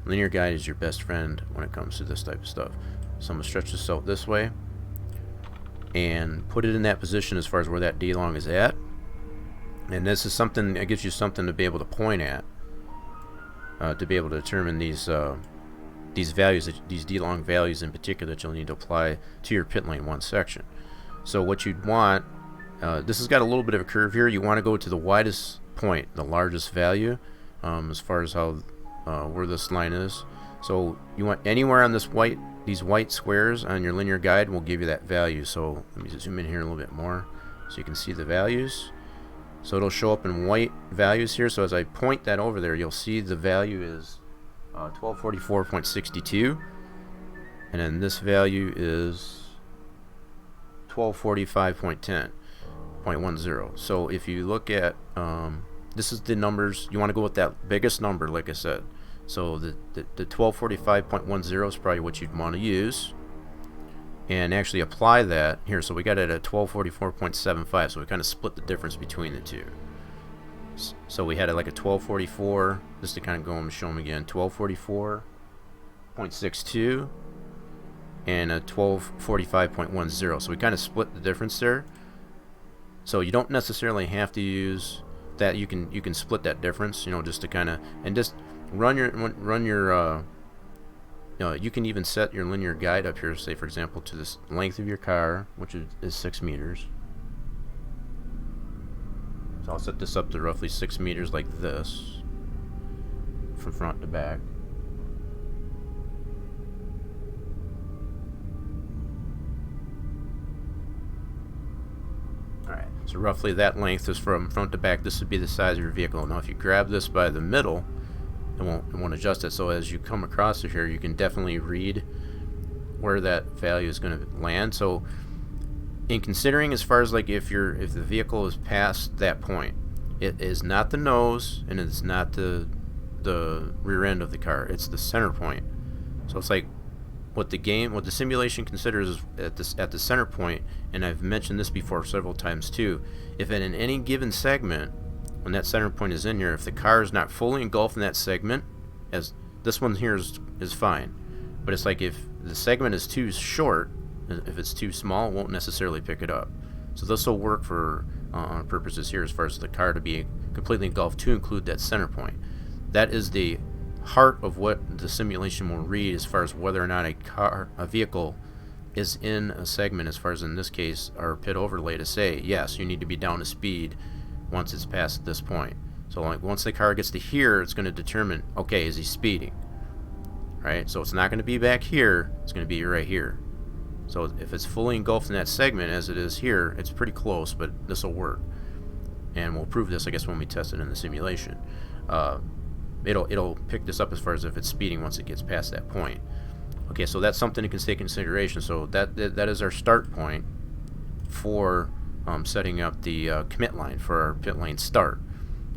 Linear guide is your best friend when it comes to this type of stuff. So I'm going to stretch this out this way and put it in that position as far as where that D-long is at. And this is something that gives you something to be able to point at, to be able to determine these values, these D-long values in particular, that you'll need to apply to your pit lane 1 section. So what you'd want, this has got a little bit of a curve here. You want to go to the widest point, the largest value, as far as how where this line is. So you want anywhere on these white squares on your linear guide will give you that value. So let me zoom in here a little bit more so you can see the values. So it'll show up in white values here. So as I point that over there, you'll see the value is 1244.62, and then this value is 1245.10. So if you look at this is the numbers, you want to go with that biggest number, like I said. So the 1245.10 is probably what you'd want to use, and actually apply that here. So we got it at 1244.75, so we kind of split the difference between the two. So we had it like a 1244, just to kind of go and show them again, 1244.62 and a 1245.10. So we kind of split the difference there. So you don't necessarily have to use that. You can split that difference, just to kind of, and just run your you can even set your linear guide up here, say for example to this length of your car, which is 6 meters. So I'll set this up to roughly 6 meters like this, from front to back. Alright, So roughly that length is from front to back. This would be the size of your vehicle. Now if you grab this by the middle, it won't adjust it. So as you come across it here, you can definitely read where that value is going to land. So in considering as far as like if the vehicle is past that point, it is not the nose and it's not the rear end of the car. It's the center point. So it's like what the simulation considers is at the center point, and I've mentioned this before several times too. If in any given segment, when that center point is in here, if the car is not fully engulfed in that segment, as this one here is fine, but it's like if the segment is too short, if it's too small, it won't necessarily pick it up. So this will work for purposes here as far as the car to be completely engulfed to include that center point. That is the heart of what the simulation will read as far as whether or not a vehicle is in a segment, as far as in this case our pit overlay to say yes, you need to be down to speed once it's past this point. So like once the car gets to here, it's going to determine, okay, is he speeding, right? So it's not going to be back here, it's going to be right here. So if it's fully engulfed in that segment as it is here, it's pretty close, but this will work, and we'll prove this I guess when we test it in the simulation. It'll pick this up as far as if it's speeding once it gets past that point. Okay, so that's something to take into consideration. So that is our start point for setting up the commit line for our pit lane start.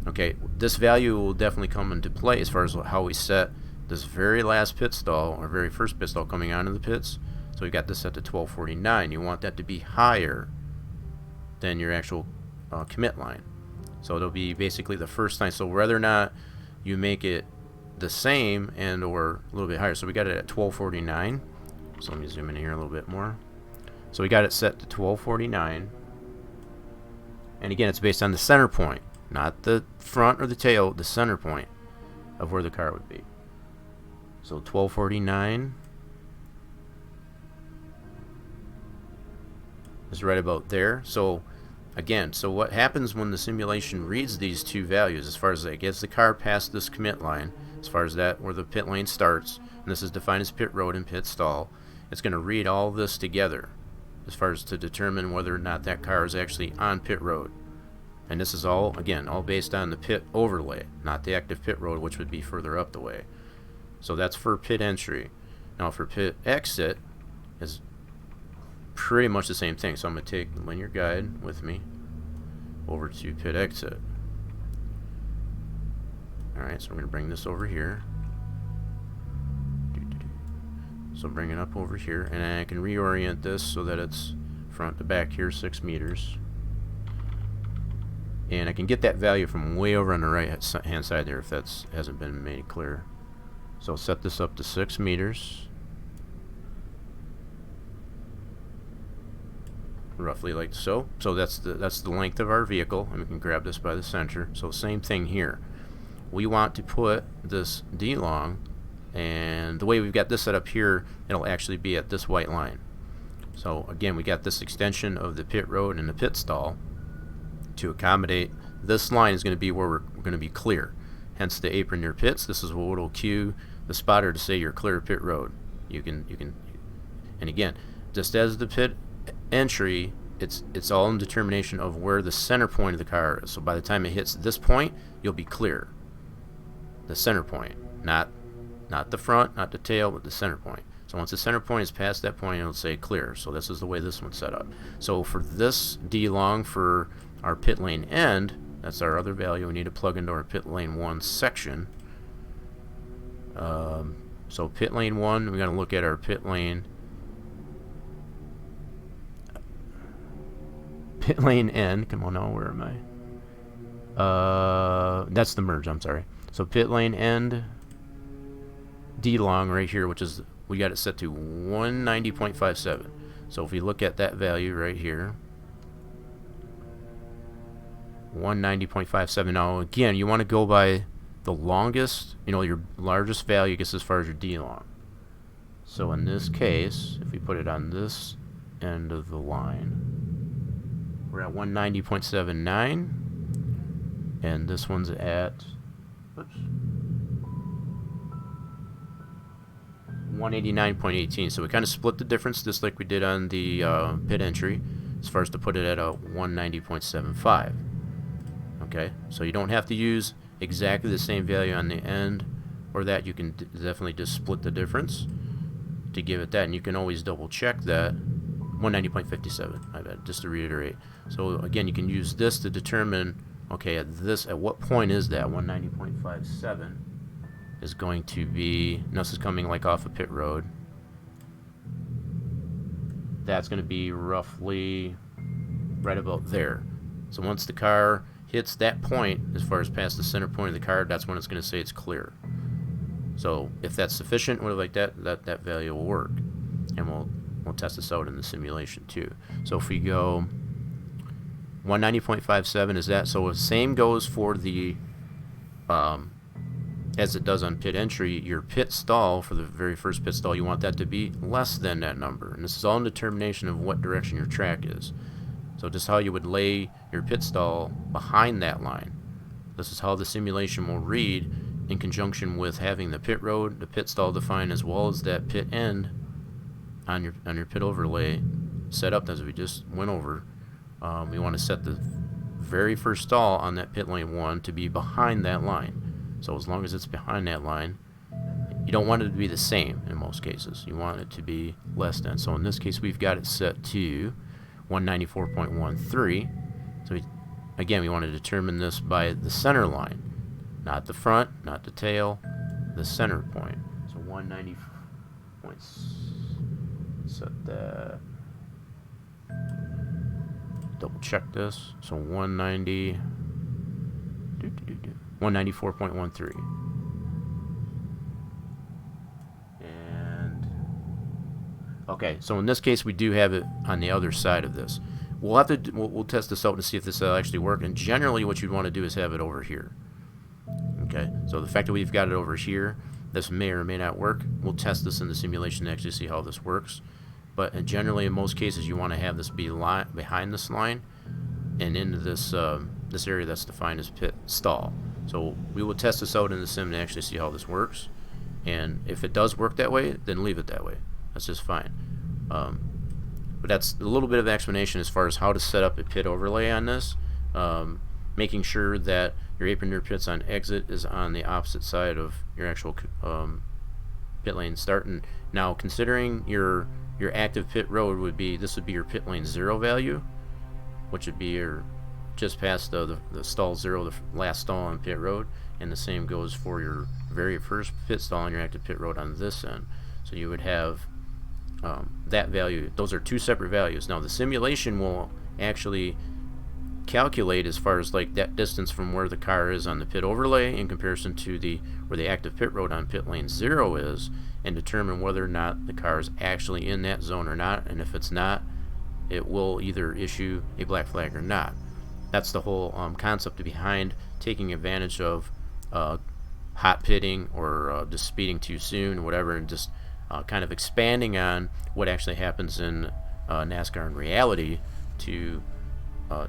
Okay, this value will definitely come into play as far as how we set this very last pit stall, or very first pit stall coming onto the pits. So we got this set to 1249. You want that to be higher than your actual commit line. So it'll be basically the first line. So whether or not you make it the same and or a little bit higher. So we got it at 1249. So let me zoom in here a little bit more. So we got it set to 1249. And again, it's based on the center point, not the front or the tail, the center point of where the car would be. So 1249 is right about there. So again, so what happens when the simulation reads these two values, as far as it gets the car past this commit line, as far as that where the pit lane starts, and this is defined as pit road and pit stall, it's going to read all this together as far as to determine whether or not that car is actually on pit road. And this is all, again, all based on the pit overlay, not the active pit road, which would be further up the way. So that's for pit entry. Now for pit exit is pretty much the same thing. So I'm going to take the linear guide with me over to pit exit. Alright, so we're going to bring this over here. So bring it up over here, and I can reorient this so that it's front to back here 6 meters. And I can get that value from way over on the right hand side there if that hasn't been made clear. So I'll set this up to 6 meters. Roughly like so. So that's the length of our vehicle, and we can grab this by the center. So same thing here. We want to put this D long, and the way we've got this set up here, it'll actually be at this white line. So again, we got this extension of the pit road and the pit stall to accommodate. This line is going to be where we're going to be clear. Hence the apron near pits. This is what will cue the spotter to say you're clear of pit road. You can, and again, just as the pit entry, it's all in determination of where the center point of the car is. So by the time it hits this point, you'll be clear. The center point, not the front, not the tail, but the center point. So once the center point is past that point, it'll say clear. So this is the way this one's set up. So for this D long for our pit lane end, that's our other value we need to plug into our pit lane 1 section. So pit lane 1, we got to look at our pit lane end. Come on now, where am I? That's the merge, I'm sorry. So pit lane end D long right here, which is, we got it set to 190.57. So if we look at that value right here, 190.57. Now again, you want to go by the longest, your largest value gets as far as your D long. So in this case, if we put it on this end of the line, we're at 190.79, and this one's at 189.18. So we kind of split the difference just like we did on the pit entry. as far as to put it at a 190.75. Okay, so you don't have to use exactly the same value on the end, or that you can definitely just split the difference to give it that, and you can always double check that. 190.57, I bet, just to reiterate. So again, you can use this to determine, okay, at what point is that 190.57 is going to be, now this is coming like off a pit road. That's going to be roughly right about there. So once the car hits that point, as far as past the center point of the car, that's when it's going to say it's clear. So if that's sufficient, or like that value will work, and we'll test this out in the simulation too. So if we go 190.57 is that, so the same goes for the as it does on pit entry. Your pit stall, for the very first pit stall, you want that to be less than that number, and this is all in determination of what direction your track is. So just how you would lay your pit stall behind that line. This is how the simulation will read in conjunction with having the pit road, the pit stall defined, as well as that pit end on your pit overlay set up as we just went over. We want to set the very first stall on that pit lane 1 to be behind that line. So as long as it's behind that line, you don't want it to be the same in most cases. You want it to be less than. So in this case, we've got it set to 194.13. So again, we want to determine this by the center line, not the front, not the tail, the center point. So 190 points. Set that. Double check this. So 194.13. And okay, so in this case we do have it on the other side of this. We'll have to we'll test this out to see if this will actually work. And generally, what you'd want to do is have it over here. Okay, so the fact that we've got it over here, this may or may not work. We'll test this in the simulation to actually see how this works. But generally, in most cases, you want to have this be behind this line and into this this area that's defined as pit stall. So we will test this out in the sim to actually see how this works. And if it does work that way, then leave it that way. That's just fine. But that's a little bit of explanation as far as how to set up a pit overlay on this. Making sure that your apron near pits on exit is on the opposite side of your actual pit lane start. And now, considering your active pit road would be, this would be your pit lane 0 value, which would be your just past the stall 0, the last stall on pit road, and the same goes for your very first pit stall on your active pit road on this end. So you would have that value. Those are two separate values. Now the simulation will actually calculate as far as like that distance from where the car is on the pit overlay in comparison to where the active pit road on pit lane 0 is, and determine whether or not the car is actually in that zone or not. And if it's not, it will either issue a black flag or not. That's the whole concept behind taking advantage of hot pitting or just speeding too soon, whatever, and just kind of expanding on what actually happens in NASCAR in reality to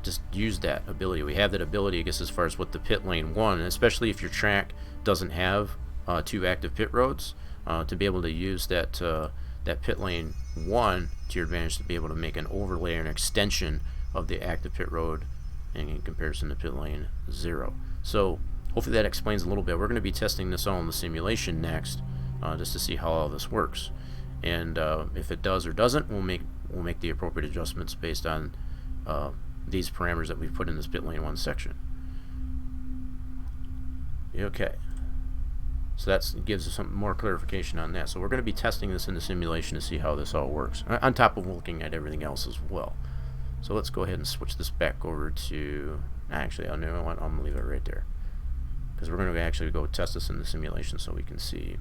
just use that ability. We have that ability, I guess, as far as what the pit lane 1, and especially if your track doesn't have 2 active pit roads, to be able to use that pit lane 1 to your advantage to be able to make an overlay or an extension of the active pit road in comparison to pit lane 0. So hopefully that explains a little bit. We're going to be testing this all in the simulation next, just to see how all this works. And if it does or doesn't, we'll make the appropriate adjustments based on these parameters that we've put in this pit lane 1 section. Okay. So that gives us some more clarification on that. So we're going to be testing this in the simulation to see how this all works, on top of looking at everything else as well. So let's go ahead and switch this back over to, actually, I'm going to leave it right there, because we're going to actually go test this in the simulation so we can see.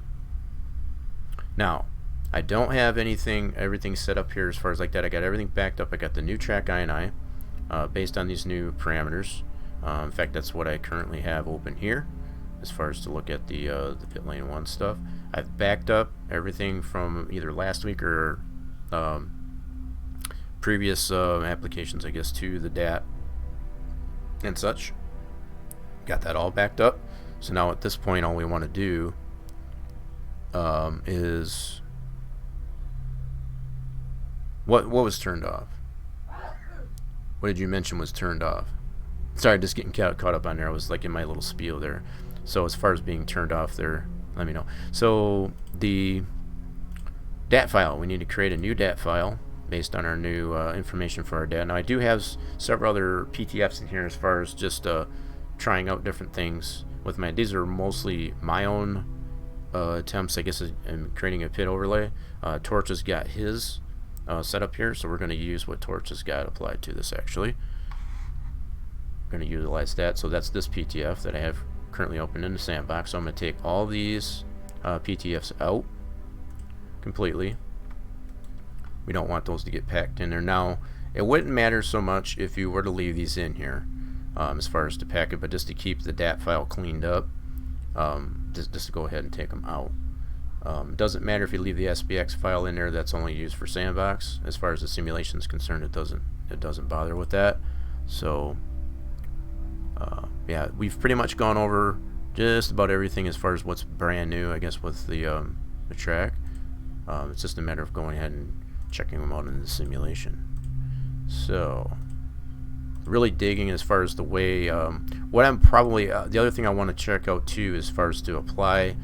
Now, I don't have everything set up here as far as like that. I got everything backed up. I got the new track INI based on these new parameters. In fact, that's what I currently have open here as far as to look at the pit lane 1 stuff. I've backed up everything from either last week or previous applications, I guess, to the DAT and such. Got that all backed up. So now at this point, all we want to do is what was turned off? what did you mention was turned off? Sorry, just getting caught up on there. I was like in my little spiel there. So as far as being turned off there, let me know. So the DAT file, we need to create a new DAT file based on our new information for our DAT. Now I do have several other PTFs in here as far as just trying out different things with my, these are mostly my own attempts, I guess, in creating a pit overlay. Torch has got his set up here, so we're going to use what Torch has got applied to this actually. We're going to utilize that. So that's this PTF that I have currently open in the sandbox. So I'm going to take all these PTFs out completely. We don't want those to get packed in there. Now, it wouldn't matter so much if you were to leave these in here as far as to pack it, but just to keep the DAT file cleaned up, just to go ahead and take them out. Doesn't matter if you leave the SPX file in there. That's only used for sandbox. As far as the simulation is concerned, it doesn't bother with that. So yeah, we've pretty much gone over just about everything as far as what's brand new, I guess, with the track. It's just a matter of going ahead and checking them out in the simulation. So really digging as far as the way what I'm probably the other thing I want to check out too, as far as to apply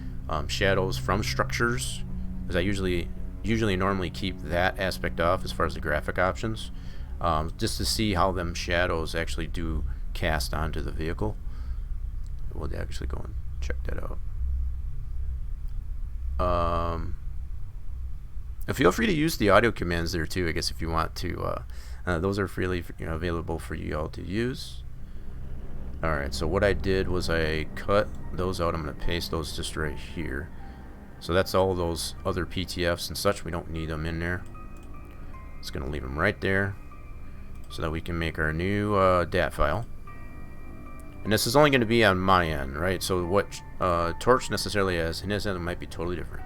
shadows from structures, because I usually normally keep that aspect off as far as the graphic options, just to see how them shadows actually do cast onto the vehicle. We'll actually go and check that out. Feel free to use the audio commands there too, I guess, if you want to. Those are freely available for you all to use. Alright, so what I did was I cut those out. I'm going to paste those just right here. So that's all those other PTFs and such. We don't need them in there. Just going to leave them right there so that we can make our new DAT file. And this is only going to be on my end, right? So what Torch necessarily has in his end might be totally different.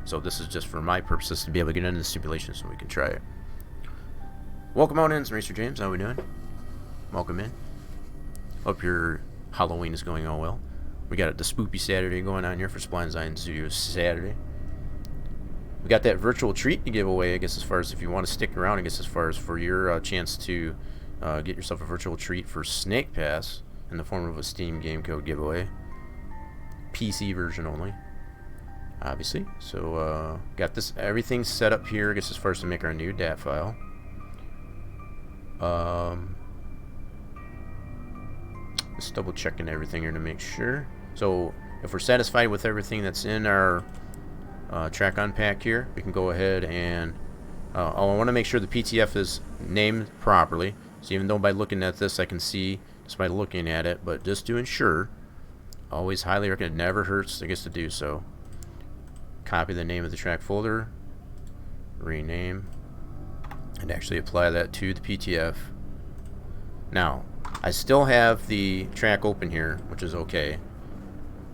So this is just for my purposes to be able to get into the simulation so we can try it. Welcome on in, Racer James. How we doing? Welcome in. Hope your Halloween is going all well. We got the Spoopy Saturday going on here for Spline Design Studio Saturday. We got that virtual treat to give away, I guess, as far as if you want to stick around, I guess, as far as for your chance to get yourself a virtual treat for Snake Pass in the form of a Steam game code giveaway. PC version only, obviously. So got this everything set up here, I guess, as far as to make our new DAT file. Just double checking everything here to make sure. So if we're satisfied with everything that's in our track unpack here, we can go ahead and I want to make sure the PTF is named properly. So even though by looking at this I can see just by looking at it, but just to ensure, always highly recommend, it never hurts, I guess, to do so. Copy the name of the track folder, rename, and actually apply that to the PTF. Now, I still have the track open here, which is okay.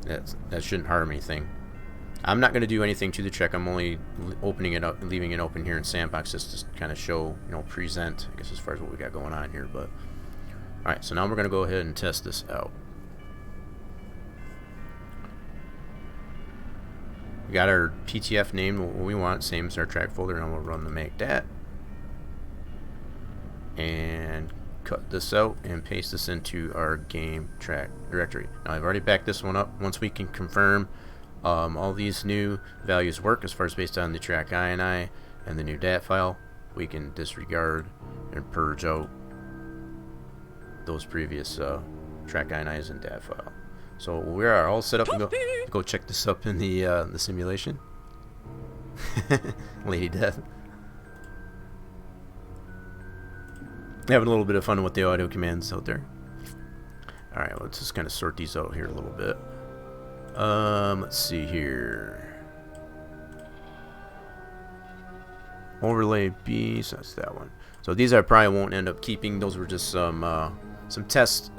That shouldn't harm anything. I'm not going to do anything to the track. I'm only opening it up, leaving it open here in Sandbox just to kind of show, present, I guess, as far as what we got going on here. But all right, so now we're going to go ahead and test this out. We got our PTF name, what we want, same as our track folder, and we'll run the make dat. And cut this out and paste this into our game track directory. Now I've already backed this one up. Once we can confirm all these new values work as far as based on the track INI and the new DAT file, we can disregard and purge out those previous track INIs and DAT file. So we are all set up and go check this up in the simulation. Lady Death. Having a little bit of fun with the audio commands out there. Alright, let's just kind of sort these out here a little bit. Let's see here. Overlay B, so that's that one. So these I probably won't end up keeping. Those were just some test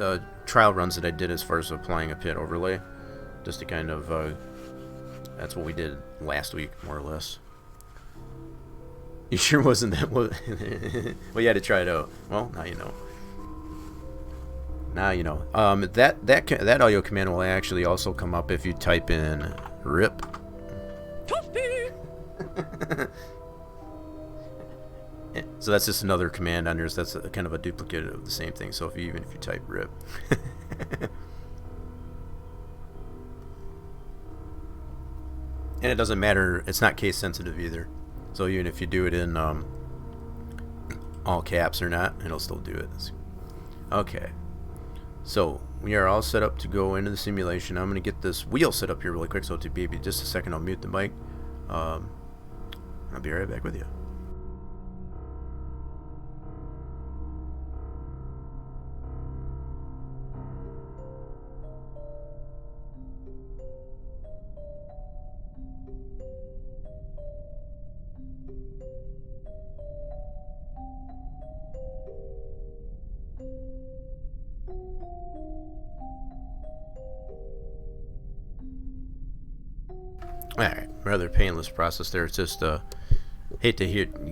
trial runs that I did as far as applying a pit overlay. Just to kind of, that's what we did last week, more or less. You sure wasn't that what? Well, you had to try it out. Well, now you know. Now you know. That audio command will actually also come up if you type in RIP. So that's just another command on yours. That's kind of a duplicate of the same thing. So even if you type rip. And it doesn't matter, it's not case sensitive either. So even if you do it in all caps or not, it'll still do it. Okay. So we are all set up to go into the simulation. I'm going to get this wheel set up here really quick. So to be just a second, I'll mute the mic. I'll be right back with you. Alright, rather painless process there. It's just hate to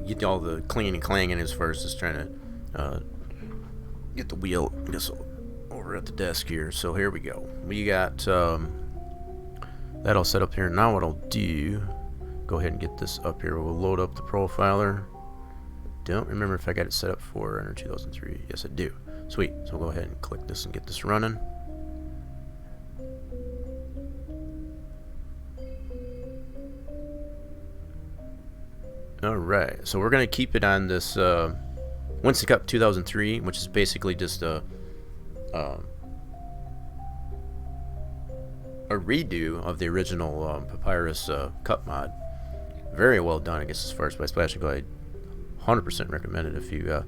get all the clinging and clanging as far as just trying to get the wheel, I guess, over at the desk here. So here we go. We got that all set up here. Now what I'll do, go ahead and get this up here. We'll load up the profiler. Don't remember if I got it set up for under 2003. Yes, I do. Sweet. So we'll go ahead and click this and get this running. Alright, so we're going to keep it on this Winston Cup 2003, which is basically just a redo of the original Papyrus Cup mod. Very well done, I guess, as far as by Splash and Go. I 100% recommend it if you...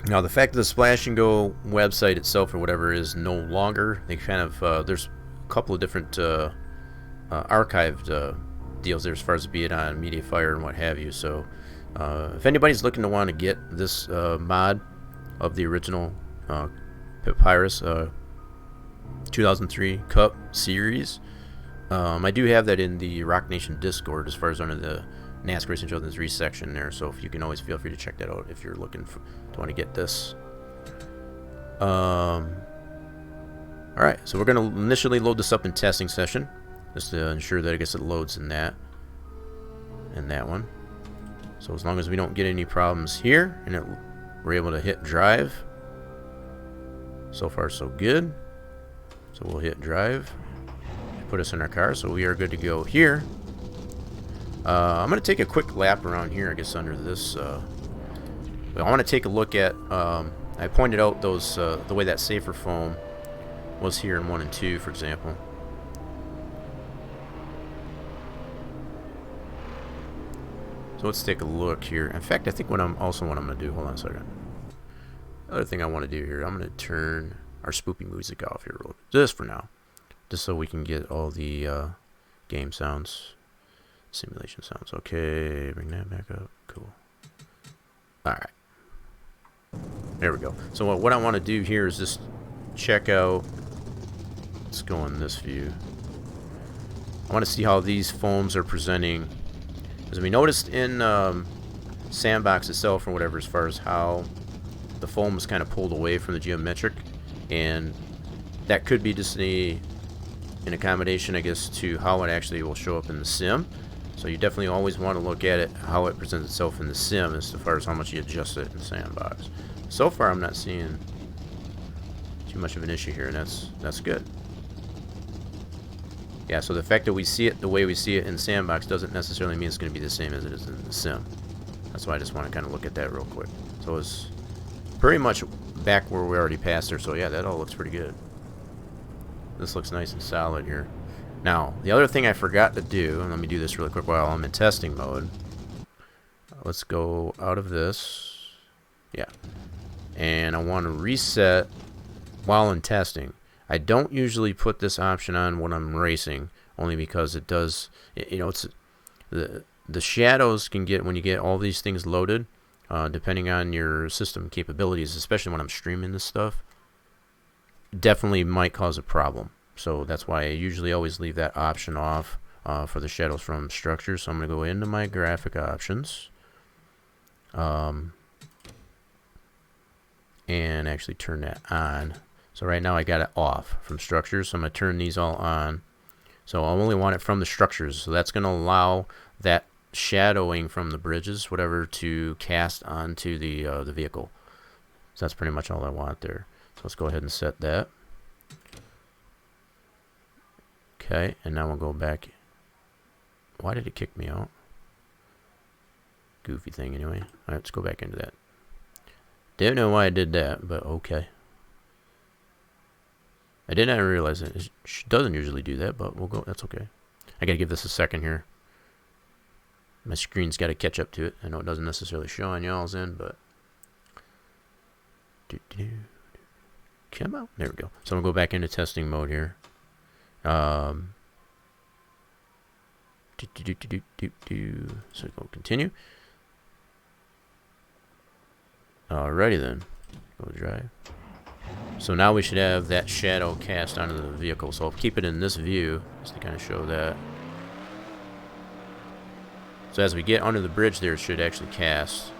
Now, the fact that the Splash and Go website itself or whatever is no longer, they kind of, there's a couple of different archived deals there as far as be it on MediaFire and what have you. So if anybody's looking to want to get this mod of the original Papyrus 2003 Cup series, I do have that in the Rock Nation Discord as far as under the NASCAR Racing Children's 3 section there. So if you can always feel free to check that out if you're looking to want to get this. Alright, so we're going to initially load this up in testing session, just to ensure that I guess it loads in that one. So as long as we don't get any problems here and we're able to hit drive, so far so good. So we'll hit drive, put us in our car, so we are good to go here. I'm going to take a quick lap around here, I guess, under this. I want to take a look at, I pointed out those the way that safer foam was here in 1 and 2, for example. So let's take a look here. In fact, I think what I'm going to do, hold on a second. The other thing I want to do here, I'm going to turn our spoopy music off here just for now, just so we can get all the game sounds, simulation sounds. Okay, bring that back up. Cool. All right. There we go. So what I want to do here is just check out. Let's go in this view. I want to see how these foams are presenting. As we noticed in Sandbox itself or whatever, as far as how the foam was kind of pulled away from the geometric, and that could be just an accommodation, I guess, to how it actually will show up in the sim. So you definitely always want to look at it, how it presents itself in the sim, as far as how much you adjust it in Sandbox. So far, I'm not seeing too much of an issue here, and that's good. Yeah, so the fact that we see it the way we see it in Sandbox doesn't necessarily mean it's going to be the same as it is in the sim. That's why I just want to kind of look at that real quick. So it's pretty much back where we already passed there. So yeah, that all looks pretty good. This looks nice and solid here. Now, the other thing I forgot to do, and let me do this really quick while I'm in testing mode. Let's go out of this. Yeah. And I want to reset while in testing. I don't usually put this option on when I'm racing, only because it does, you know, it's the shadows can get, when you get all these things loaded, depending on your system capabilities, especially when I'm streaming this stuff, definitely might cause a problem. So that's why I usually always leave that option off for the shadows from structures. So I'm going to go into my graphic options and actually turn that on. So right now I got it off from structures, so I'm going to turn these all on. So I only want it from the structures, so that's going to allow that shadowing from the bridges, whatever, to cast onto the vehicle. So that's pretty much all I want there. So let's go ahead and set that. Okay, and now we'll go back. Why did it kick me out? Goofy thing anyway. Alright, let's go back into that. Don't know why I did that, but okay. I did not realize it. It doesn't usually do that, but we'll go. That's okay. I gotta give this a second here. My screen's got to catch up to it. I know it doesn't necessarily show on y'all's end, but come out. There we go. So I'm gonna go back into testing mode here. So go continue. Alrighty then. Go drive. So now we should have that shadow cast onto the vehicle. So I'll keep it in this view just to kind of show that. So as we get under the bridge there, it should actually cast.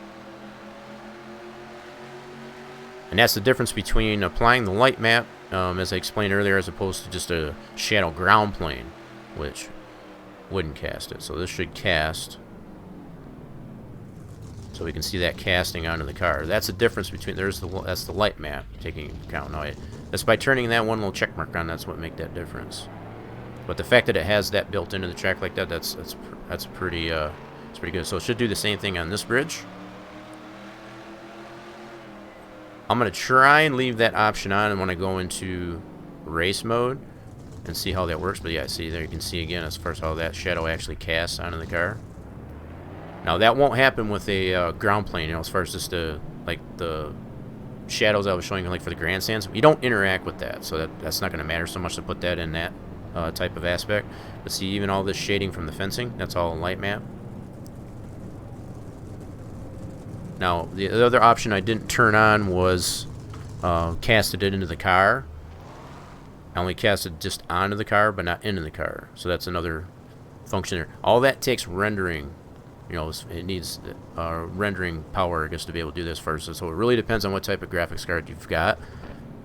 And that's the difference between applying the light map, as I explained earlier, as opposed to just a shadow ground plane, which wouldn't cast it. So this should cast. So we can see that casting onto the car. That's the difference between, that's the light map taking into account. Now, that's by turning that one little check mark on, that's what make that difference. But the fact that it has that built into the track like that, that's pretty good. So it should do the same thing on this bridge. I'm gonna try and leave that option on and when I go into race mode and see how that works. But yeah, see there you can see again as far as how that shadow actually casts onto the car. Now that won't happen with a ground plane, you know, as far as just like the shadows I was showing you, like for the grandstands. You don't interact with that, so that's not going to matter so much to put that in that type of aspect. But see, even all this shading from the fencing, that's all light map. Now the other option I didn't turn on was casted it into the car. I only casted just onto the car, but not into the car. So that's another function there. All that takes rendering. You know, it needs rendering power, I guess, to be able to do this first. So it really depends on what type of graphics card you've got.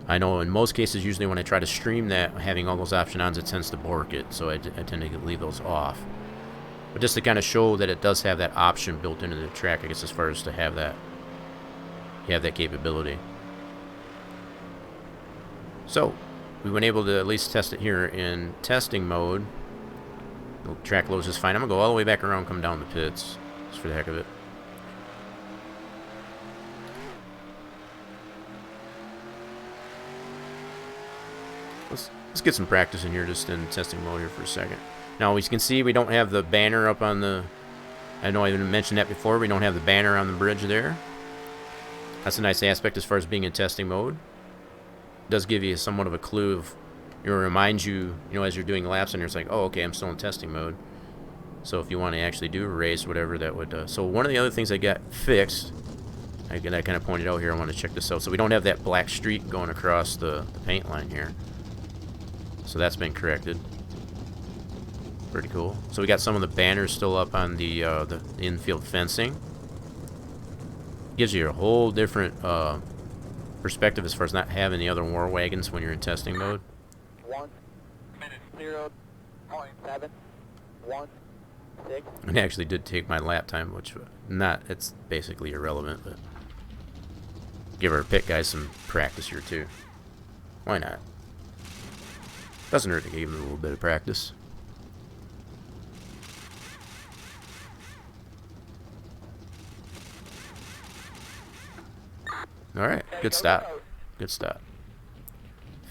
I know in most cases, usually when I try to stream that, having all those option ons, it tends to bork it. So I tend to leave those off. But just to kind of show that it does have that option built into the track, I guess, as far as to have that, you have that capability. So we were able to at least test it here in testing mode. The track loads just fine. I'm going to go all the way back around and come down the pits, just for the heck of it. Let's get some practice in here just in testing mode here for a second. Now, as you can see, we don't have the banner up on the... I know I even mentioned that before. We don't have the banner on the bridge there. That's a nice aspect as far as being in testing mode. It does give you somewhat of a clue of... It reminds you, as you're doing laps, and it's like, oh, okay, I'm still in testing mode. So if you want to actually do a race, whatever, that would... So one of the other things I got fixed, I kind of pointed out here, I want to check this out. So we don't have that black streak going across the paint line here. So that's been corrected. Pretty cool. So we got some of the banners still up on the infield fencing. Gives you a whole different perspective as far as not having the other war wagons when you're in testing mode. 1:0.7 1:6. It actually did take my lap time, which it's basically irrelevant, but give our pit guys some practice here too. Why not? Doesn't hurt to give them a little bit of practice. Alright, good stop. Good stop.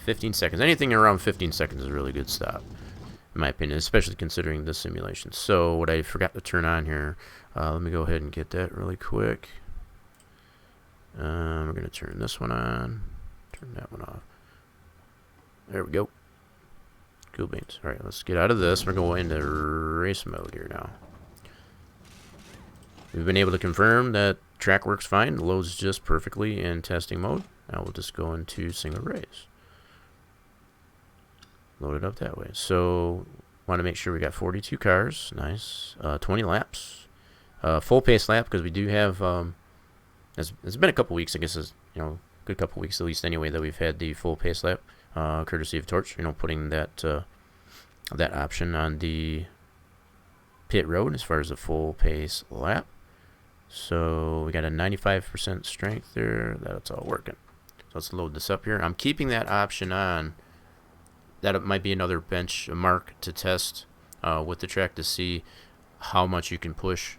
15 seconds. Anything around 15 seconds is a really good stop, in my opinion, especially considering this simulation. So, what I forgot to turn on here, let me go ahead and get that really quick. We're going to turn this one on, turn that one off. There we go. Cool beans. Alright, let's get out of this. We're going into race mode here now. We've been able to confirm that track works fine. Loads just perfectly in testing mode. Now we'll just go into single race. Load it up that way. So, want to make sure we got 42 cars. Nice. 20 laps. Full pace lap, because we do have... it's been a couple weeks, I guess, good couple weeks at least anyway, that we've had the full pace lap. Courtesy of Torch, putting that that option on the pit road as far as a full pace lap. So we got a 95% strength there. That's all working. So let's load this up here. I'm keeping that option on. That might be another benchmark to test with the track to see how much you can push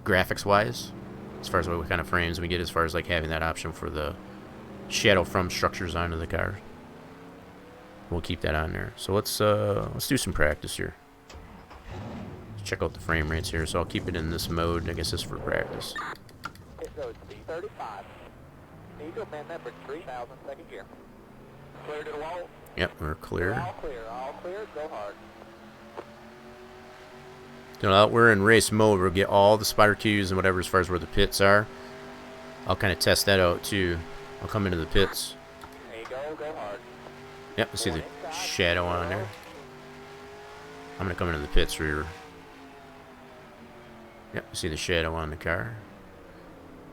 graphics wise, as far as what kind of frames we get, as far as like having that option for the shadow from structures onto the car. We'll keep that on there. So let's do some practice here. Let's check out the frame rates here. So I'll keep it in this mode. I guess this is for practice. Pit road speed 35. Need to amend that for 3,000 second gear. Clear to the wall. Yep, we're clear. All clear, all clear, go hard. So now that we're in race mode, we'll get all the spotter cues and whatever as far as where the pits are. I'll kind of test that out too. I'll come into the pits. There you go, go hard. Yep, you see the shadow on there. I'm going to come into the pits rear. Yep, you see the shadow on the car.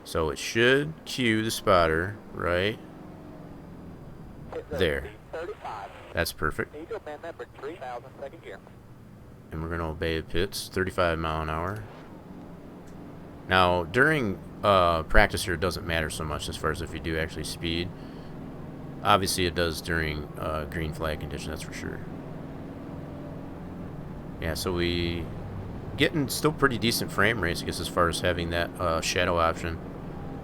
So it should cue the spotter right there. That's perfect. Need to amend that for 3,000 second gear. And we're going to obey the pits, 35 mile an hour. Now, during practice here, it doesn't matter so much as far as if you do actually speed. Obviously, it does during green flag conditions, that's for sure. Yeah, so we getting still pretty decent frame rates, I guess, as far as having that shadow option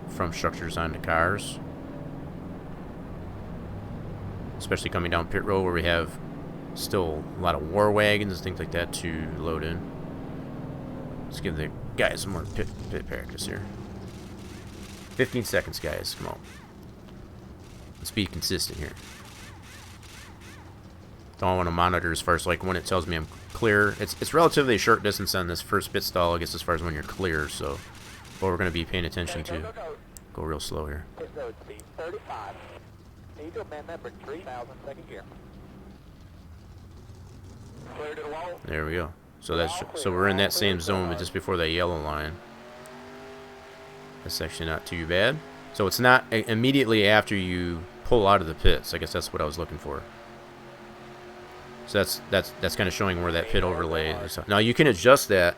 from structures onto cars. Especially coming down pit road where we have still a lot of war wagons and things like that to load in. Let's give the guys some more pit practice here. 15 seconds, guys. Come on. Let's be consistent here. Don't I want to monitor as far as like when it tells me I'm clear. It's relatively a short distance on this first pit stall, I guess, as far as when you're clear. So what we're going to be paying attention to. Go real slow here. Pit road speed 35. Need to amend that for 3,000 second gear. Clear to the wall. There we go. So we're in that same zone, but just before that yellow line. That's actually not too bad. So it's not immediately after you pull out of the pits. I guess that's what I was looking for. So that's kind of showing where that pit overlay is. Now you can adjust that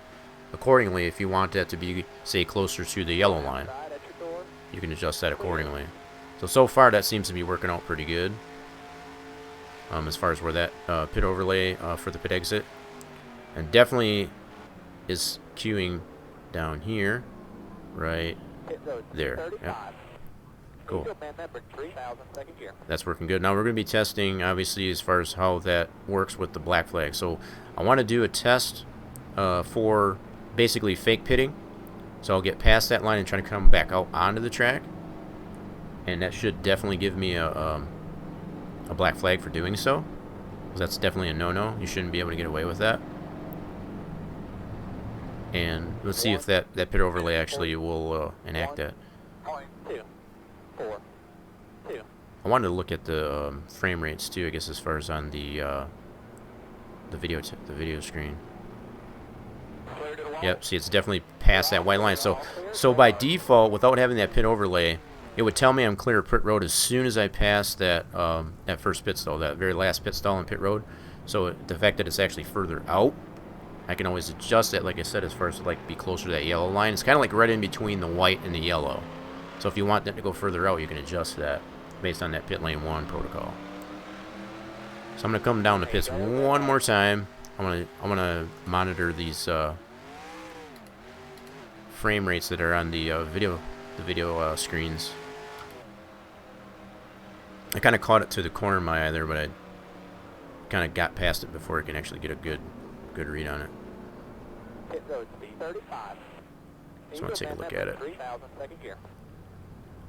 accordingly if you want that to be, say, closer to the yellow line. You can adjust that accordingly. So far that seems to be working out pretty good. As far as where that pit overlay for the pit exit, and definitely is queuing down here, right there. Yep. Cool. That's working good. Now we're going to be testing, obviously, as far as how that works with the black flag. So I want to do a test for basically fake pitting. So I'll get past that line and try to come back out onto the track, and that should definitely give me a black flag for doing so. That's definitely a no-no. You shouldn't be able to get away with that. And let's see if that pit overlay actually will enact that. I wanted to look at the frame rates too, I guess, as far as on the video screen. Yep, see, it's definitely past that white line. So by default, without having that pit overlay, it would tell me I'm clear of pit road as soon as I pass that that first pit stall, that very last pit stall in pit road. So the fact that it's actually further out, I can always adjust it, like I said, as far as like be closer to that yellow line. It's kind of like right in between the white and the yellow. So if you want that to go further out, you can adjust that based on that pit lane 1 protocol. So I'm gonna come down to pits one more time. I wanna monitor these frame rates that are on the video screens. I kind of caught it to the corner of my eye there, but I kind of got past it before I can actually get a good read on it. Pit road speed 35. So I want to take a look at it. 3,000 second gear.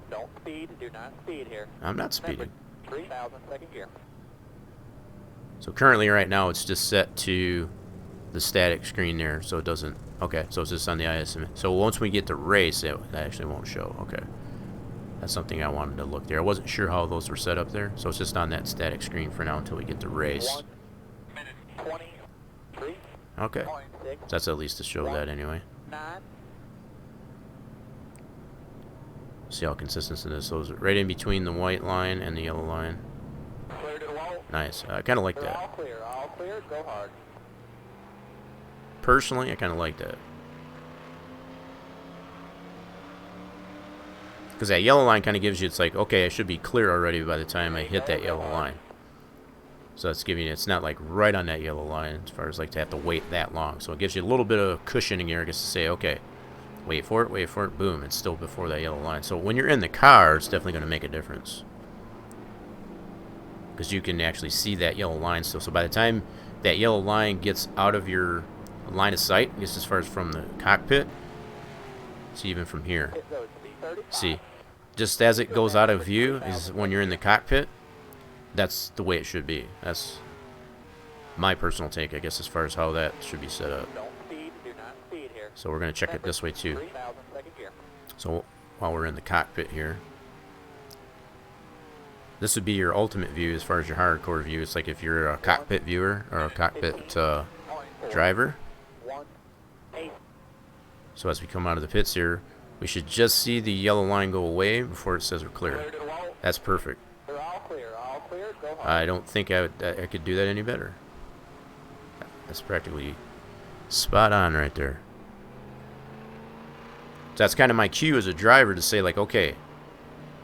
Don't speed. Do not speed here. I'm not speeding. 3,000 second gear. So currently, right now, it's just set to the static screen there, so it doesn't. Okay, so it's just on the ISM. So once we get to race, that actually won't show. Okay. That's something I wanted to look there. I wasn't sure how those were set up there, so it's just on that static screen for now until we get to race. 1 minute 23. Okay. So that's at least to show that anyway. 9. See how consistent it is. So it's right in between the white line and the yellow line. Clear to the wall. Nice. I kind of like that. All clear. All clear. Go hard. Personally, I kind of like that. Because that yellow line kind of gives you, it's like, okay, I should be clear already by the time I hit that yellow line. So it's giving you, it's not like right on that yellow line as far as like to have to wait that long. So it gives you a little bit of cushioning here, I guess, to say, okay, wait for it, boom, it's still before that yellow line. So when you're in the car, it's definitely going to make a difference. Because you can actually see that yellow line still. So by the time that yellow line gets out of your line of sight, I guess as far as from the cockpit, see even from here, see, just as it goes out of view is when you're in the cockpit. That's the way it should be. That's my personal take, I guess, as far as how that should be set up. So we're going to check it this way too. So while we're in the cockpit here, this would be your ultimate view as far as your hardcore view. It's like if you're a cockpit viewer or a cockpit driver. So as we come out of the pits here, we should just see the yellow line go away before it says we're clear. That's perfect. I don't think I could do that any better. That's practically spot on right there. So that's kind of my cue as a driver to say, like, okay,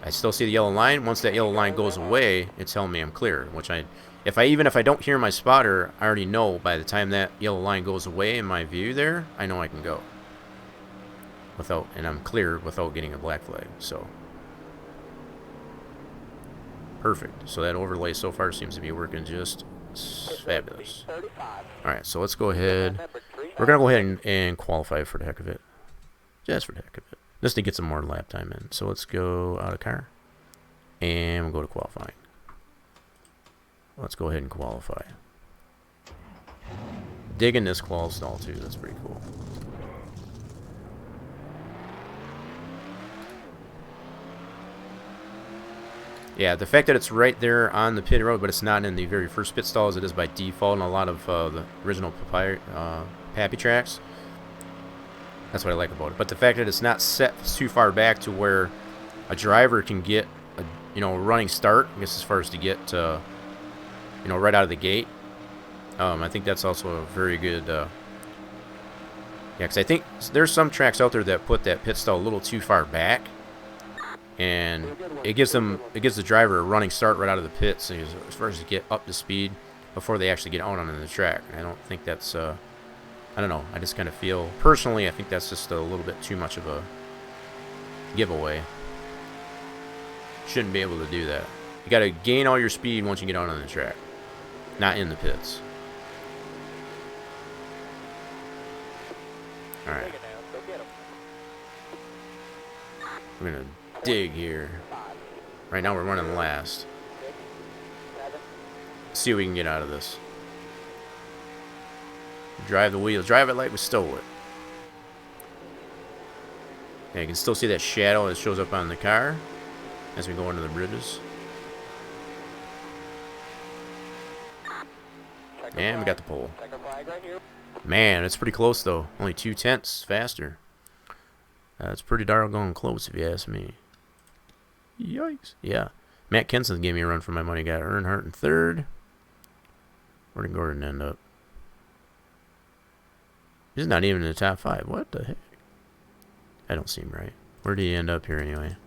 I still see the yellow line. Once that yellow line goes away, it's telling me I'm clear. Which even if I don't hear my spotter, I already know by the time that yellow line goes away in my view there, I know I can go. And I'm clear without getting a black flag. So perfect. So that overlay so far seems to be working just fabulous. Alright, so let's go ahead. We're going to go ahead and qualify for the heck of it. Just for the heck of it. Just to get some more lap time in. So let's go out of car. And we'll go to qualifying. Let's go ahead and qualify. Digging this qual stall too. That's pretty cool. Yeah, the fact that it's right there on the pit road, but it's not in the very first pit stall as it is by default in a lot of the original Pappy tracks. That's what I like about it. But the fact that it's not set too far back to where a driver can get a running start, I guess as far as to get right out of the gate. I think that's also a very good. Yeah, because I think there's some tracks out there that put that pit stall a little too far back. And it gives the driver a running start right out of the pits as far as to get up to speed before they actually get out on the track. And I don't think that's I don't know. I just kind of feel personally I think that's just a little bit too much of a giveaway. Shouldn't be able to do that. You got to gain all your speed once you get out on the track, not in the pits. All right. We're gonna dig here. Right now we're running last. See what we can get out of this. Drive the wheel. Drive it like we stole it. Yeah, you can still see that shadow that shows up on the car as we go into the bridges. And we got the pole. Man, it's pretty close though. Only 0.2 faster. That's pretty darn close if you ask me. Yikes. Yeah. Matt Kenson gave me a run for my money. Got Earnhardt in third. Where did Gordon end up? He's not even in the top 5. What the heck? That don't seem right. Where did he end up here anyway?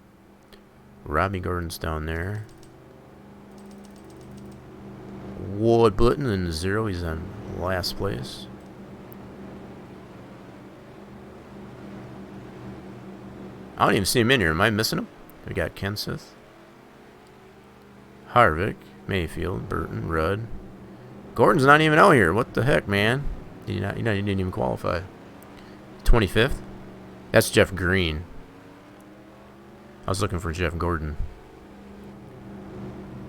Robbie Gordon's down there. Ward Button in 0. He's on last place. I don't even see him in here. Am I missing him? We got Kenseth, Harvick, Mayfield, Burton, Rudd. Gordon's not even out here. What the heck, man? He didn't even qualify. 25th? That's Jeff Green. I was looking for Jeff Gordon.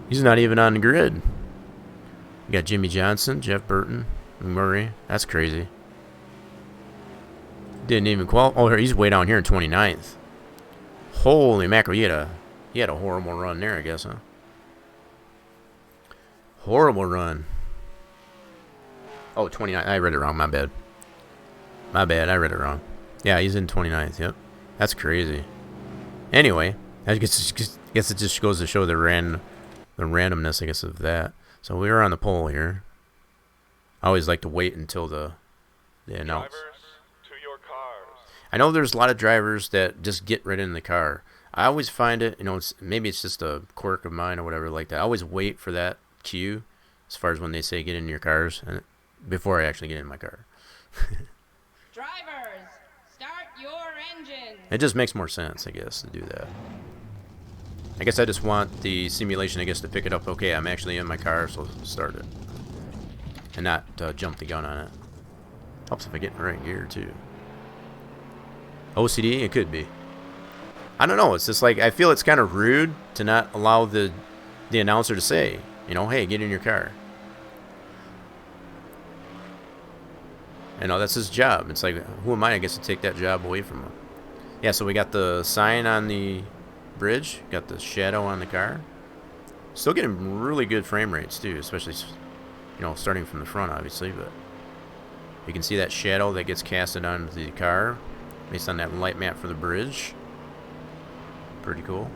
He's not even on the grid. We got Jimmy Johnson, Jeff Burton, Murray. That's crazy. Didn't even qualify. Oh, he's way down here in 29th. Holy mackerel, he had a horrible run there, I guess, huh? Horrible run. Oh, 29. I read it wrong, my bad. My bad, I read it wrong. Yeah, he's in 29th, yep. That's crazy. Anyway, I guess it just goes to show the randomness, I guess, of that. So we are on the pole here. I always like to wait until the they announce. Drivers, to your cars. I know there's a lot of drivers that just get right in the car. I always find it, maybe it's just a quirk of mine or whatever like that. I always wait for that cue as far as when they say get in your cars and before I actually get in my car. Drivers, start your engines. It just makes more sense, I guess, to do that. I guess I just want the simulation, I guess, to pick it up. Okay, I'm actually in my car, so start it. And not jump the gun on it. Helps if I get in the right gear, too. OCD? It could be. I don't know. It's just like, I feel it's kind of rude to not allow the announcer to say, hey, get in your car. That's his job. It's like, who am I guess, to take that job away from him? Yeah, so we got the sign on the bridge. Got the shadow on the car. Still getting really good frame rates, too. Especially, starting from the front, obviously. But you can see that shadow that gets casted onto the car based on that light map for the bridge. Pretty cool.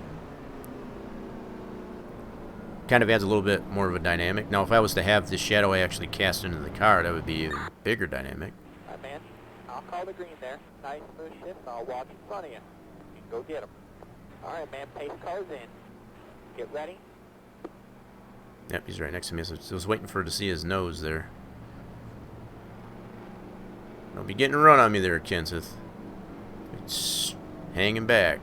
Kind of adds a little bit more of a dynamic. Now, if I was to have the shadow actually cast into the car, that would be a bigger dynamic. All right, man. I'll call the green there. Nice smooth shift. I'll walk in front of you. You can go get them. All right, man. Pace cars in. Get ready. Yep, he's right next to me. So I was waiting for to see his nose there. Don't be getting a run on me there, Kenseth. It's hanging back.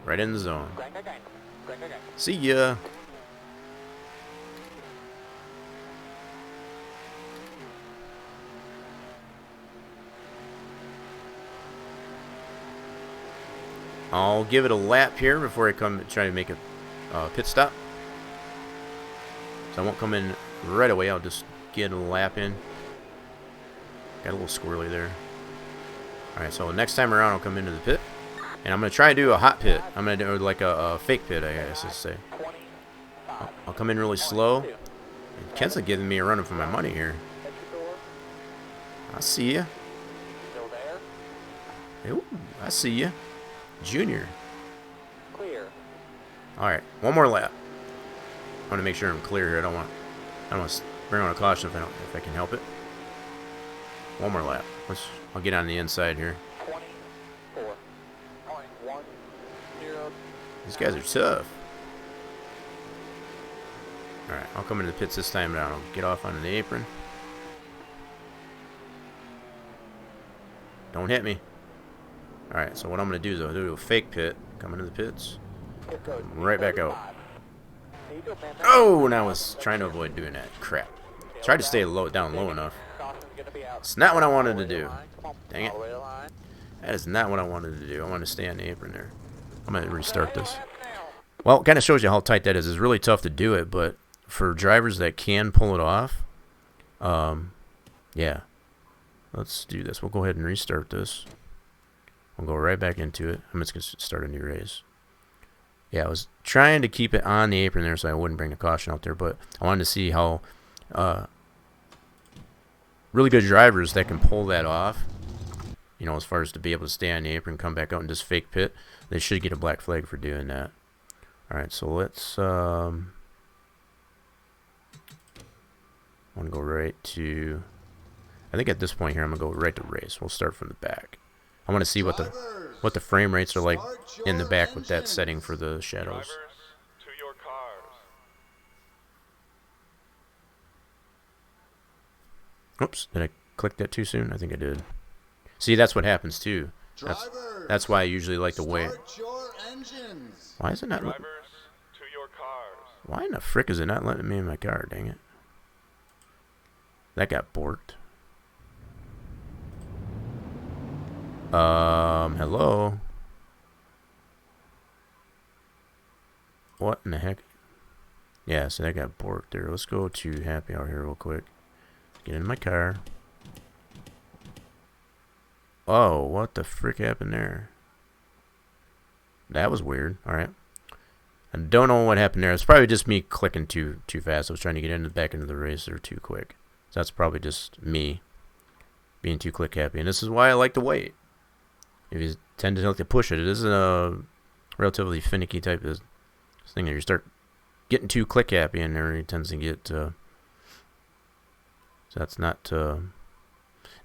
Right in the zone. See ya. I'll give it a lap here before I come try to make a pit stop. So I won't come in right away. I'll just get a lap in. Got a little squirrely there. Alright, so next time around I'll come into the pit. And I'm going to try and do a hot pit. I'm going to do like a fake pit, I guess to say. I'll come in really slow. And Kenseth giving me a run for my money here. I see ya. Still there? Ooh, I see ya. Junior. Clear. Alright, one more lap. I want to make sure I'm clear here. I don't want to bring on a caution if I can help it. One more lap. I'll get on the inside here. 24.10. These guys are tough. Alright, I'll come into the pits this time down. I'll get off onto the apron. Don't hit me. Alright, so what I'm going to do is I'll do a fake pit. Come into the pits. Right back out. Oh, and I was trying to avoid doing that. Crap. Tried to stay down low enough. It's not what I wanted to do. Dang it. That is not what I wanted to do. I wanted to stay on the apron there. I'm going to restart this. Well, it kind of shows you how tight that is. It's really tough to do it, but for drivers that can pull it off, yeah. Let's do this. We'll go ahead and restart this. We'll go right back into it. I'm just going to start a new race. Yeah, I was trying to keep it on the apron there so I wouldn't bring the caution out there, but I wanted to see how really good drivers that can pull that off, as far as to be able to stay on the apron, come back out and just fake pit, they should get a black flag for doing that. Alright, so let's I want to go right to, I think at this point here I'm going to go right to race. We'll start from the back. I want to see what the frame rates are like in the back with that setting for the shadows. Drivers, to your cars. Oops, did I click that too soon? I think I did. See, that's what happens too. That's why I usually like to wait. Why is it not? Drivers, to your cars. Why in the frick is it not letting me in my car? Dang it! That got borked. Hello. What in the heck? Yeah, so that got borked there. Let's go to happy hour here real quick. Get in my car. Oh, what the frick happened there? That was weird. Alright. I don't know what happened there. It's probably just me clicking too fast. I was trying to get back into the race there too quick. So that's probably just me being too click happy. And this is why I like to wait. If you tend to like to push it, it is a relatively finicky type of thing. You start getting too click happy and there, it tends to get So that's not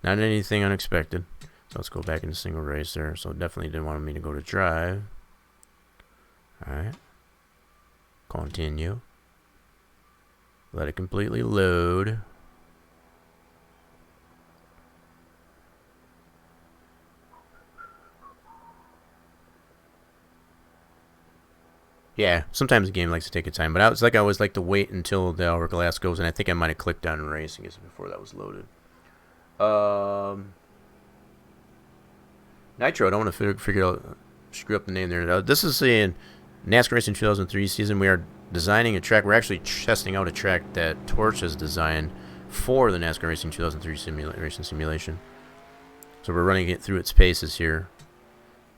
anything unexpected. So let's go back into single race there. So definitely didn't want me to go to drive. Alright. Continue. Let it completely load. Yeah, sometimes the game likes to take its time, but I always like to wait until the hourglass goes, and I think I might have clicked on race, I guess, before that was loaded. Nitro, I don't want to figure out, screw up the name there. This is a NASCAR Racing 2003 season. We are designing a track. We're actually testing out a track that Torch has designed for the NASCAR Racing 2003 racing simulation. So we're running it through its paces here.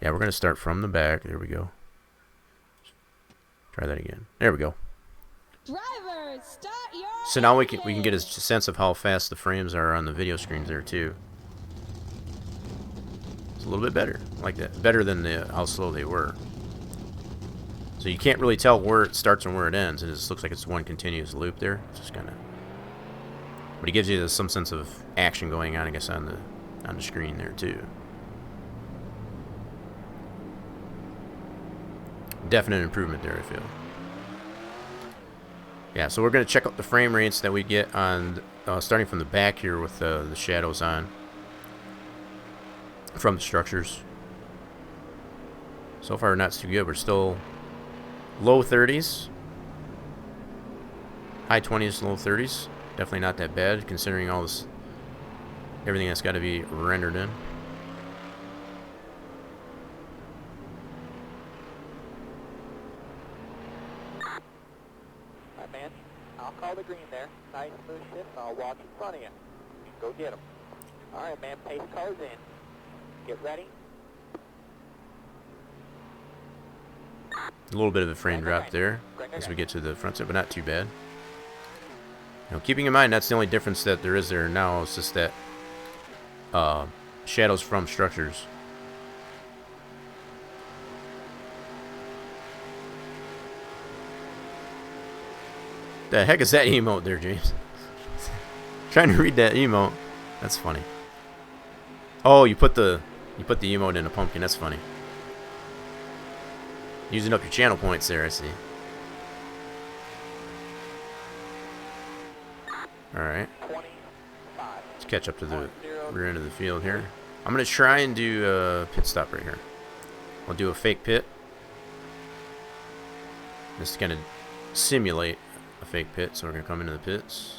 Yeah, we're going to start from the back. There we go. Try that again. There we go. Drivers, start your So now we can get a sense of how fast the frames are on the video screens there too. It's a little bit better, like that. Better than how slow they were. So you can't really tell where it starts and where it ends. It just looks like it's one continuous loop there. It's just kind of, but it gives you some sense of action going on, I guess, on the screen there too. Definite improvement there, I feel. Yeah, so we're going to check out the frame rates that we get on, starting from the back here with the shadows on from the structures. So far, not too good. We're still low 30s, high 20s, low 30s. Definitely not that bad, considering all this, everything that's got to be rendered in. I'll call the green there. Nice smooth shift. I'll watch in front of you. Go get them. All right, man. Pace cars in. Get ready. A little bit of a frame drop there as we get to the front side, but not too bad. Now, keeping in mind that's the only difference that there is there now. It's just that shadows from structures. The heck is that emote there, James? Trying to read that emote. That's funny. Oh, you put the emote in a pumpkin. That's funny. Using up your channel points there, I see. Alright. Let's catch up to the rear end of the field here. I'm going to try and do a pit stop right here. I'll do a fake pit. Just to kind of simulate a fake pit, so we're going to come into the pits.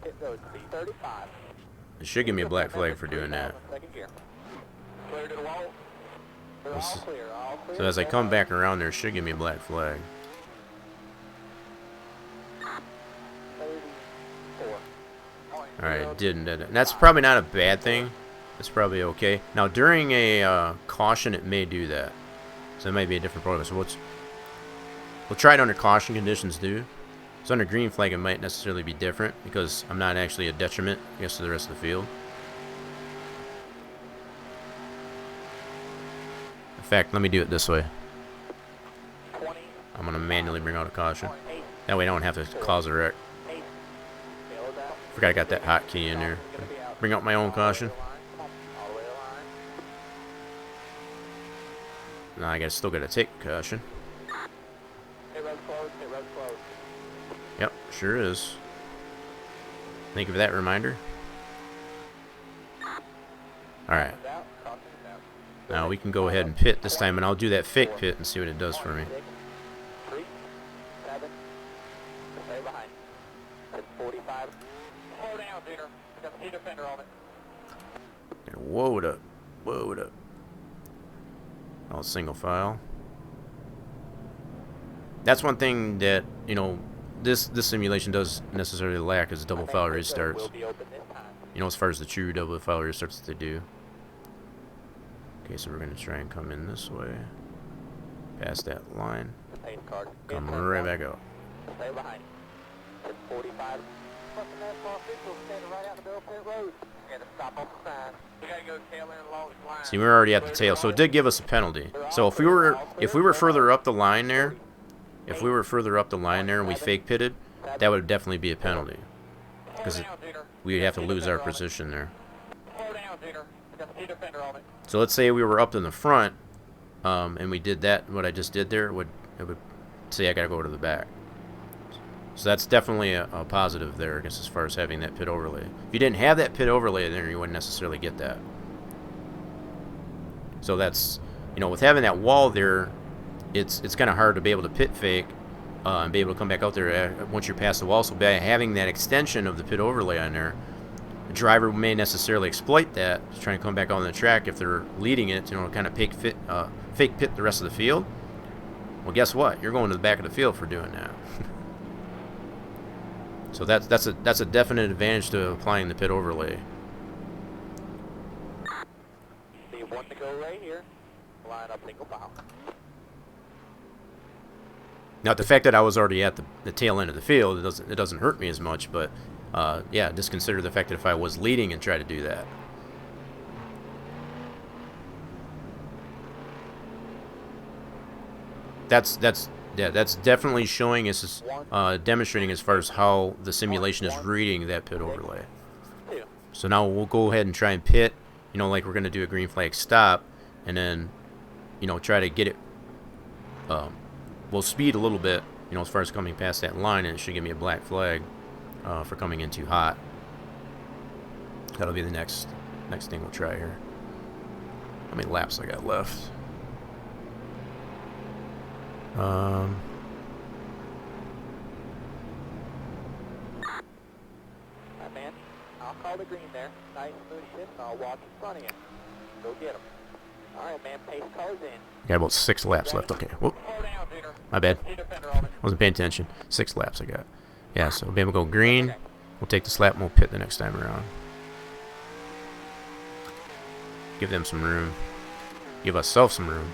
Pit road speed 35. It should give me a black flag for doing that. Clear to the wall. All clear, all clear. So as I come back around there, it should give me a black flag. 34. Alright, it didn't, did it? And that's probably not a bad thing. It's probably okay. Now, during a caution, it may do that. So it might be a different program. So we'll try it under caution conditions, too. So under green flag, it might necessarily be different because I'm not actually a detriment, I guess, to the rest of the field. In fact, let me do it this way. I'm going to manually bring out a caution. That way I don't have to cause a wreck. Forgot I got that hotkey in there. Bring out my own caution. Now I still got to take caution. Yep, sure is. Thank you for that reminder. Alright. Now we can go ahead and pit this time, and I'll do that fake pit and see what it does for me. 3, 7, stay behind. 45. Slow down, Peter. Got the heat defender on it. And whoa it up. Whoa it up. All single file. That's one thing that, you know, this simulation does necessarily lack is double file restarts. You know, as far as the true double file restarts that they do. Okay, so we're going to try and come in this way. Past that line. Come right back out. Stay behind. 45. See, we're already at the tail, so it did give us a penalty. So if we were further up the line there, if we were further up the line there and we fake pitted, that would definitely be a penalty. Because we'd have to lose our position there. So let's say we were up in the front, and we did that, what I just did there, it would say I got to go to the back. So that's definitely a positive there, I guess, as far as having that pit overlay. If you didn't have that pit overlay there, you wouldn't necessarily get that. So that's, you know, with having that wall there, it's kind of hard to be able to pit fake and be able to come back out there once you're past the wall. So by having that extension of the pit overlay on there, the driver may necessarily exploit that to try and come back on the track if they're leading it, you know, kind of fake pit the rest of the field. Well, guess what? You're going to the back of the field for doing that. So that's a definite advantage to applying the pit overlay. See one to go right here. Line up single file. Now, the fact that I was already at the tail end of the field, it doesn't hurt me as much, but yeah, just consider the fact that if I was leading and try to do that. That's definitely showing us, demonstrating as far as how the simulation is reading that pit overlay. So now we'll go ahead and try and pit, you know, like we're going to do a green flag stop, and then, you know, try to get it, we'll speed a little bit, you know, as far as coming past that line, and it should give me a black flag for coming in too hot. That'll be the next thing we'll try here. How many laps I got left? Hi, man. I'll call the green there. Nice smooth shift. I'll watch in front of you. Go get him. All right, man. Pace cars in. Got about 6 laps left. Okay. Whoop. My bad. Wasn't paying attention. 6 laps I got. Yeah, so maybe we'll go green. We'll take this lap and we'll pit the next time around. Give them some room. Give ourselves some room.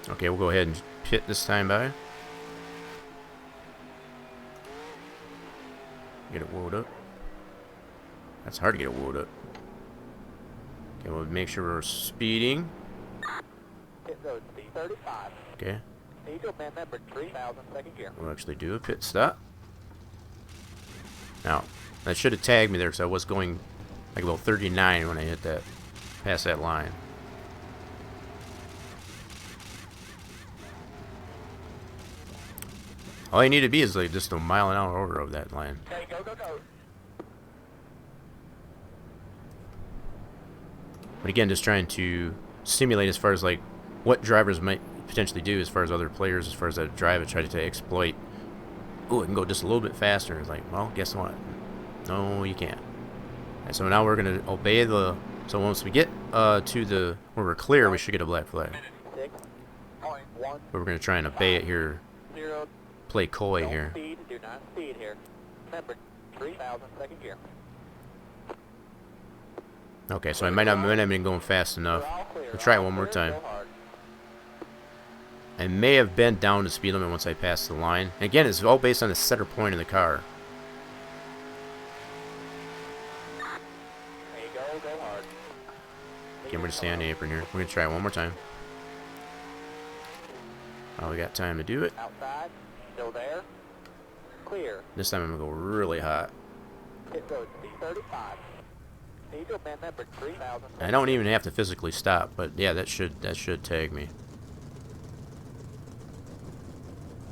Okay, we'll go ahead and pit this time by. Get it woed up. That's hard to get it woed up. Okay, we'll make sure we're speeding. Pit road speed 35. Okay. Eagle man number 3000 second gear. We'll actually do a pit stop. Now, that should have tagged me there because I was going like about 39 when I hit that, past that line. All you need to be is like just a mile an hour over of that line. Okay, go, go, go. But again, just trying to simulate as far as like what drivers might potentially do as far as other players, as far as that drive and try to exploit. Ooh, it can go just a little bit faster. It's like, well, guess what? No, you can't. And so now we're going to obey the... So once we get to the... where we're clear, we should get a black flag. 6.1. But we're going to try and obey it here. 0. Play coy here. Speed, do not speed here. Remember, 3000 second gear. Okay, so I might not have been going fast enough. We'll try it one more time. I may have bent down the speed limit once I passed the line. And again, it's all based on the center point of the car. There you go, go hard. Okay, we're going to stay on the apron here. We're going to try it one more time. Oh, we got time to do it. Outside, still there. Clear. This time I'm going to go really hot. Pit road speed 35. Eagle man number 3000. I don't even have to physically stop, but yeah, that should tag me.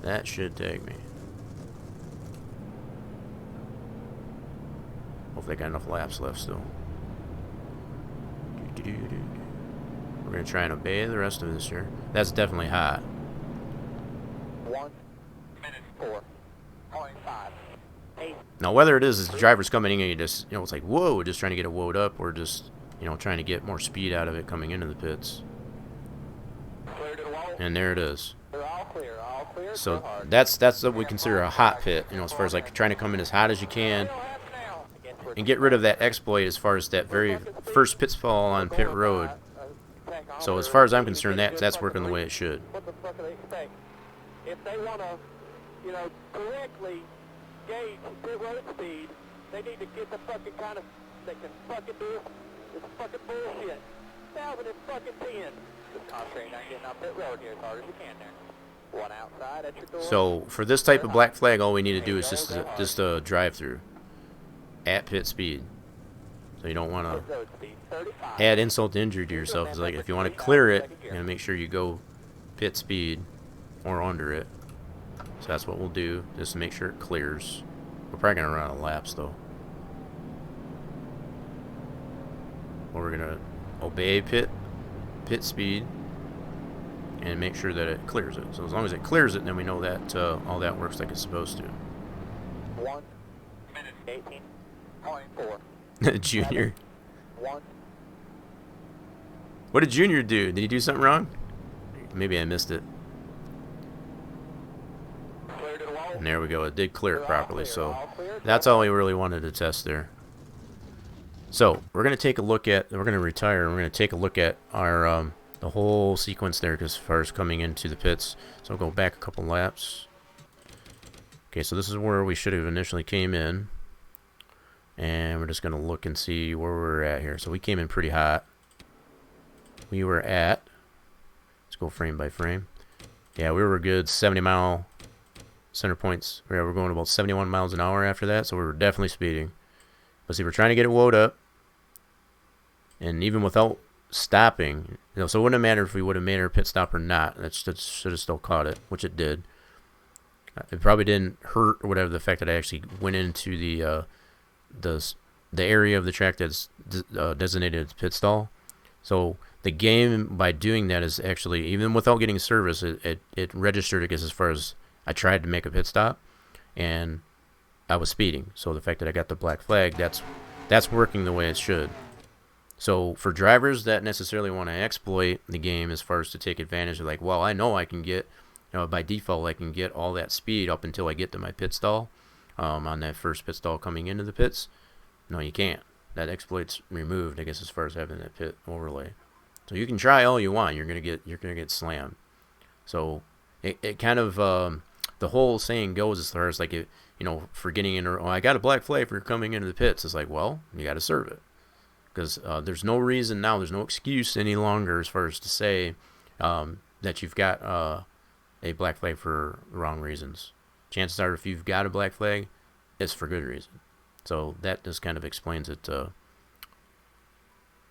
That should tag me. Hopefully I got enough laps left still. We're going to try and obey the rest of this here. That's definitely hot. 1 minute 4.5. 8. Now, whether it is the driver's coming in and you just, you know, it's like, whoa, just trying to get it woed up, or just, you know, trying to get more speed out of it coming into the pits. Clear to the wall. And there it is. They're all clear, all clear. So go hard. that's what we consider a hot pit, you know, as far as like trying to come in as hot as you can and get rid of that exploit as far as that very first pitfall on pit road. So as far as I'm concerned, that's working the way it should. What the fuck do they expect? If they want to you know, correctly gauge pit road speed. They need to get the fucking kind of that can fucking do this fucking bullshit. 2010. Just concentrating on getting up pit road here as hard as you can there. One outside at your door. So for this type of black flag, all we need to do is just a drive through at pit speed. So you don't want to add insult to injury to yourself. It's like if you want to clear it, you're gonna make sure you go pit speed or under it. So that's what we'll do, just to make sure it clears. We're probably gonna run out of laps though. But we're gonna obey pit speed and make sure that it clears it. So as long as it clears it, then we know that all that works like it's supposed to. 1 minute 18.4. Junior. 1. What did Junior do? Did he do something wrong? Maybe I missed it. Cleared it all. And there we go. It did clear it properly. So that's all we really wanted to test there. So we're going to take a look at, we're going to retire, and we're going to take a look at our the whole sequence there as far as coming into the pits. So I'll go back a couple laps. Okay, so this is where we should have initially came in. And we're just going to look and see where we're at here. So we came in pretty hot. We were at, let's go frame by frame. Yeah, we were a good 70-mile center points. Yeah, we're going about 71 miles an hour after that, so we were definitely speeding. But see, we're trying to get it woed up. And even without stopping, you know, so it wouldn't have mattered if we would have made our pit stop or not. That should have still caught it, which it did. It probably didn't hurt or whatever, the fact that I actually went into the area of the track that's designated as pit stall. So the game, by doing that, is actually, even without getting service, it registered, I guess, as far as I tried to make a pit stop, and I was speeding. So the fact that I got the black flag, that's working the way it should. So for drivers that necessarily want to exploit the game as far as to take advantage of, like, well, I know I can get, you know, by default, I can get all that speed up until I get to my pit stall, on that first pit stall coming into the pits. No, you can't. That exploit's removed, I guess, as far as having that pit overlay. So you can try all you want, you're gonna get slammed. So it kind of the whole saying goes as far as, like, it, you know, for getting in, oh, I got a black flag for coming into the pits. It's like, well, you got to serve it, because there's no reason now, there's no excuse any longer as far as to say that you've got a black flag for the wrong reasons. Chances are, if you've got a black flag, it's for good reason. So that just kind of explains it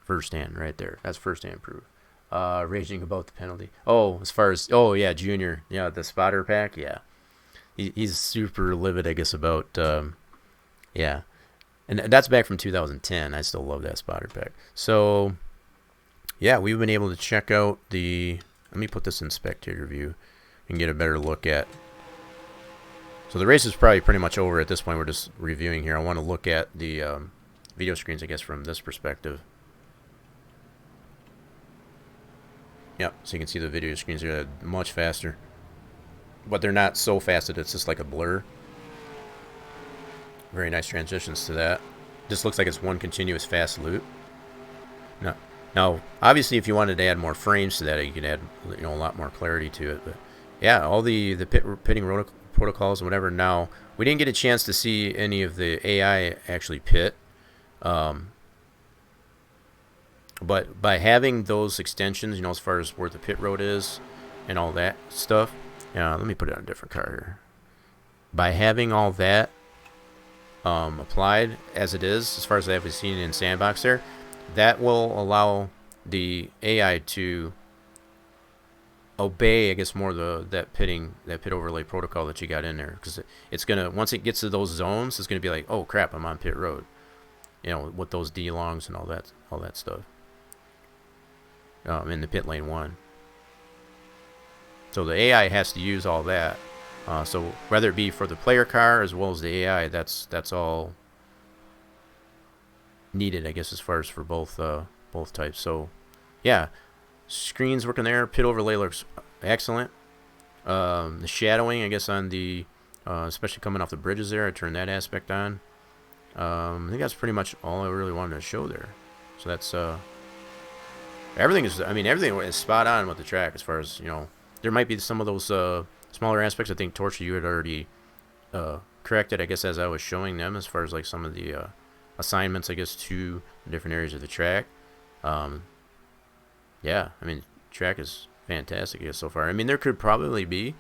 firsthand right there. That's firsthand proof. Raging about the penalty. Oh, as far as, oh yeah, Junior, yeah, the spotter pack, yeah. He's super livid, I guess, about, yeah. And that's back from 2010. I still love that spotter pack. So, yeah, we've been able to check out the, let me put this in spectator view and get a better look at. So the race is probably pretty much over at this point. We're just reviewing here. I want to look at the video screens, I guess, from this perspective. Yep, so you can see the video screens are much faster. But they're not so fast that it's just like a blur. Very nice transitions to that. This looks like it's one continuous fast loop. Now, obviously, if you wanted to add more frames to that, you could add, you know, a lot more clarity to it. But yeah, all the pitting protocols and whatever. Now, we didn't get a chance to see any of the AI actually pit. But by having those extensions, you know, as far as where the pit road is and all that stuff. Let me put it on a different car here. By having all that applied as it is, as far as I've seen in Sandbox there, that will allow the AI to obey, I guess, more that pit overlay protocol that you got in there, because it's gonna, once it gets to those zones, it's gonna be like, oh crap, I'm on pit road, you know, with those D-longs and all that stuff, in the pit lane 1. So the AI has to use all that. So whether it be for the player car as well as the AI, that's all needed, I guess, as far as for both types. So yeah, screens working there. Pit overlay looks excellent. The shadowing, I guess, on the especially coming off the bridges there, I turned that aspect on. I think that's pretty much all I really wanted to show there. So that's everything is, I mean, everything is spot on with the track as far as, you know. There might be some of those smaller aspects. I think Torch, you had already corrected, I guess, as I was showing them, as far as like some of the assignments, I guess, to different areas of the track. Yeah, I mean, track is fantastic, I guess, so far. I mean, there could probably be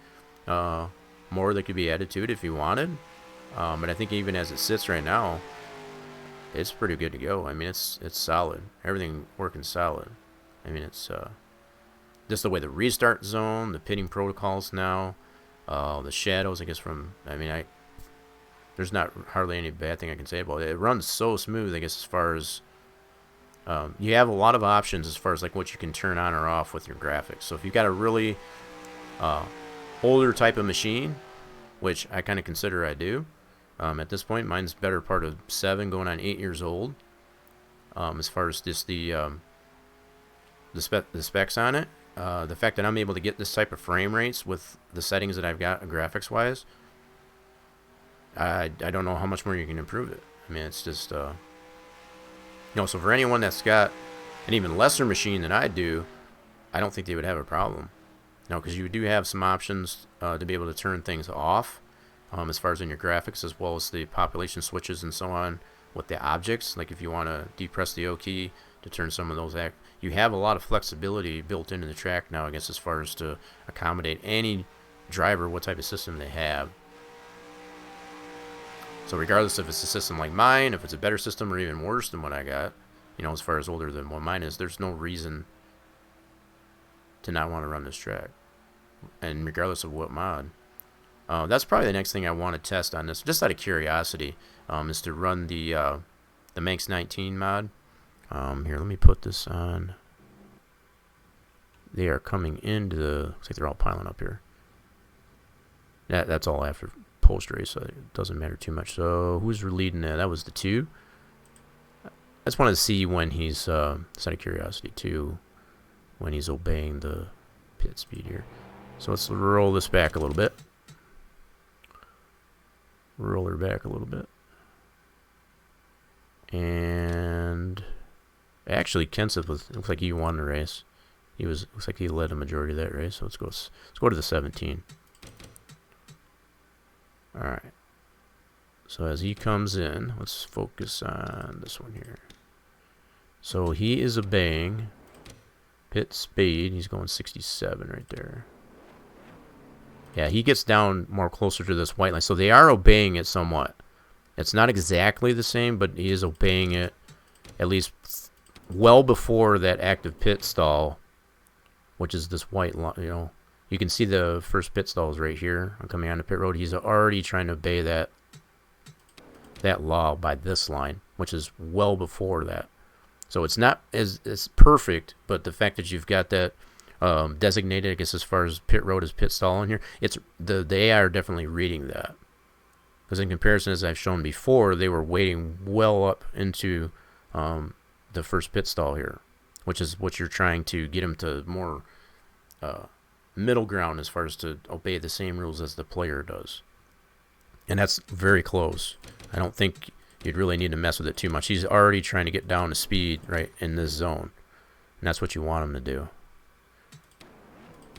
more that could be added to it if you wanted. But I think even as it sits right now, it's pretty good to go. I mean, it's solid. Everything working solid. I mean, it's just the way the restart zone, the pitting protocols now, the shadows, I guess, from, I mean, there's not hardly any bad thing I can say about it. It runs so smooth, I guess, as far as you have a lot of options as far as like what you can turn on or off with your graphics. So if you've got a really older type of machine, which I kind of consider I do, at this point, mine's better part of 7 going on 8 years old. As far as just the specs on it, the fact that I'm able to get this type of frame rates with the settings that I've got graphics wise, I don't know how much more you can improve it. I mean, it's just so for anyone that's got an even lesser machine than I do, I don't think they would have a problem. Because you do have some options to be able to turn things off, as far as in your graphics, as well as the population switches and so on with the objects. Like if you want to depress the O key to turn some of those you have a lot of flexibility built into the track now, I guess, as far as to accommodate any driver, what type of system they have. So regardless if it's a system like mine, if it's a better system or even worse than what I got, as far as older than what mine is, there's no reason to not want to run this track. And regardless of what mod. That's probably the next thing I want to test on this, just out of curiosity, is to run the Manx 19 mod. Here, let me put this on. They are coming into the... Looks like they're all piling up here. That's all after post-race, so it doesn't matter too much. So, who's leading that? That was the 2. I just wanted to see when he's, just out of curiosity, too, when he's obeying the pit speed here. So, let's roll this back a little bit. Roll her back a little bit. And actually, Kenseth looks like he won the race. Looks like he led the majority of that race. So let's go to the 17. All right. So as he comes in, let's focus on this one here. So he is obeying pit speed. He's going 67 right there. Yeah, he gets down more closer to this white line. So they are obeying it somewhat. It's not exactly the same, but he is obeying it at least well before that active pit stall, which is this white line. You can see the first pit stalls right here. I'm coming onto pit road. He's already trying to obey that law by this line, which is well before that. So it's not as perfect, but the fact that you've got that designated, I guess, as far as pit road as pit stall in here, it's the AI are definitely reading that. Because in comparison, as I've shown before, they were waiting well up into the first pit stall here, which is what you're trying to get them to more middle ground as far as to obey the same rules as the player does. And that's very close. I don't think you'd really need to mess with it too much. He's already trying to get down to speed right in this zone. And that's what you want him to do.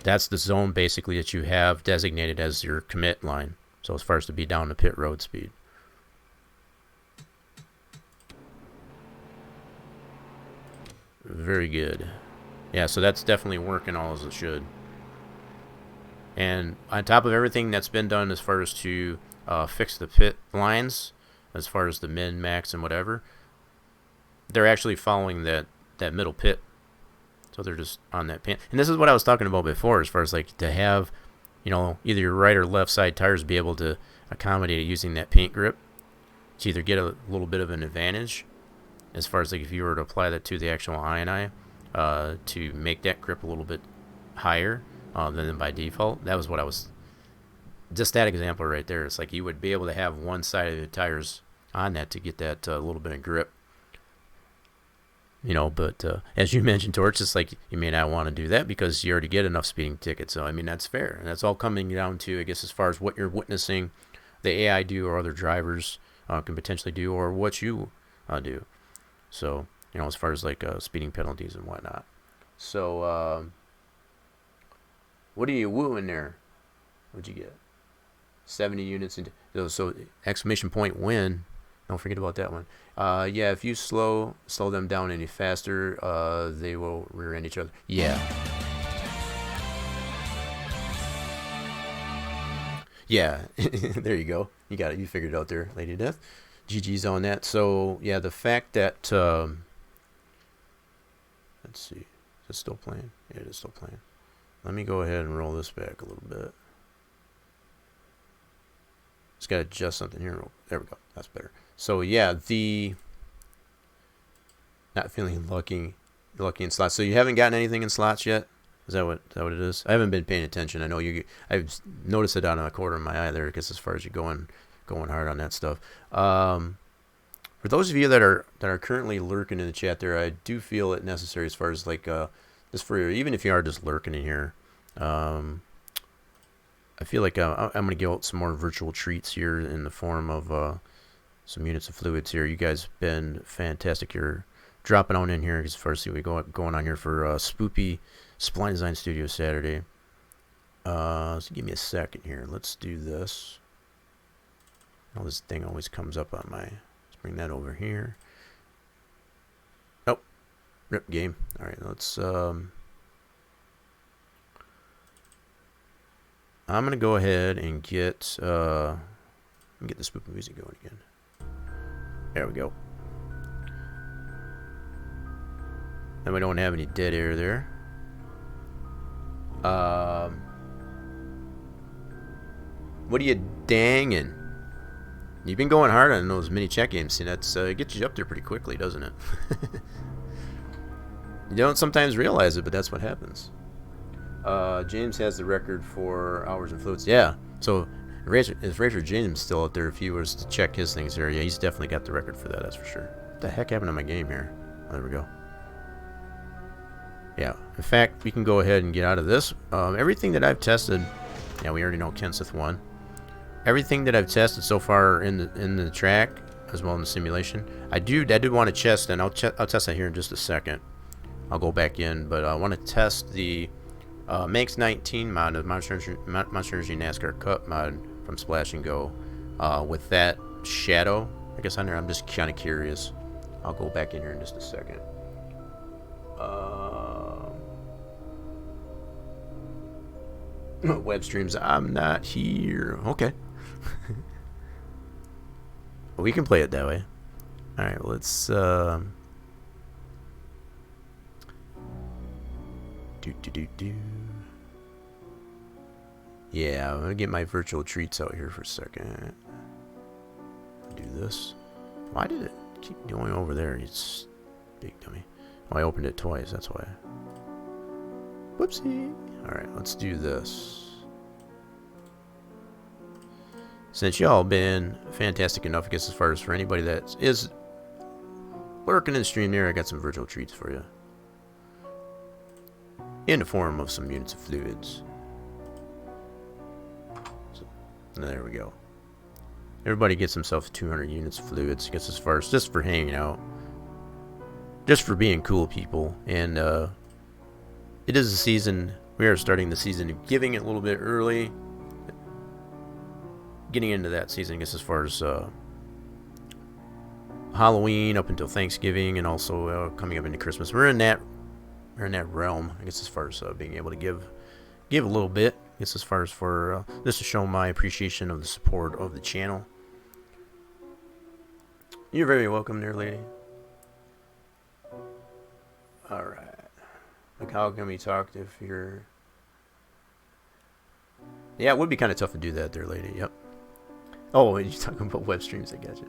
That's the zone basically that you have designated as your commit line. So as far as to be down to pit road speed. Very good. Yeah, so that's definitely working all as it should. And on top of everything that's been done as far as to fix the pit lines, as far as the min, max, and whatever, they're actually following that middle pit. So they're just on that pan. And this is what I was talking about before, as far as like to have, either your right or left side tires be able to accommodate it using that paint grip to either get a little bit of an advantage, as far as like if you were to apply that to the actual INI to make that grip a little bit higher than by default. That was what I was, just that example right there. It's like you would be able to have one side of the tires on that to get that little bit of grip. But as you mentioned, Torch, it's like you may not want to do that because you already get enough speeding tickets. So, I mean, that's fair. And that's all coming down to, I guess, as far as what you're witnessing the AI do or other drivers can potentially do, or what you do. So, as far as like speeding penalties and whatnot. So, what are you wooing there? What'd you get? 70 units. So exclamation point win. Don't forget about that one. Yeah, if you slow them down any faster, they will rear end each other. Yeah. Yeah, there you go. You got it. You figured it out there, Lady Death. GG's on that. So, yeah, the fact that... let's see. Is it still playing? Yeah, it is still playing. Let me go ahead and roll this back a little bit. Just got to adjust something here. There we go. That's better. So, yeah, the... Not feeling lucky in slots. So, you haven't gotten anything in slots yet? Is that what it is? I haven't been paying attention. I know I've noticed it on a corner of my eye there, because as far as you going hard on that stuff. For those of you that are currently lurking in the chat there, I do feel it necessary as far as like just for even if you are just lurking in here. I feel like I'm gonna give out some more virtual treats here in the form of some units of fluids here. You guys have been fantastic. You're dropping on in here as far as see we going on here for Sploopy Spline Design Studio Saturday. So give me a second here. Let's do this. Oh, this thing always comes up on my... Let's bring that over here. Nope. Rip game. Alright, let's... I'm going to go ahead and get... let me get the Sploopy music going again. There we go. Then we don't have any dead air there. What are you dangin'? You've been going hard on those mini check games. See, that's it gets you up there pretty quickly, doesn't it? You don't sometimes realize it, but that's what happens. James has the record for hours and fluids. Yeah. So if Racer James still out there, if he was to check his things there, yeah, he's definitely got the record for that. That's for sure. What the heck happened to my game here? Oh, there we go. Yeah. In fact, we can go ahead and get out of this. Everything that I've tested. Yeah, we already know Kenseth won. Everything that I've tested so far in the track, as well in the simulation, I did want to test, and I'll test that here in just a second. I'll go back in, but I want to test the Manx 19 mod of Monster Energy NASCAR Cup mod from Splash and Go with that shadow. I guess on there, I'm just kind of curious. I'll go back in here in just a second. Web streams. I'm not here. Okay. We can play it that way. Alright, let's do. Yeah, I'm gonna get my virtual treats out here for a second. Do this. Why did it keep going over there? It's big dummy. Oh, I opened it twice, that's why. Whoopsie. Alright, let's do this. Since y'all been fantastic enough, I guess, as far as for anybody that is lurking in the stream there, I got some virtual treats for you. In the form of some units of fluids. So, there we go. Everybody gets himself 200 units of fluids, I guess, as far as just for hanging out. Just for being cool people. And it is a season. We are starting the season of giving it a little bit early. Getting into that season, I guess, as far as Halloween up until Thanksgiving, and also coming up into Christmas. We're in that realm, I guess, as far as being able to give a little bit. I guess as far as for just to show my appreciation of the support of the channel. You're very welcome there, lady. All right. Like, how can we talk if you're? Yeah, it would be kind of tough to do that there, lady. Yep. Oh, and you're talking about web streams, I gotcha.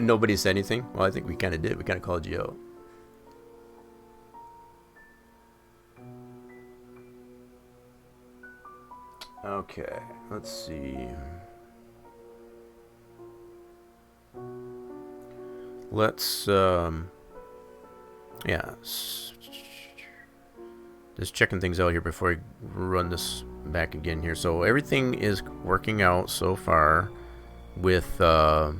Nobody said anything? Well, I think we kind of did. We kind of called you out. Okay, let's see. Let's, yeah. Just checking things out here before I run this back again here. So everything is working out so far with the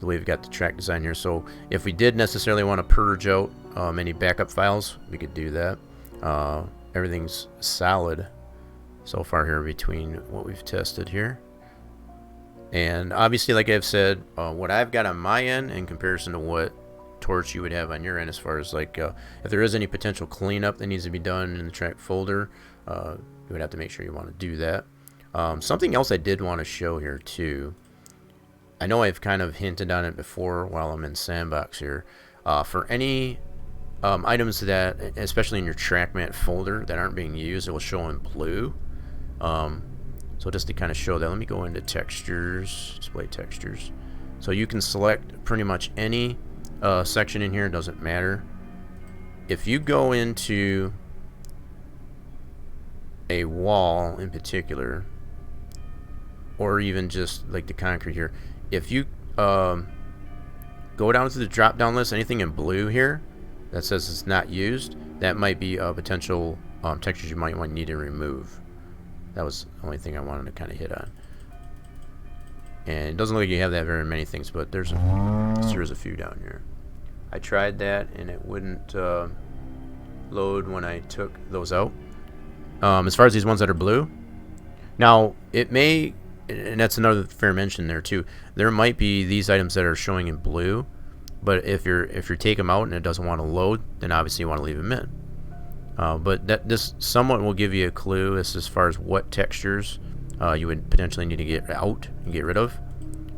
way we've got the track design here. So if we did necessarily want to purge out any backup files, we could do that. Everything's solid so far here between what we've tested here. And obviously, like I've said, what I've got on my end in comparison to what torch you would have on your end, as far as like if there is any potential cleanup that needs to be done in the track folder, you would have to make sure you want to do that. Something else I did want to show here too. I know I've kind of hinted on it before while I'm in Sandbox here. For any items that, especially in your track mat folder, that aren't being used, it will show in blue. So just to kind of show that, let me go into textures, display textures. So you can select pretty much any section in here, it doesn't matter. If you go into a wall in particular, or even just like the concrete here, if you go down to the drop down list, anything in blue here that says it's not used, that might be potential textures you might need to remove. That was the only thing I wanted to kind of hit on. And it doesn't look like you have that very many things, but there's a few down here. I tried that and it wouldn't load when I took those out. As far as these ones that are blue, now it may, and that's another fair mention there too, there might be these items that are showing in blue, but if you take them out and it doesn't want to load, then obviously you want to leave them in. But this somewhat will give you a clue as far as what textures you would potentially need to get out and get rid of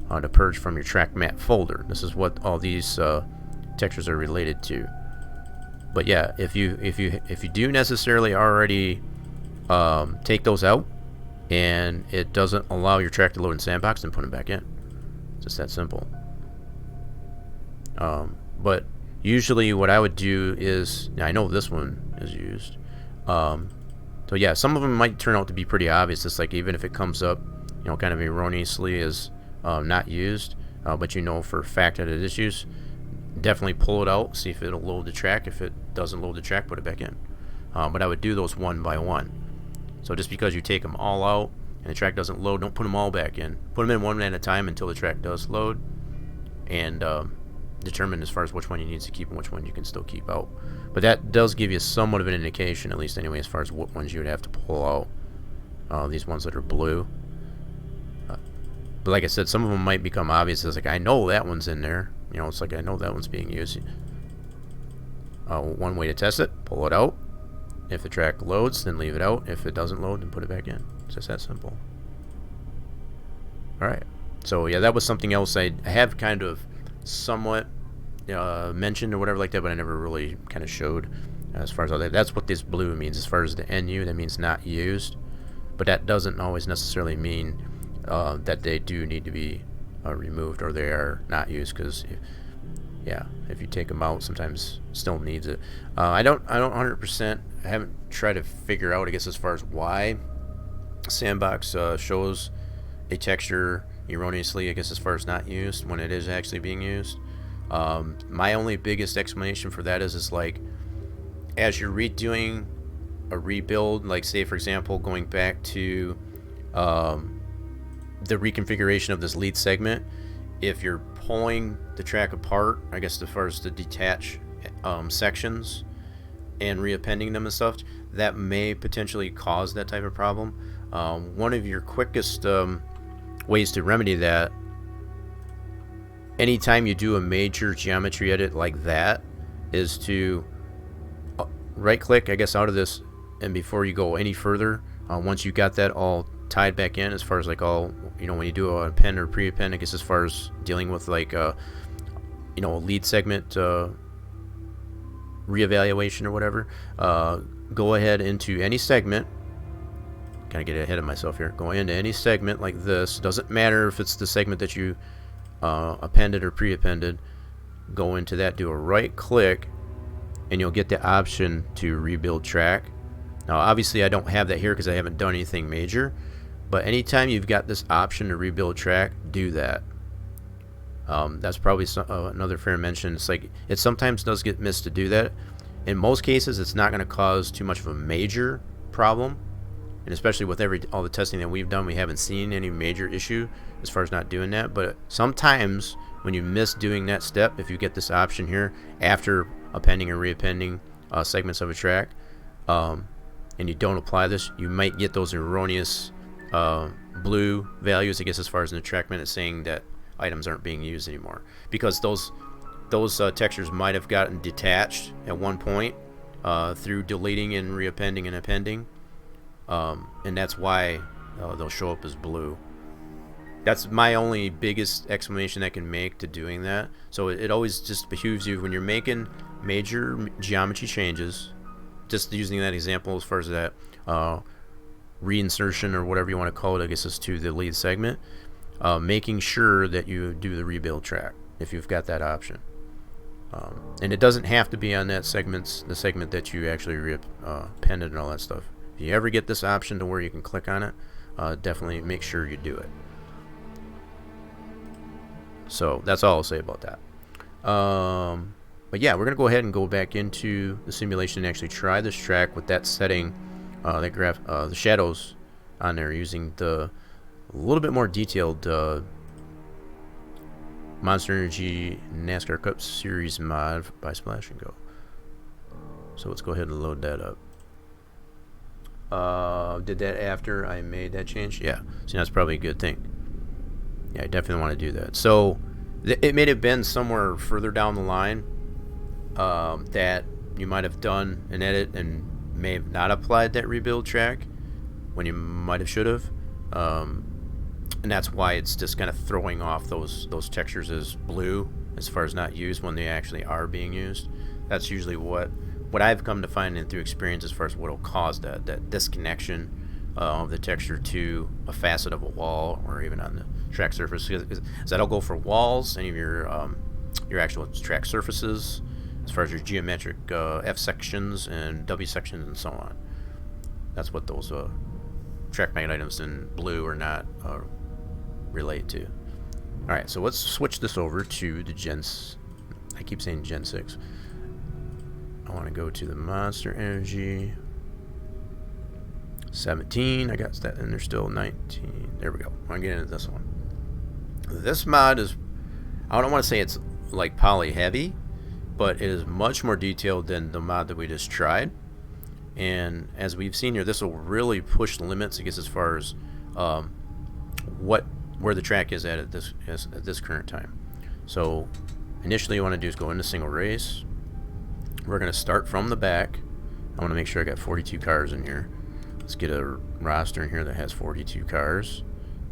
to purge from your track mat folder. This is what all these textures are related to. But yeah, if you do necessarily already take those out and it doesn't allow your track to load in Sandbox, then put them back in. It's just that simple. But usually what I would do is, I know this one is used. So yeah, some of them might turn out to be pretty obvious. It's like even if it comes up, kind of erroneously as not used, but you know for a fact that it is used, definitely pull it out, see if it'll load the track. If it doesn't load the track, put it back in. But I would do those one by one. So just because you take them all out and the track doesn't load, don't put them all back in. Put them in one at a time until the track does load, and determine as far as which one you need to keep and which one you can still keep out. But that does give you somewhat of an indication, at least anyway, as far as what ones you would have to pull out. These ones that are blue. But like I said, some of them might become obvious. It's like, I know that one's in there. It's like, I know that one's being used. One way to test it, pull it out. If the track loads, then leave it out. If it doesn't load, then put it back in. It's just that simple. Alright. So yeah, that was something else I have kind of somewhat mentioned or whatever like that, but I never really kind of showed as far as all that. That's what this blue means. As far as the NU, that means not used, but that doesn't always necessarily mean that they do need to be removed or they are not used, because if you take them out, sometimes still needs it. I don't 100%, I haven't tried to figure out, I guess, as far as why Sandbox shows a texture erroneously, I guess, as far as not used when it is actually being used. My only biggest explanation for that is like, as you're redoing a rebuild, like say for example going back to the reconfiguration of this lead segment, if you're pulling the track apart, I guess as far as the detach sections and reappending them and stuff, that may potentially cause that type of problem. One of your quickest ways to remedy that, anytime you do a major geometry edit like that, is to right click, I guess, out of this, and before you go any further, once you got that all tied back in, as far as like all, when you do a append or pre-append, I guess as far as dealing with like a lead segment reevaluation or whatever, go ahead into any segment. Kind of get ahead of myself here. Go into any segment like this. Doesn't matter if it's the segment that you appended or pre-appended. Go into that, do a right click, and you'll get the option to rebuild track. Now obviously I don't have that here because I haven't done anything major, but anytime you've got this option to rebuild track, do that. That's probably another fair mention. It's like, it sometimes does get missed to do that. In most cases it's not going to cause too much of a major problem, and especially with all the testing that we've done, we haven't seen any major issue as far as not doing that. But sometimes when you miss doing that step, if you get this option here after appending or reappending segments of a track, and you don't apply this, you might get those erroneous blue values, I guess, as far as in the track minute, saying that items aren't being used anymore, because those textures might have gotten detached at one point through deleting and reappending and appending, and that's why they'll show up as blue. That's my only biggest explanation I can make to doing that. So it always just behooves you, when you're making major geometry changes, just using that example as far as that reinsertion or whatever you want to call it, I guess, is to the lead segment, making sure that you do the rebuild track if you've got that option. And it doesn't have to be on that the segment that you actually reappended and all that stuff. If you ever get this option to where you can click on it, definitely make sure you do it. So that's all I'll say about that. But yeah, we're gonna go ahead and go back into the simulation and actually try this track with that setting, the shadows on there, using the a little bit more detailed Monster Energy NASCAR Cup Series mod by Splash and Go. So let's go ahead and load that up. Did that after I made that change? Yeah. So that's probably a good thing. Yeah, I definitely want to do that. So it may have been somewhere further down the line that you might have done an edit and may have not applied that rebuild track when you might have should have. And that's why it's just kind of throwing off those textures as blue as far as not used when they actually are being used. That's usually what I've come to find in through experience as far as what will cause that disconnection of the texture to a facet of a wall or even on the track surface. Because that'll go for walls, any of your actual track surfaces, as far as your geometric F sections and W sections and so on. That's what those track magnet items in blue or not relate to. Alright, so let's switch this over to the I keep saying Gen 6. I want to go to the Monster Energy 17. I got that in there still. 19. There we go. I'm going to get into this one. This mod is, I don't want to say it's like poly heavy, but it is much more detailed than the mod that we just tried. And as we've seen here, this will really push the limits, I guess, as far as where the track is at this current time. So initially, you want to do is go into single race. We're going to start from the back. I want to make sure I got 42 cars in here. Let's get a roster in here that has 42 cars.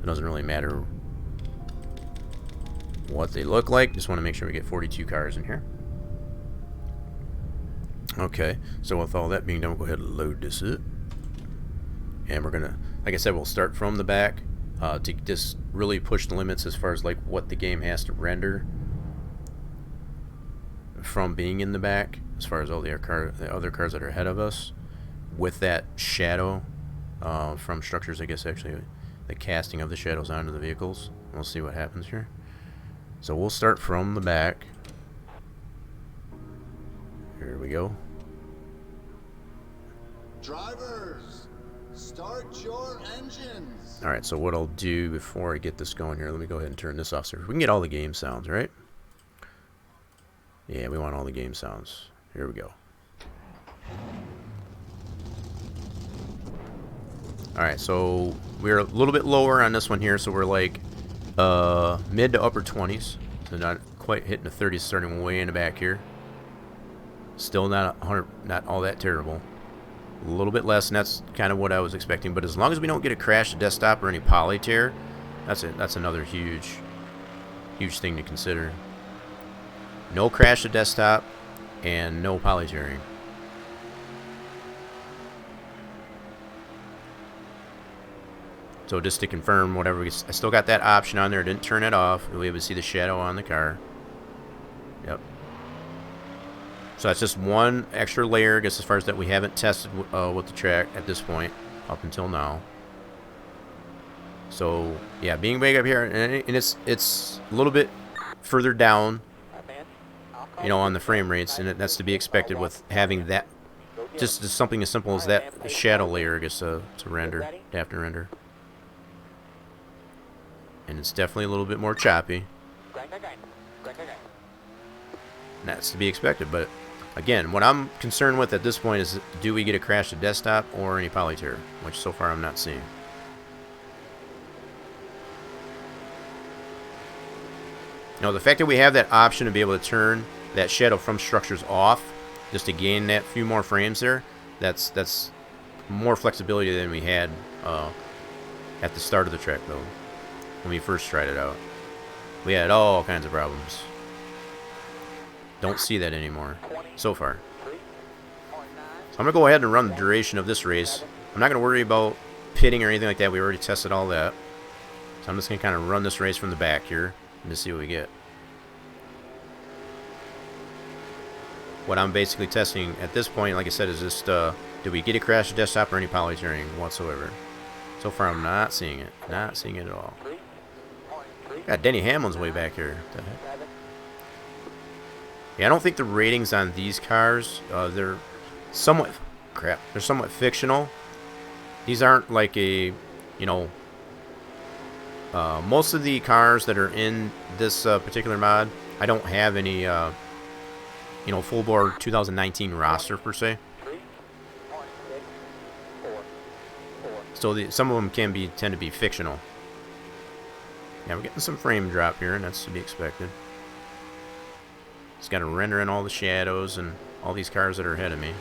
It doesn't really matter what they look like. Just want to make sure we get 42 cars in here. Okay, so with all that being done, we'll go ahead and load this up. And we're going to, like I said, we'll start from the back to just really push the limits as far as like what the game has to render from being in the back, as far as all the other cars that are ahead of us, with that shadow from structures, I guess, actually the casting of the shadows onto the vehicles. We'll see what happens here. So we'll start from the back. Here we go. Drivers, start your engines. Alright, so what I'll do before I get this going here, let me go ahead and turn this off so we can get all the game sounds, right? Yeah, we want all the game sounds. Here we go. Alright, so we're a little bit lower on this one here, so we're like mid to upper 20s. So not quite hitting the 30s, starting way in the back here. Still not 100, not all that terrible. A little bit less, and that's kind of what I was expecting. But as long as we don't get a crash to desktop or any poly tear, that's it. That's another huge thing to consider. No crash to desktop and no poly tearing. So just to confirm, whatever, I still got that option on there. Didn't turn it off. We'll be able to see the shadow on the car. Yep. So that's just one extra layer, I guess, as far as that we haven't tested with the track at this point, up until now. So yeah, being way up here, and it's a little bit further down, you know, on the frame rates, and that's to be expected with having that, just something as simple as that shadow layer, I guess, to render, to have to render. And it's definitely a little bit more choppy. And that's to be expected, but Again, what I'm concerned with at this point is, do we get a crash to desktop or any poly tear, which so far I'm not seeing. Now, the fact that we have that option to be able to turn that shadow from structures off, just to gain that few more frames there, that's more flexibility than we had at the start of the track, though, when we first tried it out. We had all kinds of problems. Don't see that anymore, so far. So I'm going to go ahead and run the duration of this race. I'm not going to worry about pitting or anything like that. We already tested all that. So I'm just going to kind of run this race from the back here and just see what we get. What I'm basically testing at this point, like I said, is just, do we get a crash to desktop or any poly tearing whatsoever? So far, I'm not seeing it. Not seeing it at all. Got Denny Hamlin's way back here. What the heck? Yeah, I don't think the ratings on these cars, they're somewhat, they're somewhat fictional. These aren't like a, you know, most of the cars that are in this particular mod, I don't have any, you know, full board 2019 roster per se. So some of them tend to be fictional. Yeah, we're getting some frame drop here, and that's to be expected. It's got to render in all the shadows and all these cars that are ahead of me.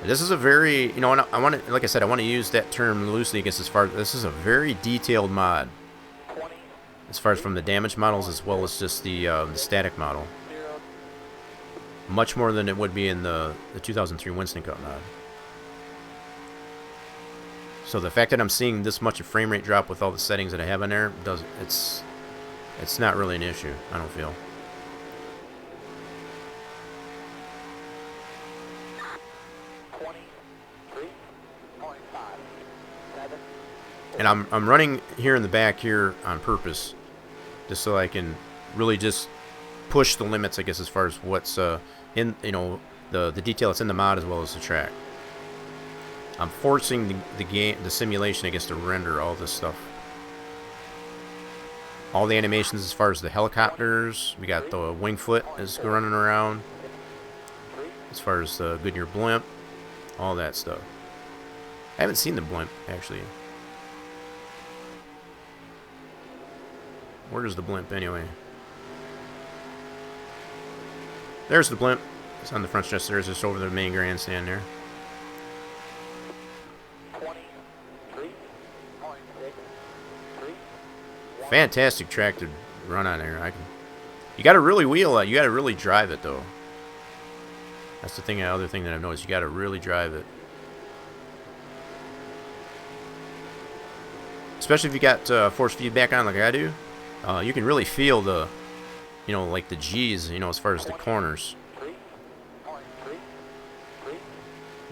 This is a very, you know, I want to, like I said, I want to use that term loosely against as far as this is a very detailed mod, as far as from the damage models as well as just the static model. Much more than it would be in the 2003 Winston Cup mod. So the fact that I'm seeing this much of frame rate drop with all the settings that I have in there, it's not really an issue, I don't feel. And I'm running here in the back here on purpose, just so I can really just push the limits, I guess, as far as what's in, you know, the detail that's in the mod as well as the track. I'm forcing the simulation, I guess, to render all this stuff. All the animations as far as the helicopters. We got the Wingfoot is running around. As far as the Goodyear blimp, all that stuff. I haven't seen the blimp actually. Where's the blimp anyway? There's the blimp. It's on the front stretch there. It's just over the main grandstand there. Fantastic track to run on there. You got to really wheel it. You got to really drive it though. That's the thing. The other thing that I've noticed, you got to really drive it. Especially if you got force feedback on like I do. You can really feel the, you know, like the G's, you know, as far as the corners.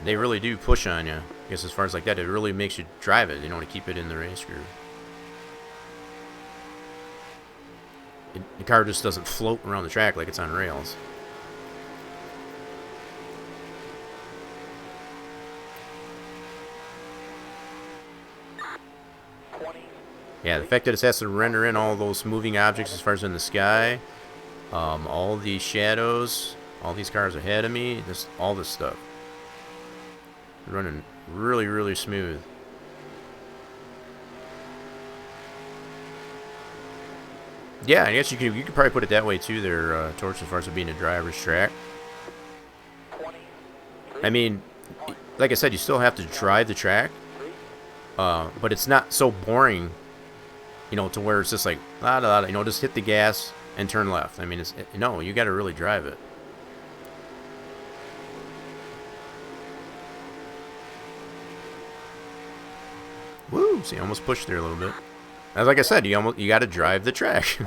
They really do push on you. I guess as far as like that, it really makes you drive it, you know, to keep it in the race groove. The car just doesn't float around the track like it's on rails. Yeah, the fact that it has to render in all those moving objects as far as in the sky, all the shadows, all these cars ahead of me, all this stuff. Running really, really smooth. Yeah, I guess you could probably put it that way too there, Torch, as far as it being a driver's track. I mean, like I said, you still have to drive the track, but it's not so boring, you know, to where it's just like, you know, just hit the gas and turn left. I mean, no, you got to really drive it. Woo! See, I almost pushed there a little bit. As like I said, you got to drive the track. You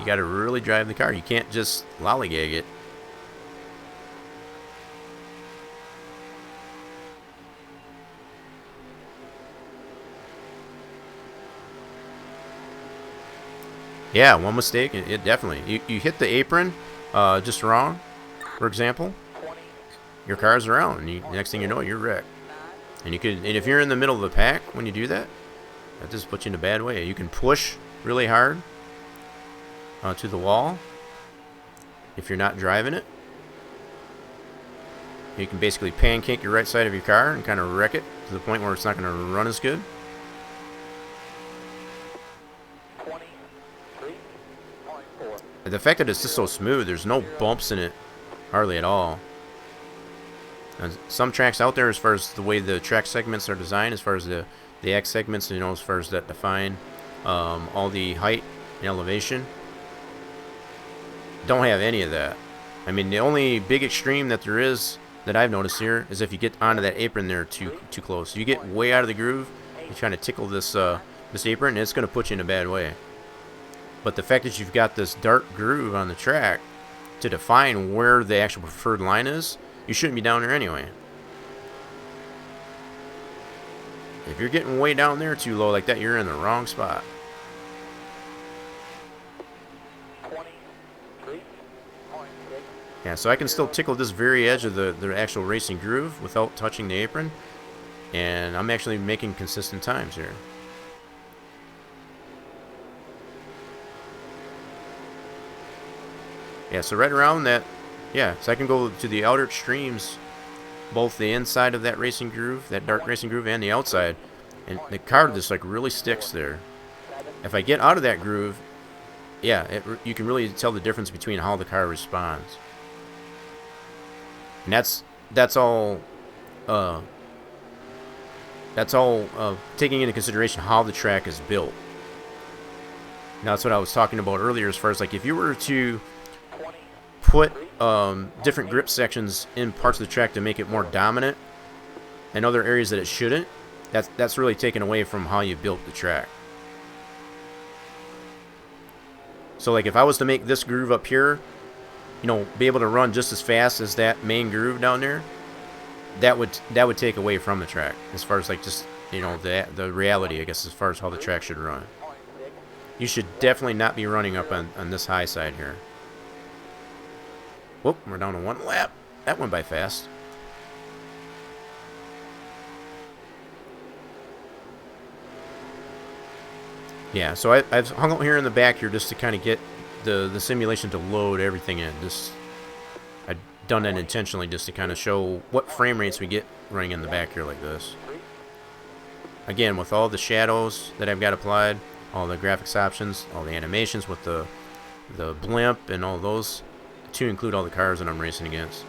got to really drive the car. You can't just lollygag it. Yeah, one mistake, it definitely. You hit the apron just wrong, for example. Your car's around, and next thing you know, you're wrecked. And if you're in the middle of the pack when you do that, that just puts you in a bad way. You can push really hard to the wall, if you're not driving it. You can basically pancake your right side of your car and kind of wreck it to the point where it's not going to run as good. 23.4. The fact that it's just so smooth, there's no bumps in it hardly at all. And some tracks out there, as far as the way the track segments are designed, as far as the X segments, you know, as far as that define all the height and elevation, don't have any of that. I mean, the only big extreme that there is that I've noticed here is if you get onto that apron there too close. You get way out of the groove, you're trying to tickle this this apron, and it's going to put you in a bad way. But the fact that you've got this dark groove on the track to define where the actual preferred line is, you shouldn't be down there anyway. If you're getting way down there too low like that, you're in the wrong spot. 23.6. Yeah, so I can still tickle this very edge of the actual racing groove without touching the apron, and I'm actually making consistent times here. Yeah, so right around that, yeah, so I can go to the outer extremes, both the inside of that racing groove, that dark racing groove, and the outside, and the car just like really sticks there. If I get out of that groove, yeah, you can really tell the difference between how the car responds. And that's all taking into consideration how the track is built. Now, that's what I was talking about earlier, as far as like if you were to put different grip sections in parts of the track to make it more dominant, and other areas that it shouldn't, that's really taken away from how you built the track. So like if I was to make this groove up here, you know, be able to run just as fast as that main groove down there, that would take away from the track, as far as like just, you know, the reality, I guess, as far as how the track should run. You should definitely not be running up on this high side here. Whoop, we're down to one lap. That went by fast. Yeah, so I've hung out here in the back here just to kind of get the simulation to load everything in. I've done that intentionally just to kind of show what frame rates we get running in the back here like this. Again, with all the shadows that I've got applied, all the graphics options, all the animations with the blimp and all those, to include all the cars that I'm racing against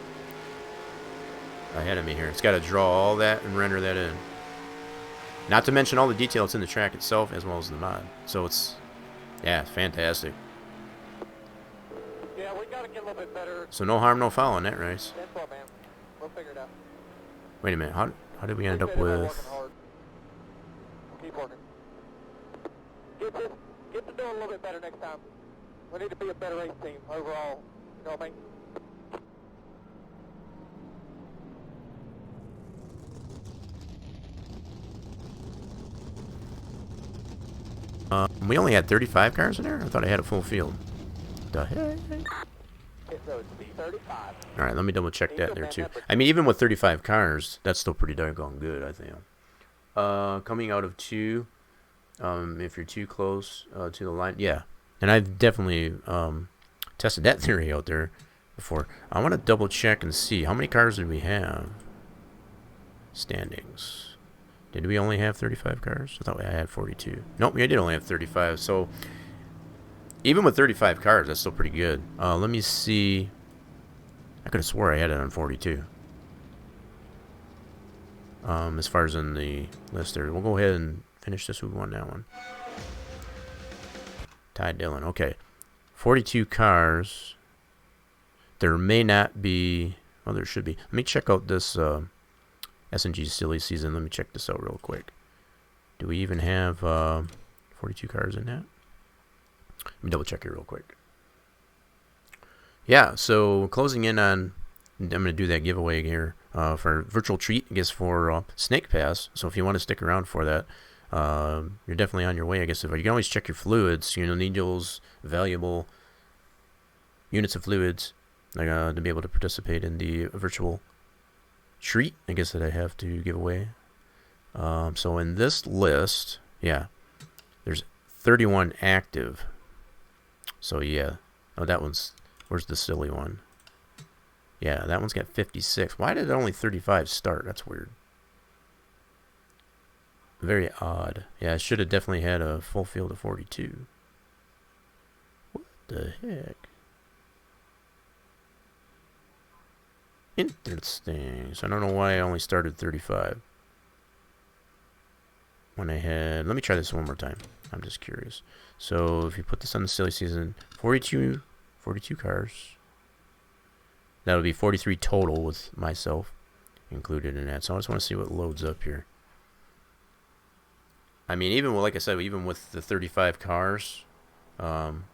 ahead of me here. It's got to draw all that and render that in. Not to mention all the details in the track itself as well as the mod. So it's, yeah, fantastic. Yeah, we gotta get a little bit better. So no harm, no foul on that race. That's all, man. We'll figure it out. Wait a minute, how did we end up Keep working with... hard. Keep working. Get to doing a little bit better next time. We need to be a better race team overall. You know what I mean? We only had 35 cars in there? I thought I had a full field. The heck? Pit road speed 35. Alright, let me double check that there too. I mean, even with 35 cars, that's still pretty doggone good, I think. Coming out of 2, if you're too close to the line, yeah. And I've definitely tested that theory out there before. I want to double check and see how many cars did we have. Standings. Did we only have 35 cars? I thought I had 42. Nope, we did only have 35. So even with 35 cars, that's still pretty good. Let me see. I could have swore I had it on 42. As far as in the list there, we'll go ahead and finish this. Who won that one? Ty Dillon. Okay, 42 cars. There may not be. Well, there should be. Let me check out this S&G silly season. Let me check this out real quick. Do we even have 42 cars in that? Let me double check it real quick. Yeah, so closing in on, I'm going to do that giveaway here for virtual treat, I guess, for Snake Pass. So if you want to stick around for that, you're definitely on your way, I guess. You can always check your fluids, you know, need those valuable units of fluids to be able to participate in the virtual treat, I guess, that I have to give away. So in this list, yeah, there's 31 active. So yeah, oh, that one's Where's the silly one? Yeah, that one's got 56. Why did only 35 start? That's weird. Very odd. Yeah, I should have definitely had a full field of 42. What the heck? Interesting. So I don't know why I only started 35. When I had... Let me try this one more time. I'm just curious. So if you put this on the silly season, 42 cars. That would be 43 total with myself included in that. So I just want to see what loads up here. I mean, even with, like I said, even with the 35 cars on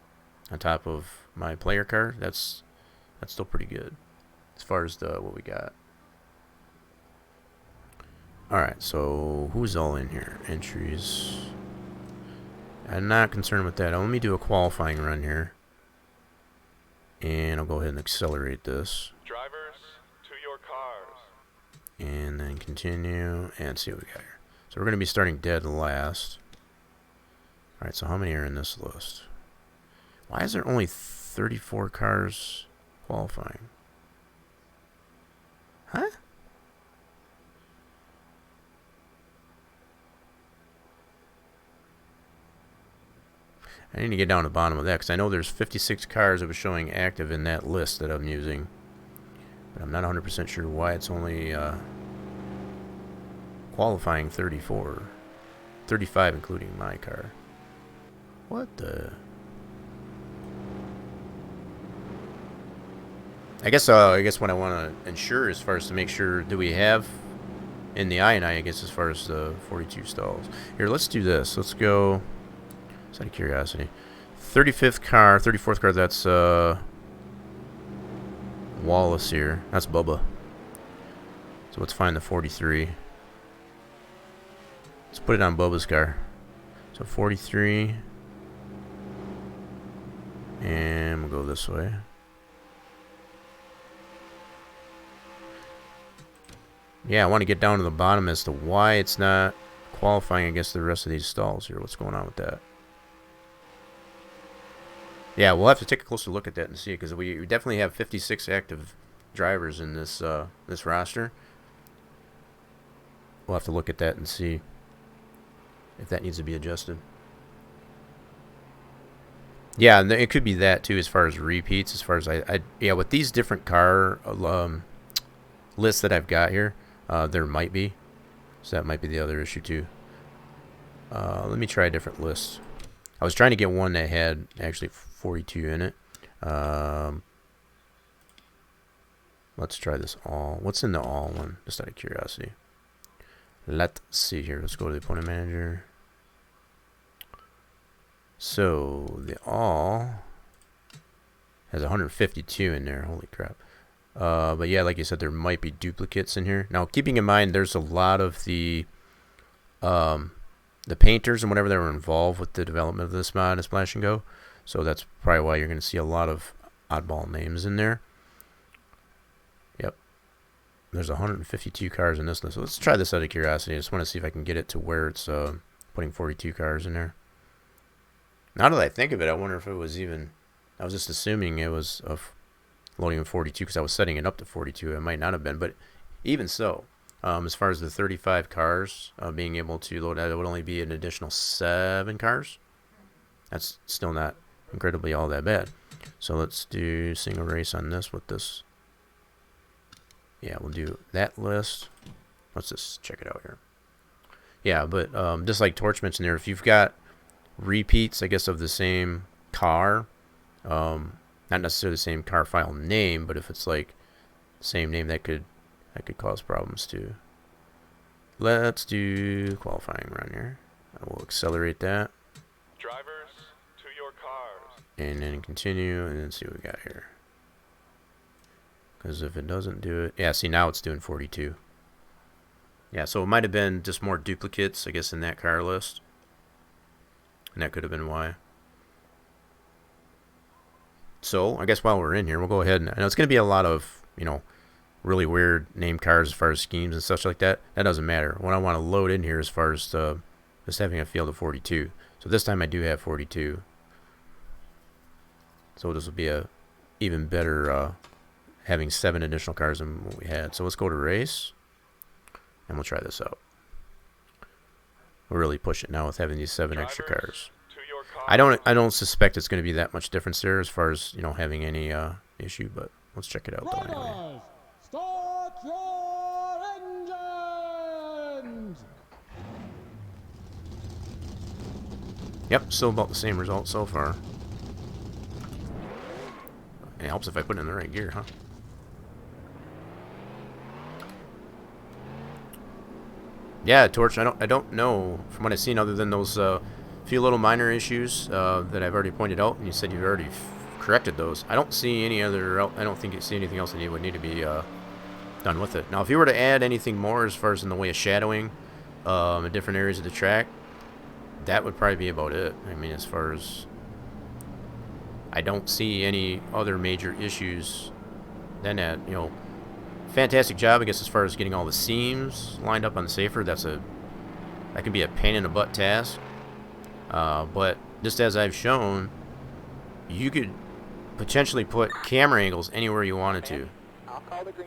top of my player car, that's still pretty good as far as what we got. All right, so who's all in here? Entries. I'm not concerned with that. Let me do a qualifying run here, and I'll go ahead and accelerate this. Drivers, to your cars. And then continue and see what we got here. So we're going to be starting dead last. Alright, so how many are in this list? Why is there only 34 cars qualifying? Huh? I need to get down to the bottom of that because I know there's 56 cars that was showing active in that list that I'm using. But I'm not 100% sure why it's only qualifying 34. 35 including my car. What the... I guess what I want to ensure as far as to make sure, do we have in the I guess as far as the 42 stalls. Here, let's do this. Let's go, just out of curiosity. 35th car, 34th car, that's Wallace here. That's Bubba. So let's find the 43. Let's put it on Bubba's car. So 43. And we'll go this way. Yeah, I want to get down to the bottom as to why it's not qualifying against the rest of these stalls here. What's going on with that? Yeah, we'll have to take a closer look at that and see, because we definitely have 56 active drivers in this this roster. We'll have to look at that and see if that needs to be adjusted. Yeah, and it could be that too, as far as repeats. As far as yeah, with these different car lists that I've got here, there might be. So that might be the other issue too. Let me try a different list. I was trying to get one that had actually 42 in it. Let's try this all. What's in the all one? Just out of curiosity. Let's see here. Let's go to the opponent manager. So the all has 152 in there. Holy crap. But yeah, like you said, there might be duplicates in here. Now, keeping in mind, there's a lot of the painters and whatever that were involved with the development of this mod, Splash and Go. So that's probably why you're going to see a lot of oddball names in there. Yep. There's 152 cars in this list. So let's try this out of curiosity. I just want to see if I can get it to where it's putting 42 cars in there. Now that I think of it, I wonder if it was even... I was just assuming it was loading in 42 because I was setting it up to 42. It might not have been, but even so, as far as the 35 cars being able to load, that would only be an additional 7 cars. That's still not incredibly all that bad. So let's do single race on this with this. Yeah, we'll do that list. Let's just check it out here. Yeah, but just like Torch mentioned there, if you've got repeats, I guess, of the same car, not necessarily the same car file name, but if it's like the same name, that could cause problems too. Let's do qualifying run here. I will accelerate that. Drivers, to your cars. And then continue, and then see what we got here. Because if it doesn't do it... Yeah, see, now it's doing 42. Yeah, so it might have been just more duplicates, I guess, in that car list. And that could have been why. So, I guess while we're in here, we'll go ahead and... I know it's going to be a lot of, you know, really weird named cars as far as schemes and such like that. That doesn't matter. What I want to load in here as far as just having a field of 42. So this time I do have 42. So this will be a even better having 7 additional cars than what we had. So let's go to race, and we'll try this out. We'll really push it now with having these 7 extra cars. To your cars. I don't suspect it's going to be that much difference there as far as, you know, having any issue, but let's check it out though anyway. Start your engines! Yep, still about the same result so far. It helps if I put it in the right gear, huh? Yeah, Torch, I don't know from what I've seen other than those few little minor issues that I've already pointed out, and you said you've already corrected those. I don't see any other, I don't think you see anything else that would need to be done with it. Now, if you were to add anything more as far as in the way of shadowing in different areas of the track, that would probably be about it. I mean, as far as, I don't see any other major issues than that. You know, fantastic job, I guess, as far as getting all the seams lined up on the safer. That can be a pain in the butt task. But just as I've shown, you could potentially put camera angles anywhere you wanted to,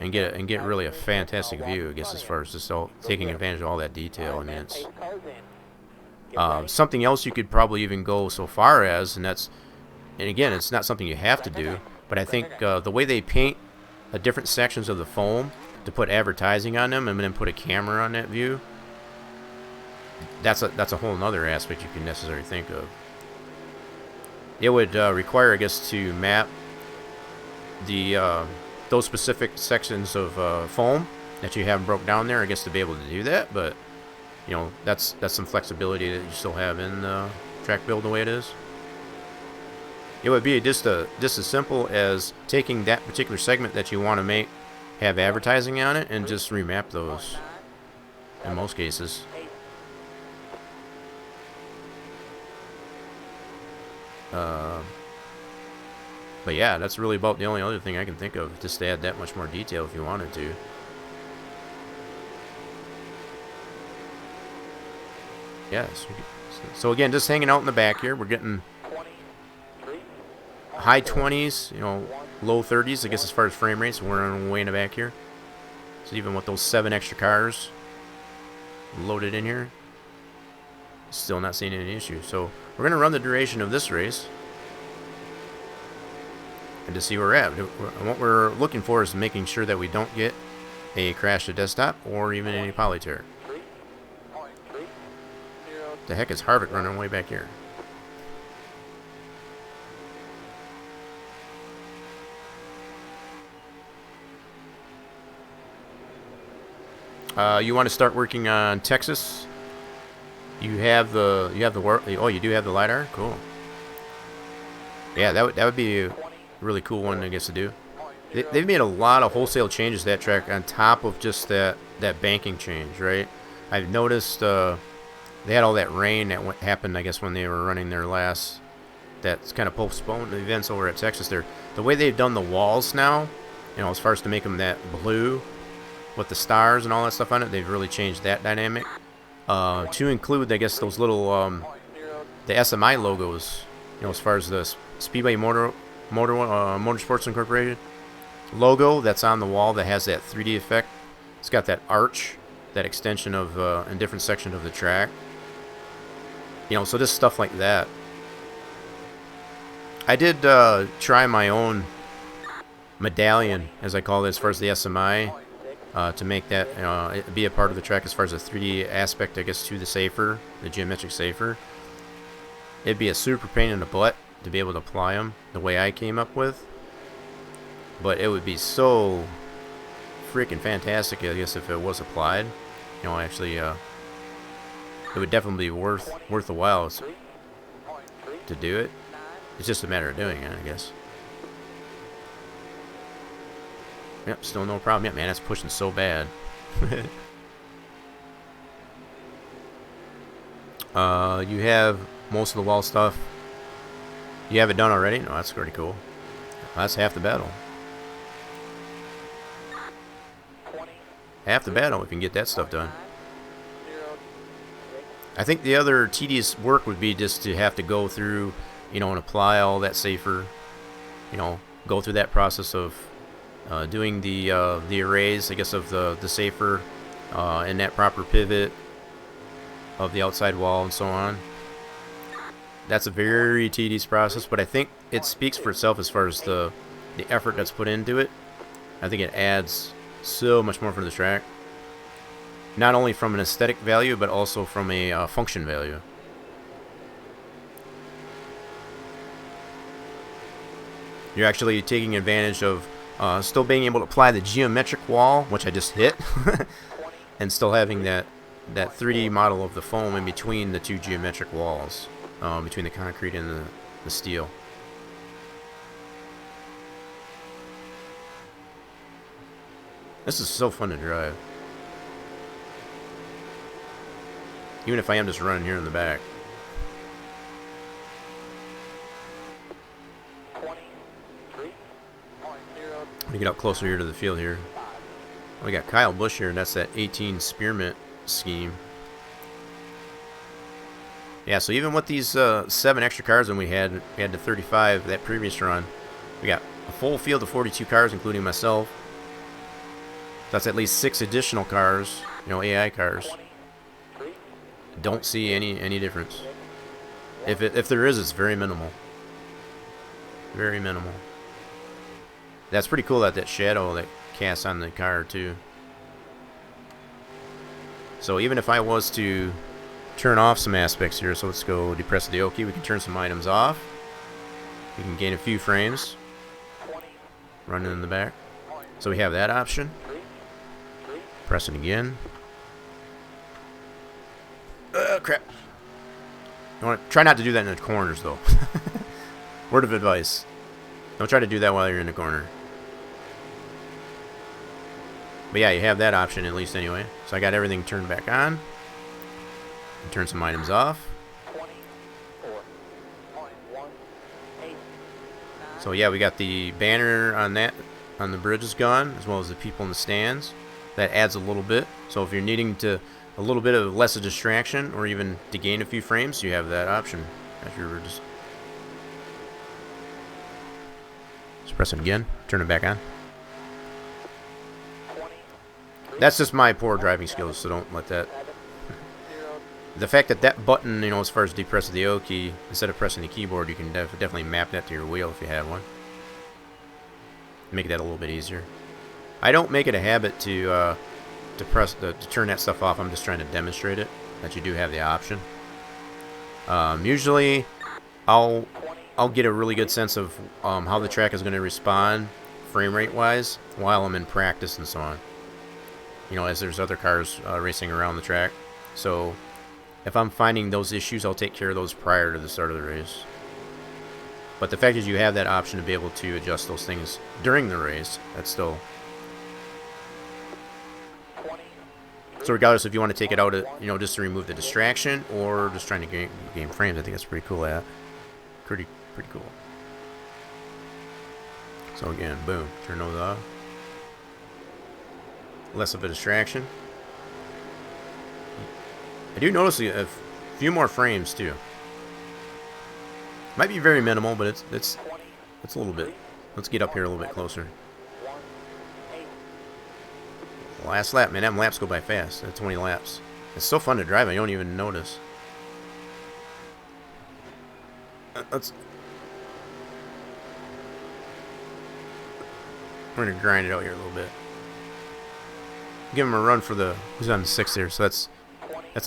and get really a fantastic view, I guess, as far as just taking advantage of all that detail. I mean, it's something else you could probably even go so far as, and again, it's not something you have to do, but I think the way they paint different sections of the foam to put advertising on them and then put a camera on that view, that's a whole nother aspect you can necessarily think of. It would require, I guess, to map those specific sections of foam that you haven't broke down there, I guess, to be able to do that, but you know, that's some flexibility that you still have in the track build the way it is. It would be just as simple as taking that particular segment that you want to have advertising on it, and just remap those in most cases. But yeah, that's really about the only other thing I can think of, just to add that much more detail if you wanted to. Yes. So again, just hanging out in the back here, we're getting high 20s, you know, low 30s, I guess, as far as frame rates. We're way in the back here. So even with those 7 extra cars loaded in here, still not seeing any issue. So we're going to run the duration of this race and to see where we're at. And what we're looking for is making sure that we don't get a crash to desktop or even any poly tear. The heck is Harvick running way back here? You want to start working on Texas? You have the oh, you do have the LiDAR? Cool. Yeah, that would be a really cool one, I guess, to do. They've made a lot of wholesale changes to that track on top of just that banking change, right? I've noticed they had all that rain that happened, I guess, when they were running their last, that's kind of postponed the events over at Texas there. The way they've done the walls now, you know, as far as to make them that blue with the stars and all that stuff on it, they've really changed that dynamic. To include, I guess, those little, the SMI logos, you know, as far as the Speedway Motorsports Incorporated logo that's on the wall that has that 3D effect. It's got that arch, that extension of in different sections of the track. You know, so just stuff like that. I did try my own medallion, as I call it, as far as the SMI, to make that be a part of the track as far as the 3D aspect, I guess, to the safer, the geometric safer. It'd be a super pain in the butt to be able to apply them the way I came up with, but it would be so freaking fantastic, I guess, if it was applied. You know, actually, it would definitely be worth the while to do it. It's just a matter of doing it, I guess. Yep, still no problem yet, man. That's pushing so bad. You have most of the wall stuff. You have it done already? No, that's pretty cool. That's half the battle. Half the battle if you can get that stuff done. I think the other tedious work would be just to have to go through, you know, and apply all that safer, you know, go through that process of doing the arrays, I guess, of the safer and that proper pivot of the outside wall and so on. That's a very tedious process, but I think it speaks for itself as far as the effort that's put into it. I think it adds so much more for the track. Not only from an aesthetic value, but also from a function value. You're actually taking advantage of still being able to apply the geometric wall, which I just hit, and still having that 3D model of the foam in between the two geometric walls, between the concrete and the steel. This is so fun to drive. Even if I am just running here in the back. 23.0. Let me get up closer here to the field here. We got Kyle Busch here, and that's that 18 spearmint scheme. Yeah, so even with these 7 extra cars than we had the 35 that previous run, we got a full field of 42 cars, including myself. That's at least 6 additional cars, you know, AI cars. Don't see any difference. If there is, it's very minimal. Very minimal. That's pretty cool, that shadow that casts on the car too. So even if I was to turn off some aspects here, so let's go depress the oki, we can turn some items off. We can gain a few frames. Running in the back. So we have that option. Press it again. Crap. You want to try not to do that in the corners, though. Word of advice. Don't try to do that while you're in the corner. But yeah, you have that option at least anyway. So I got everything turned back on. And turn some items off. So yeah, we got the banner on the bridge is gone, as well as the people in the stands. That adds a little bit. So if you're needing a little bit of less of distraction, or even to gain a few frames, you have that option. If you're just press it again, turn it back on. That's just my poor driving skills, so don't let that. The fact that button, you know, as far as depress the O key, instead of pressing the keyboard, you can definitely map that to your wheel if you have one. Make that a little bit easier. I don't make it a habit to turn that stuff off. I'm just trying to demonstrate it, that you do have the option. Usually, I'll get a really good sense of how the track is going to respond frame rate wise while I'm in practice and so on. You know, as there's other cars racing around the track. So if I'm finding those issues, I'll take care of those prior to the start of the race. But the fact is you have that option to be able to adjust those things during the race. That's still. So regardless if you want to take it out, you know, just to remove the distraction or just trying to gain frames, I think that's pretty cool. Pretty cool. So again, boom, turn those off. Less of a distraction. I do notice a few more frames too. Might be very minimal, but it's a little bit. Let's get up here a little bit closer. Last lap, man, them laps go by fast. 20 laps. It's so fun to drive, I don't even notice. We're gonna grind it out here a little bit. Give him a run for who's on the 6th here, so that's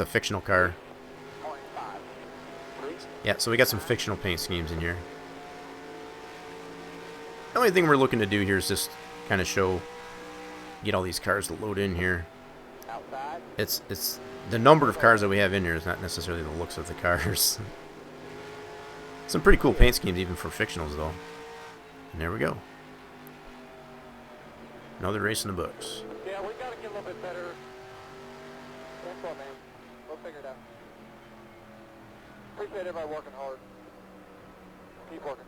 a fictional car. Yeah, so we got some fictional paint schemes in here. The only thing we're looking to do here is just kind of get all these cars to load in here. It's the number of cars that we have in here is not necessarily the looks of the cars. Some pretty cool paint schemes even for fictionals though. And there we go. Another race in the books. Yeah, we gotta get a little bit better. That's what, man. We'll figure it out. Appreciate everybody working hard. Keep working.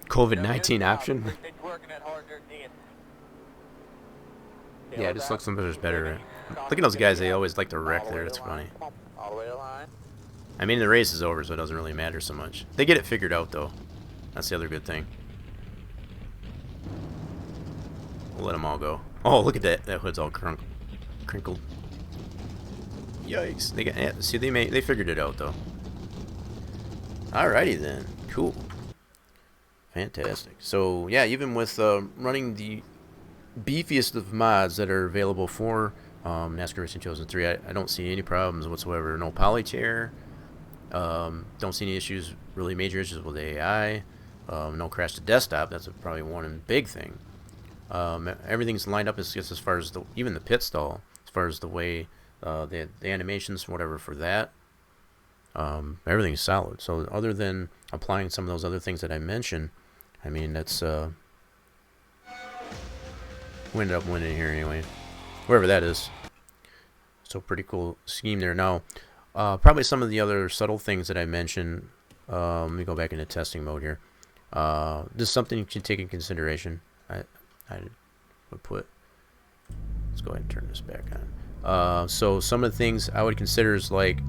COVID-19 option. Keep working that hard there again. Yeah, it just looks so much better. Look at those guys, they always like to wreck there. It's funny. All the way to the line. I mean, the race is over, so it doesn't really matter so much. They get it figured out, though. That's the other good thing. We'll let them all go. Oh, look at that. That hood's all crinkled. Yikes. They got, yeah, see, they figured it out, though. Alrighty, then. Cool. Fantastic. So, yeah, even with running the beefiest of mods that are available for NASCAR Racing Chosen 3, I don't see any problems whatsoever. No poly tear. Don't see any issues, really major issues with AI. No crash to desktop. That's probably one big thing. Everything's lined up as far as even the pit stall, as far as the way the animations, whatever for that. Everything's solid. So other than applying some of those other things that I mentioned, I mean, that's we ended up winning here anyway, wherever that is. So pretty cool scheme there. Now, probably some of the other subtle things that I mentioned. Let me go back into testing mode here. This is something you should take in consideration. I would put. Let's go ahead and turn this back on. So some of the things I would consider is like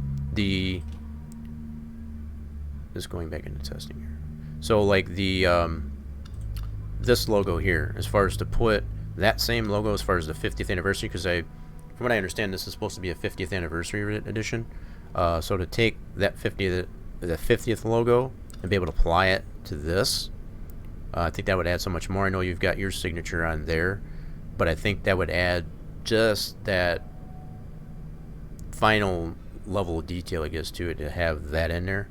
just going back into testing here. So like the this logo here, as far as to put that same logo as far as the 50th anniversary, because from what I understand, this is supposed to be a 50th anniversary edition. So to take that the 50th logo and be able to apply it to this, I think that would add so much more. I know you've got your signature on there, but I think that would add just that final level of detail, I guess, to it, to have that in there.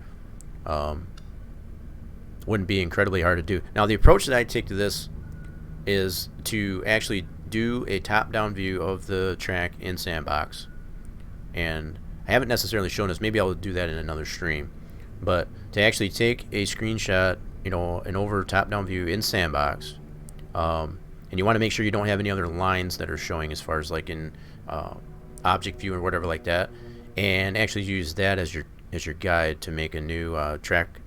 Wouldn't be incredibly hard to do. Now, the approach that I take to this is to actually do a top-down view of the track in Sandbox. And I haven't necessarily shown this. Maybe I'll do that in another stream. But to actually take a screenshot, you know, an over top-down view in Sandbox, and you want to make sure you don't have any other lines that are showing as far as like in object view or whatever like that, and actually use that as your guide to make a new track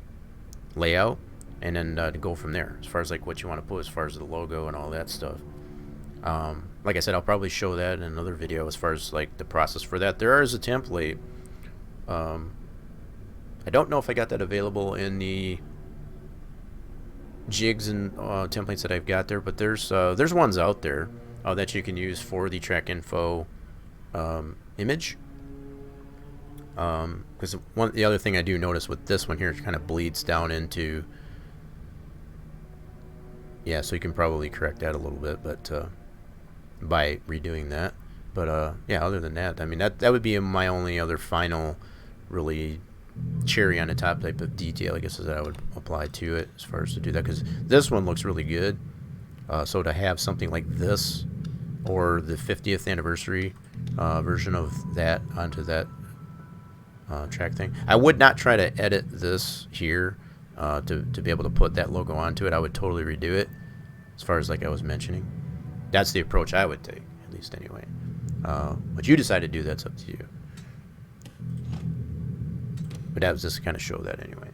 layout, and then to go from there as far as like what you want to put as far as the logo and all that stuff. Like I said, I'll probably show that in another video as far as like the process for that. There is a template. I don't know if I got that available in the jigs and templates that I've got there, but there's ones out there that you can use for the track info image. Because the other thing I do notice with this one here, it kind of bleeds down into, yeah, so you can probably correct that a little bit, but by redoing that. But yeah, other than that, I mean, that would be my only other final really cherry on the top type of detail, I guess, is that I would apply to it as far as to do that, because this one looks really good. So to have something like this, or the 50th anniversary version of that onto that track thing, I would not try to edit this here to be able to put that logo onto it. I would totally redo it, as far as like I was mentioning. That's the approach I would take, at least anyway. What you decide to do, that's up to you. But that was just to kind of show that anyway.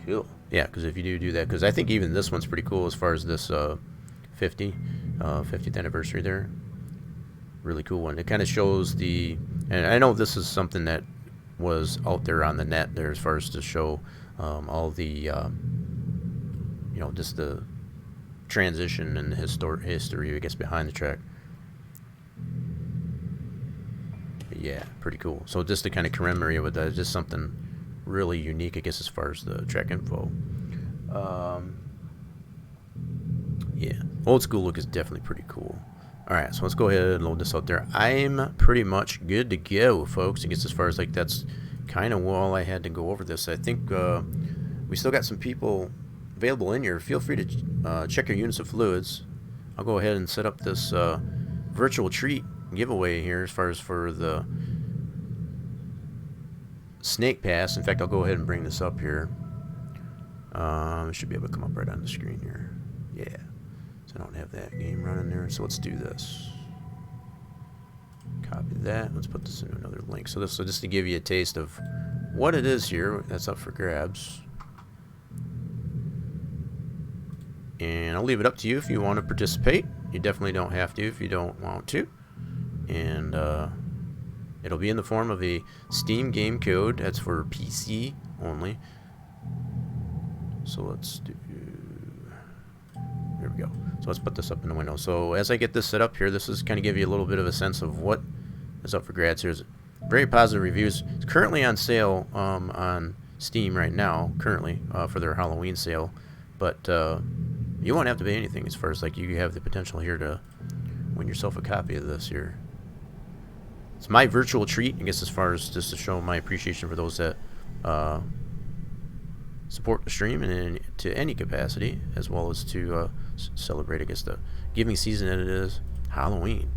Cool. Yeah, because if you do that, because I think even this one's pretty cool as far as this 50th anniversary there. Really cool one. It kind of shows the, and I know this is something that was out there on the net there as far as to show all the, you know, just the transition and the history, I guess, behind the track. But yeah, pretty cool. So just to kind of commemorate with that, just something really unique, I guess, as far as the track info. Yeah, old school look is definitely pretty cool. Alright, so let's go ahead and load this out there. I'm pretty much good to go, folks. I guess as far as like that's kind of all I had to go over this. I think we still got some people available in here. Feel free to check your units of fluids. I'll go ahead and set up this virtual treat giveaway here as far as for the Snake Pass. In fact, I'll go ahead and bring this up here. It should be able to come up right on the screen here. Yeah. So I don't have that game running there. So let's do this. Copy that. Let's put this into another link. So this will just to give you a taste of what it is here. That's up for grabs. And I'll leave it up to you if you want to participate. You definitely don't have to if you don't want to. and it'll be in the form of a Steam game code. That's for PC only. So let's do, there we go. So let's put this up in the window. So as I get this set up here, this is kind of give you a little bit of a sense of what is up for grabs. Here's very positive reviews. It's currently on sale on Steam right now, currently for their Halloween sale. But you won't have to pay anything as far as like you have the potential here to win yourself a copy of this here. It's my virtual treat, I guess, as far as just to show my appreciation for those that support the stream and to any capacity, as well as to celebrate, I guess, the giving season that it is, Halloween.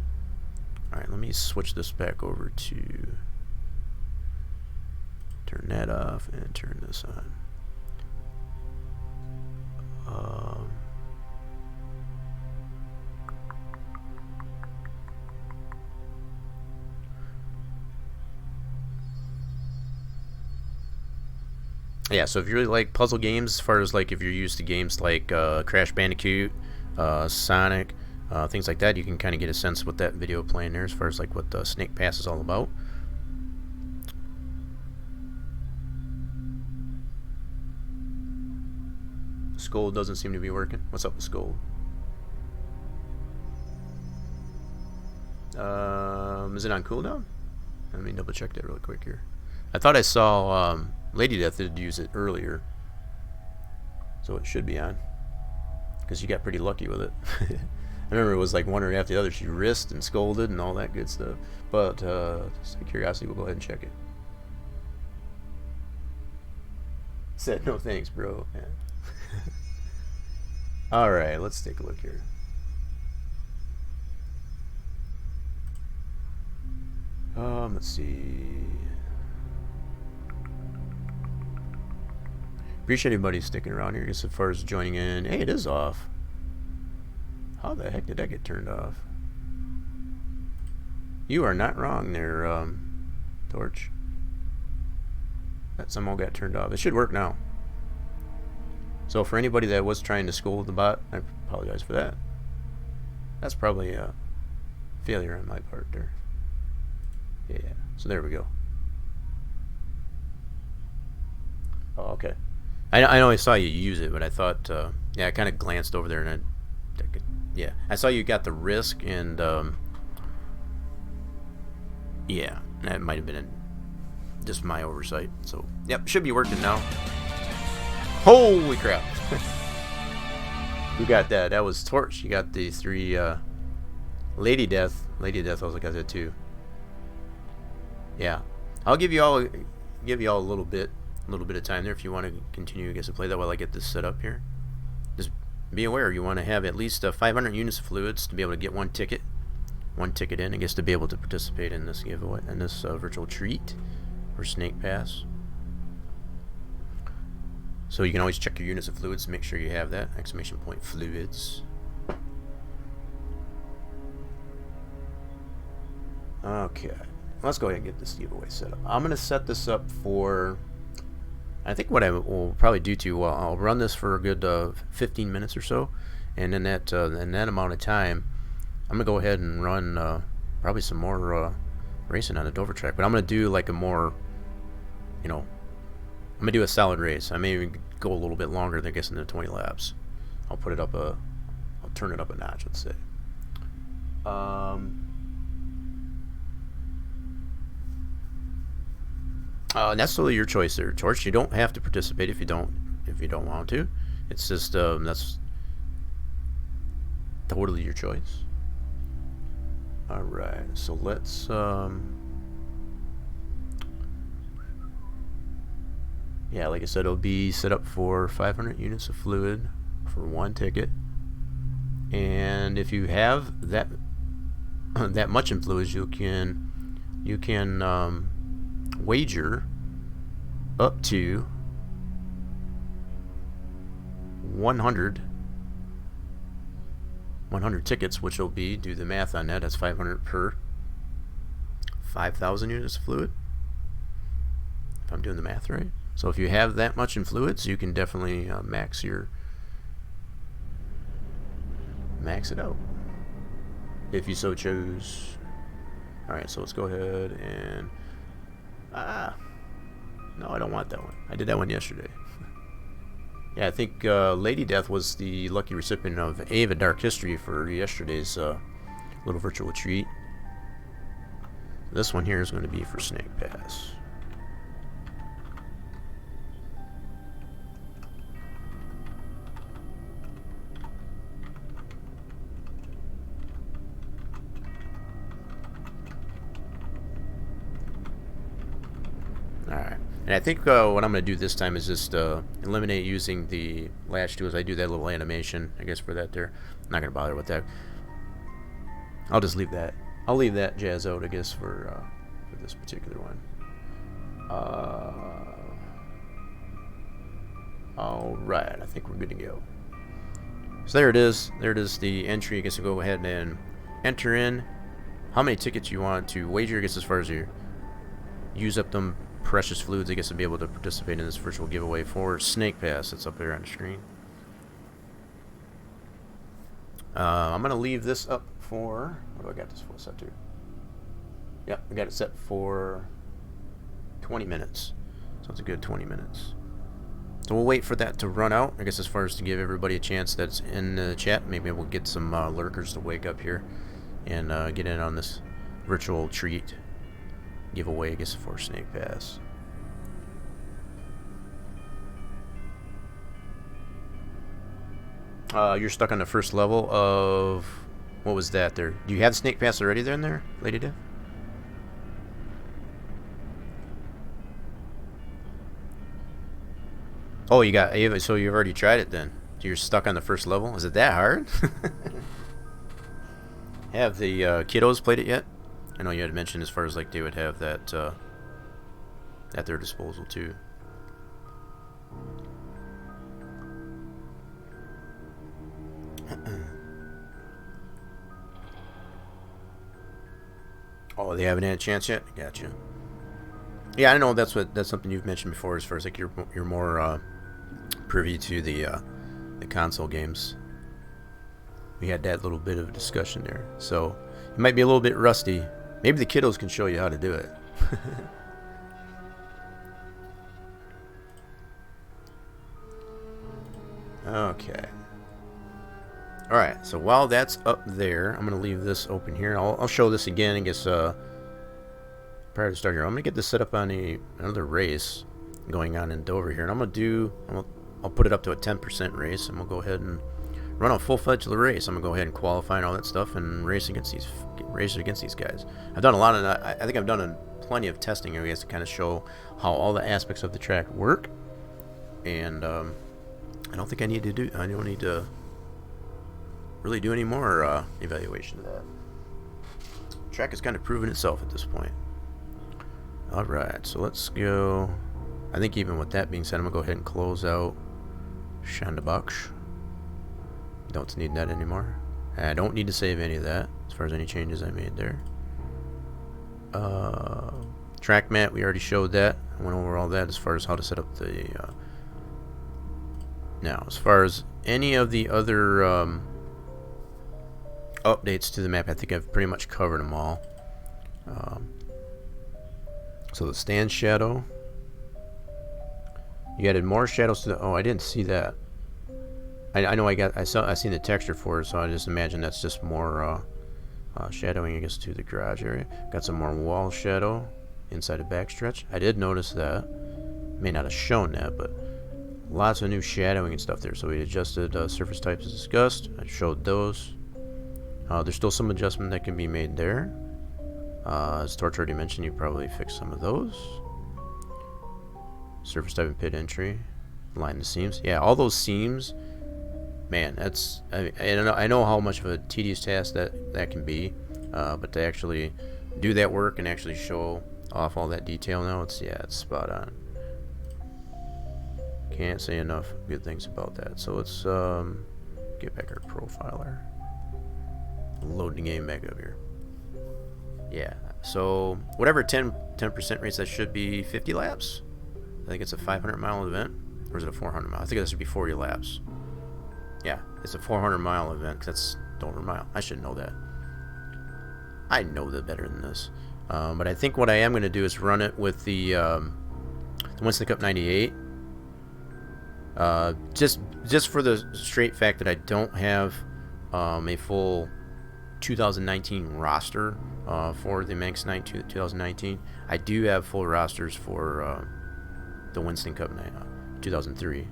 Alright, let me switch this back over to turn that off and turn this on. Yeah, so if you really like puzzle games, as far as like if you're used to games like Crash Bandicoot, Sonic, things like that, you can kind of get a sense of what that video playing there as far as like what the Snake Pass is all about. Scold doesn't seem to be working. What's up with Scold? Is it on cooldown? Let me double check that really quick here. I thought I saw Lady Death did use it earlier, so it should be on, because you got pretty lucky with it. I remember it was like one right after the other. She risked and scolded and all that good stuff. But just out of curiosity, we'll go ahead and check it. Said no thanks, bro. Yeah. All right, let's take a look here. Let's see. Appreciate everybody sticking around here. As far as joining in, hey, it is off. How the heck did that get turned off? You are not wrong there, Torch. That somehow got turned off. It should work now. So for anybody that was trying to scold the bot, I apologize for that. That's probably a failure on my part there. Yeah, so there we go. Oh, okay. I know I saw you use it, but I thought, yeah, I kind of glanced over there and yeah, I saw you got the risk, and yeah, that might have been just my oversight. So, yep, should be working now. Holy crap! Who got that? That was Torch. You got the 3 Lady Death. Lady Death also got that too. Yeah, I'll give you all a little bit of time there if you want to continue, I guess, to play that while I get this set up here. Just be aware you want to have at least 500 units of fluids to be able to get one ticket in, I guess, to be able to participate in this giveaway, in this virtual treat for Snake Pass. So you can always check your units of fluids to make sure you have that ! Fluids. Okay, let's go ahead and get this giveaway set up. I'm gonna set this up for, I think what I will probably do too, I'll run this for a good 15 minutes or so, and in that amount of time, I'm gonna go ahead and run probably some more racing on the Dover track. But I'm gonna do like a more, I'm gonna do a solid race. I may even go a little bit longer than, I guess, in the 20 laps. I'll put it up I'll turn it up a notch, let's say. That's totally your choice there, Torch. You don't have to participate if you don't want to. It's just that's totally your choice. All right, so let's yeah, like I said, it'll be set up for 500 units of fluid for one ticket, and if you have that much in fluids, you can wager up to 100 tickets, which will be, do the math on that, that's 500 per 5,000 units of fluid, if I'm doing the math right. So if you have that much in fluids, you can definitely max it out if you so choose. Alright, so let's go ahead and... no, I don't want that one. I did that one yesterday. Yeah, I think Lady Death was the lucky recipient of Ava Dark History for yesterday's little virtual treat. This one here is going to be for Snake Pass. Alright. And I think what I'm going to do this time is just eliminate using the latch tools. I do that little animation, I guess, for that there. I'm not going to bother with that. I'll just leave that. I'll leave that jazz out, I guess, for this particular one. Alright, I think we're good to go. So there it is. There it is, the entry. I guess we'll go ahead and enter in how many tickets you want to wager, I guess, as far as you use up them precious fluids, I guess, to be able to participate in this virtual giveaway for Snake Pass that's up there on the screen. I'm going to leave this up for... What do I got this for set to? Yep, I got it set for 20 minutes. So it's a good 20 minutes. So we'll wait for that to run out, I guess, as far as to give everybody a chance that's in the chat. Maybe we'll get some lurkers to wake up here and get in on this virtual treat giveaway, I guess, for Snake Pass. You're stuck on the first level of... What was that there? Do you have Snake Pass already there in there, Lady Dev? Oh, you got Ava, so you've already tried it then. You're stuck on the first level? Is it that hard? Have the kiddos played it yet? I know you had mentioned as far as like they would have that at their disposal too. Oh, they haven't had a chance yet? Gotcha. Yeah, I know that's something you've mentioned before as far as like you're more privy to the console games. We had that little bit of a discussion there. So it might be a little bit rusty. Maybe the kiddos can show you how to do it. Okay. Alright, so while that's up there, I'm going to leave this open here. I'll show this again, I guess, prior to starting here. I'm going to get this set up on another race going on in Dover here. And I'm going to do, I'll put it up to a 10% race, and we'll go ahead and run a full-fledged race. I'm going to go ahead and qualify and all that stuff and race against these guys. I've done a lot of, I think I've done plenty of testing, I guess, to kind of show how all the aspects of the track work. And I don't think I don't need to really do any more evaluation of that. The track has kind of proven itself at this point. Alright, so let's go. I think even with that being said, I'm going to go ahead and close out Shandabaksh. Don't need that anymore. I don't need to save any of that as far as any changes I made there. Track mat, we already showed that. I went over all that as far as how to set up the... Now, as far as any of the other updates to the map, I think I've pretty much covered them all. So the stand shadow, you added more shadows to the... Oh, I didn't see that. I know I seen the texture for it, so I just imagine that's just more shadowing, I guess, to the garage area. Got some more wall shadow inside the backstretch. I did notice that. May not have shown that, but lots of new shadowing and stuff there. So we adjusted surface types as discussed. I showed those. There's still some adjustment that can be made there. As Torch already mentioned, you probably fixed some of those. Surface type and pit entry. Line the seams. Yeah, all those seams. Man, that's... I know how much of a tedious task that can be. But to actually do that work and actually show off all that detail now, it's spot on. Can't say enough good things about that. So let's get back our profiler. Load the game back up here. Yeah, so whatever 10% race, that should be 50 laps. I think it's a 500-mile event. Or is it a 400-mile? I think that should be 40 laps. Yeah, it's a 400-mile event, because that's Dover mile. I should know that. I know that better than this. But I think what I am going to do is run it with the Winston Cup 98. Just for the straight fact that I don't have a full 2019 roster for the Manx 2019. I do have full rosters for the Winston Cup 2003.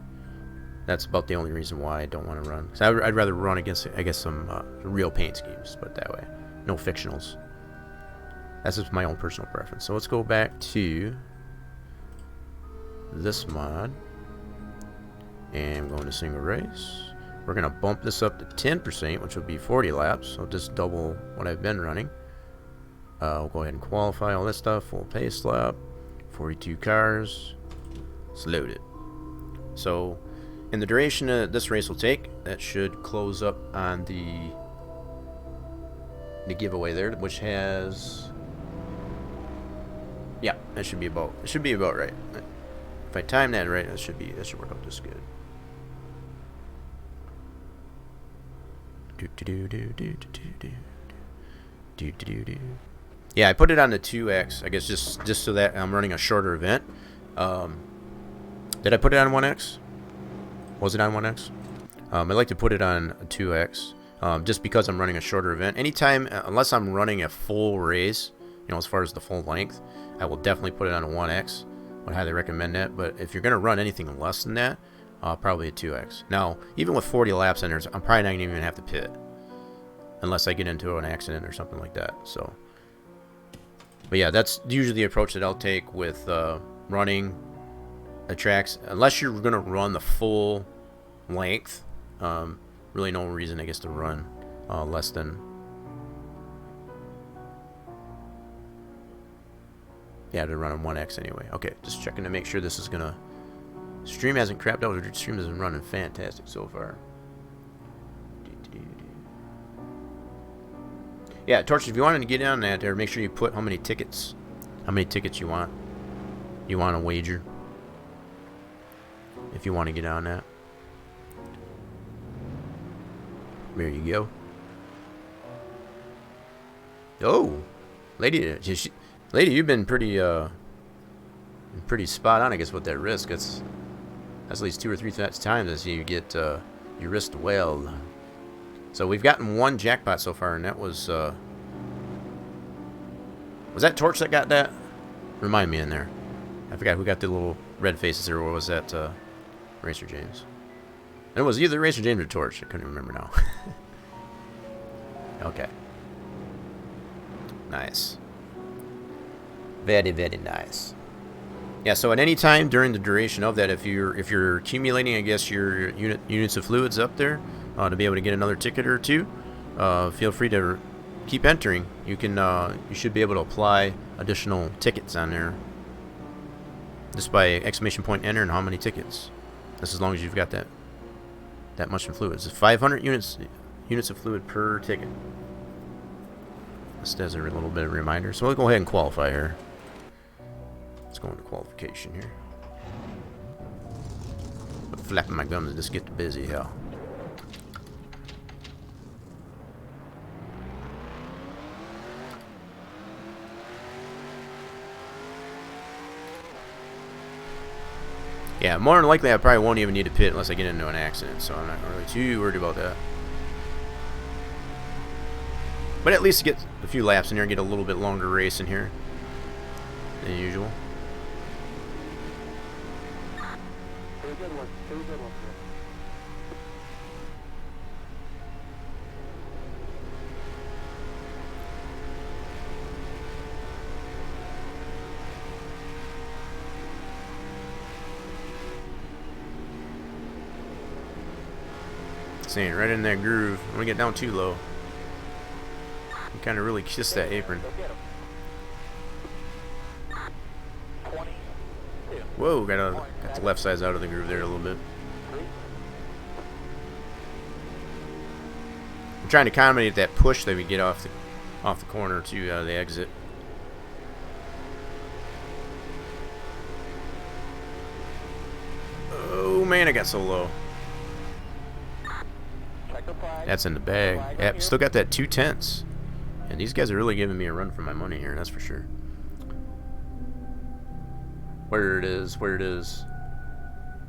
That's about the only reason why I don't want to run. Cause I'd rather run against, I guess, some real paint schemes, put it that way. No fictionals. That's just my own personal preference. So let's go back to this mod. And I'm going to single race. We're going to bump this up to 10%, which will be 40 laps. So just double what I've been running. We'll go ahead and qualify all this stuff. Full pace lap. 42 cars. Let's load it. So, in the duration this race will take, that should close up on the giveaway there, which has... Yeah, that should be about right. If I time that right, that should work out just good. Yeah, I put it on the 2X, I guess just so that I'm running a shorter event. Did I put it on 1X? Was it on 1X? I'd like to put it on 2X, just because I'm running a shorter event. Anytime, unless I'm running a full race, as far as the full length, I will definitely put it on a 1X. Would highly recommend that. But if you're going to run anything less than that, probably a 2X. Now, even with 40 laps in there, I'm probably not going to even have to pit. Unless I get into an accident or something like that. So, but yeah, that's usually the approach that I'll take with running the tracks. Unless you're going to run the full length, really no reason, I guess, to run less than... Yeah, to run on 1X anyway. Okay, just checking to make sure this is going to... Stream hasn't crapped out. The stream has been running fantastic so far. Yeah, Torch, if you wanted to get on that there, make sure you put how many tickets you want to wager. If you want to get on that. There you go. Oh, lady, you've been pretty spot on, I guess, with that risk. That's at least 2 or 3 times as you get your risk well. So we've gotten one jackpot so far, and that was that Torch that got that? Remind me in there. I forgot who got the little red faces there, or was that Racer James? And it was either Racer James or Torch. I couldn't remember now. Okay. Nice. Very, very nice. Yeah, so at any time during the duration of that, if you're accumulating, I guess, your units of fluids up there to be able to get another ticket or two, feel free to keep entering. You should be able to apply additional tickets on there just by exclamation point enter and how many tickets. That's as long as you've got that much in fluids. It's 500 units of fluid per ticket. Just as a little bit of a reminder. So we'll go ahead and qualify here. Let's go into qualification here. But flapping my gums and just get busy, hell. Yeah, more than likely I probably won't even need to pit unless I get into an accident, so I'm not really too worried about that. But at least get a few laps in here and get a little bit longer race in here than usual. Pretty good one. Pretty good one. Staying right in that groove. I don't want to get down too low. You kind of really kiss that apron. Whoa, got the left sides out of the groove there a little bit. I'm trying to accommodate that push that we get off the corner to the exit. Oh man, I got so low. That's in the bag. Yep, still got that 2/10 And these guys are really giving me a run for my money here, that's for sure. Where it is.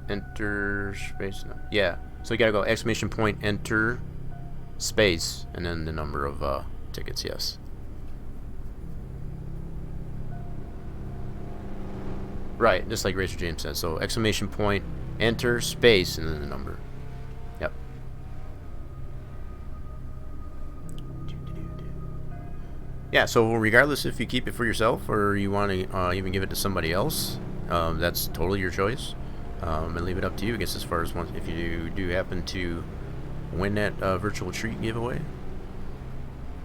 Enter space. No. Yeah. So you gotta go exclamation point, enter space, and then the number of tickets, yes. Right, just like Racer James said. So exclamation point, enter space, and then the number. Yep. Yeah, so regardless if you keep it for yourself or you want to even give it to somebody else, that's totally your choice. And leave it up to you, I guess, as far as if you do happen to win that virtual treat giveaway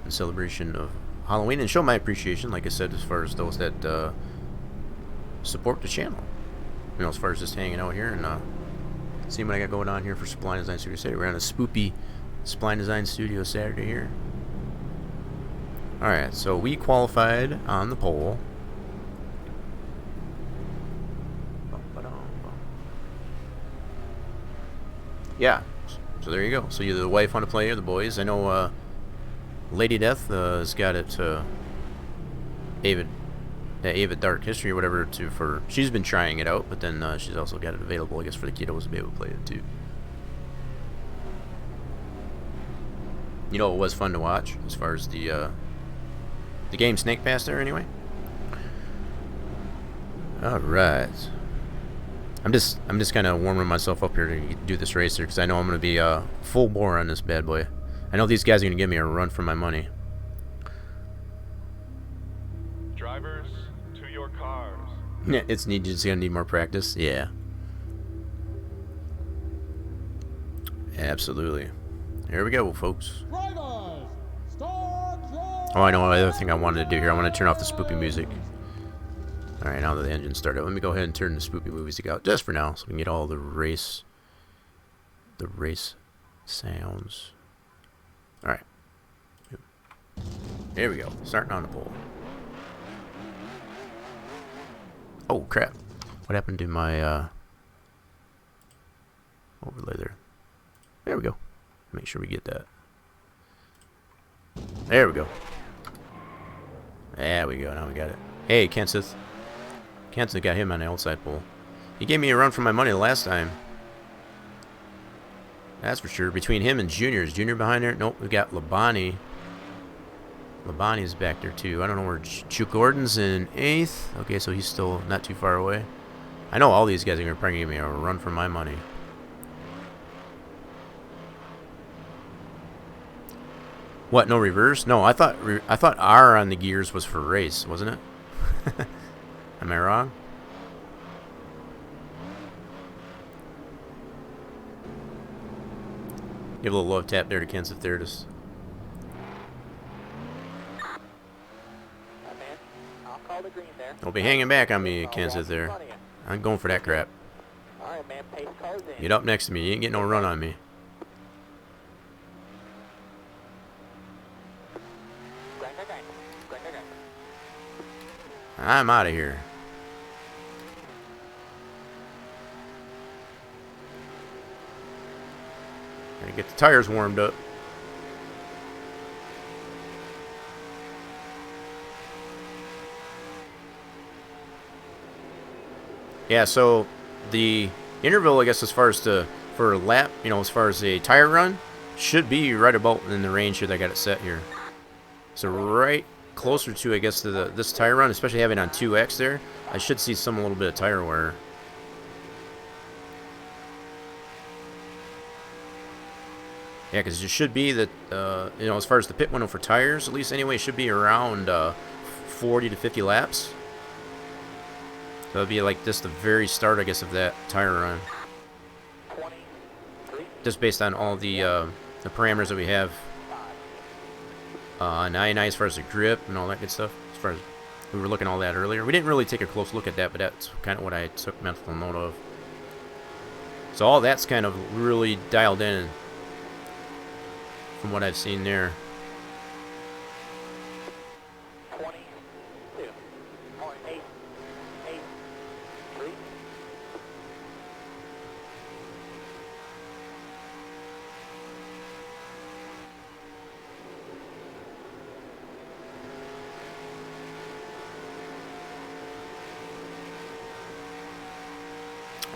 in celebration of Halloween, and show my appreciation, like I said, as far as those that support the channel. You know, as far as just hanging out here and seeing what I got going on here for Spline Design Studio Saturday. We're on a spoopy Spline Design Studio Saturday here. Alright, so we qualified on the pole. Yeah, so there you go. So either the wife want to play or the boys. I know Lady Death has got it to Ava Dark History or whatever for she's been trying it out, but then she's also got it available, I guess, for the kiddos to be able to play it too. You know, it was fun to watch as far as the game Snake Pass there anyway. All right. I'm just kind of warming myself up here to do this racer because I know I'm going to be full bore on this bad boy. I know these guys are going to give me a run for my money. Drivers, to your cars. Yeah, it's going to need more practice. Yeah. Absolutely. Here we go, folks. Drivers, start your Oh, I know another thing I wanted to do here. I want to turn off the spoopy music. Alright, now that the engine started, let me go ahead and turn the spoopy music out just for now so we can get all the race sounds. Alright. There we go. Starting on the pole. Oh, crap. What happened to my overlay there? There we go. Make sure we get that. There we go. There we go. Now we got it. Hey, Kenseth. Kenseth got him on the outside pole. He gave me a run for my money the last time. That's for sure. Between him and Junior. Is Junior behind there? Nope. We've got Labani. Labani's back there too. I don't know where Chuck Gordon's in 8th. Okay, so he's still not too far away. I know all these guys are going to probably give me a run for my money. What? No reverse? No, I thought R on the gears was for race, wasn't it? Am I wrong? Give a little love tap there to Kenseth there. Just. I'll call the green there. Don't be hanging back on me, Kenseth there. I'm going for that crap. All right, man. Pace cars in. Get up next to me. You ain't getting no run on me. I'm out of here. Gotta get the tires warmed up. Yeah, so the interval, I guess, as far as for a lap, you know, as far as a tire run, should be right about in the range here that I got it set here. So right closer to, I guess, to this tire run, especially having on 2X there, I should see a little bit of tire wear. Yeah, because it should be that, you know, as far as the pit window for tires, at least anyway, it should be around 40 to 50 laps. So it'll be like just the very start, I guess, of that tire run. Just based on all the parameters that we have. And as far as the grip and all that good stuff. As far as we were looking at all that earlier. We didn't really take a close look at that, but that's kind of what I took mental note of. So all that's kind of really dialed in from what I've seen there. 22.883.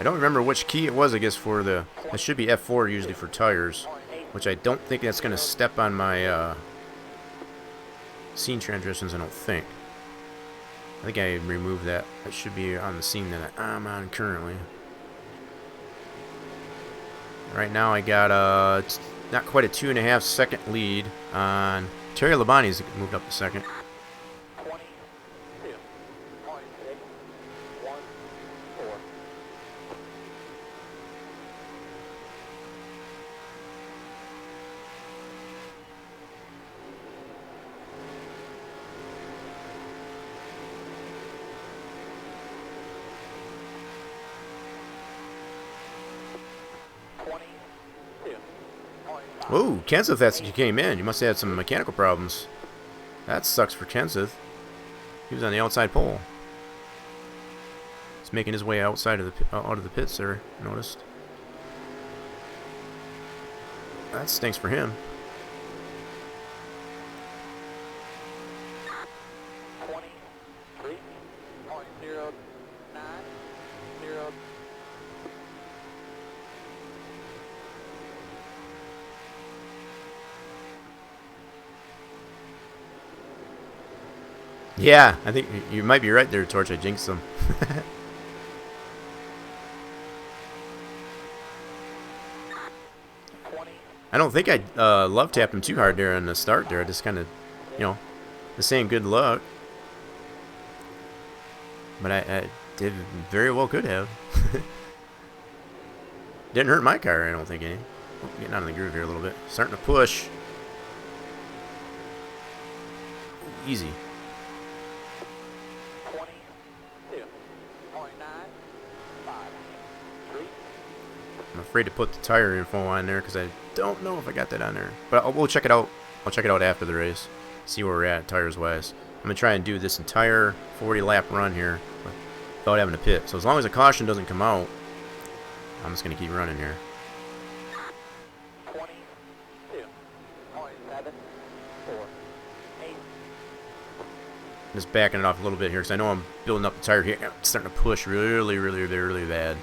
I don't remember which key it was, I guess, for the... It should be F4 usually for tires, which I don't think that's going to step on my scene transitions, I don't think. I think I removed that. It should be on the scene that I'm on currently. Right now I got not quite a 2.5 second lead on Terry Labonte's moved up a second. 22.614. Oh, Kenseth, that's you came in. You must have had some mechanical problems. That sucks for Kenseth. He was on the outside pole. He's making his way outside of the out of the pits there. Noticed. That stinks for him. 23.090. Yeah, I think you might be right there, Torch. I jinxed him. I don't think I love tapped him too hard there in the start there. I just kind of, you know, just saying good luck. But I did very well could have. Didn't hurt my car, I don't think any. Oh, getting out of the groove here a little bit. Starting to push. Easy. 22.953. I'm afraid to put the tire info on there because I don't know if I got that on there. But we'll check it out. I'll check it out after the race. See where we're at tires wise. I'm going to try and do this entire 40 lap run here without having to pit. So as long as the caution doesn't come out, I'm just going to keep running here. 22.748. Just backing it off a little bit here because I know I'm building up the tire here. I'm starting to push really, really, really bad.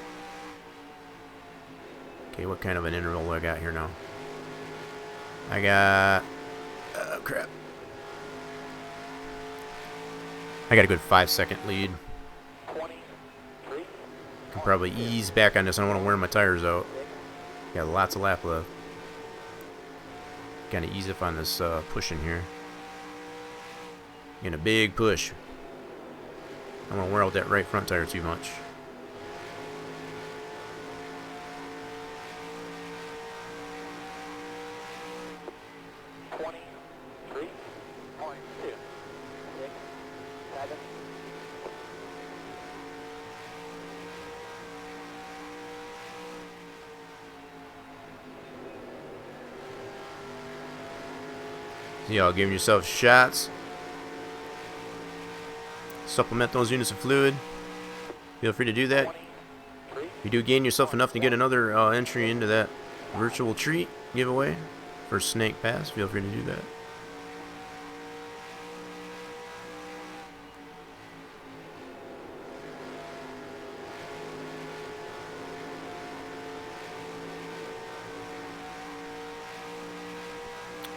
Okay, what kind of an interval do I got here now? I got... Oh, crap. I got a good 5-second lead. 23. Can probably ease back on this. I don't want to wear my tires out. Got lots of lap left. Kind of ease up on this pushing here. Getting a big push. I don't want to wear out that right front tire too much. So y'all giving yourself shots. Supplement those units of fluid. Feel free to do that. If you do gain yourself enough to get another entry into that virtual treat giveaway for Snake Pass, feel free to do that.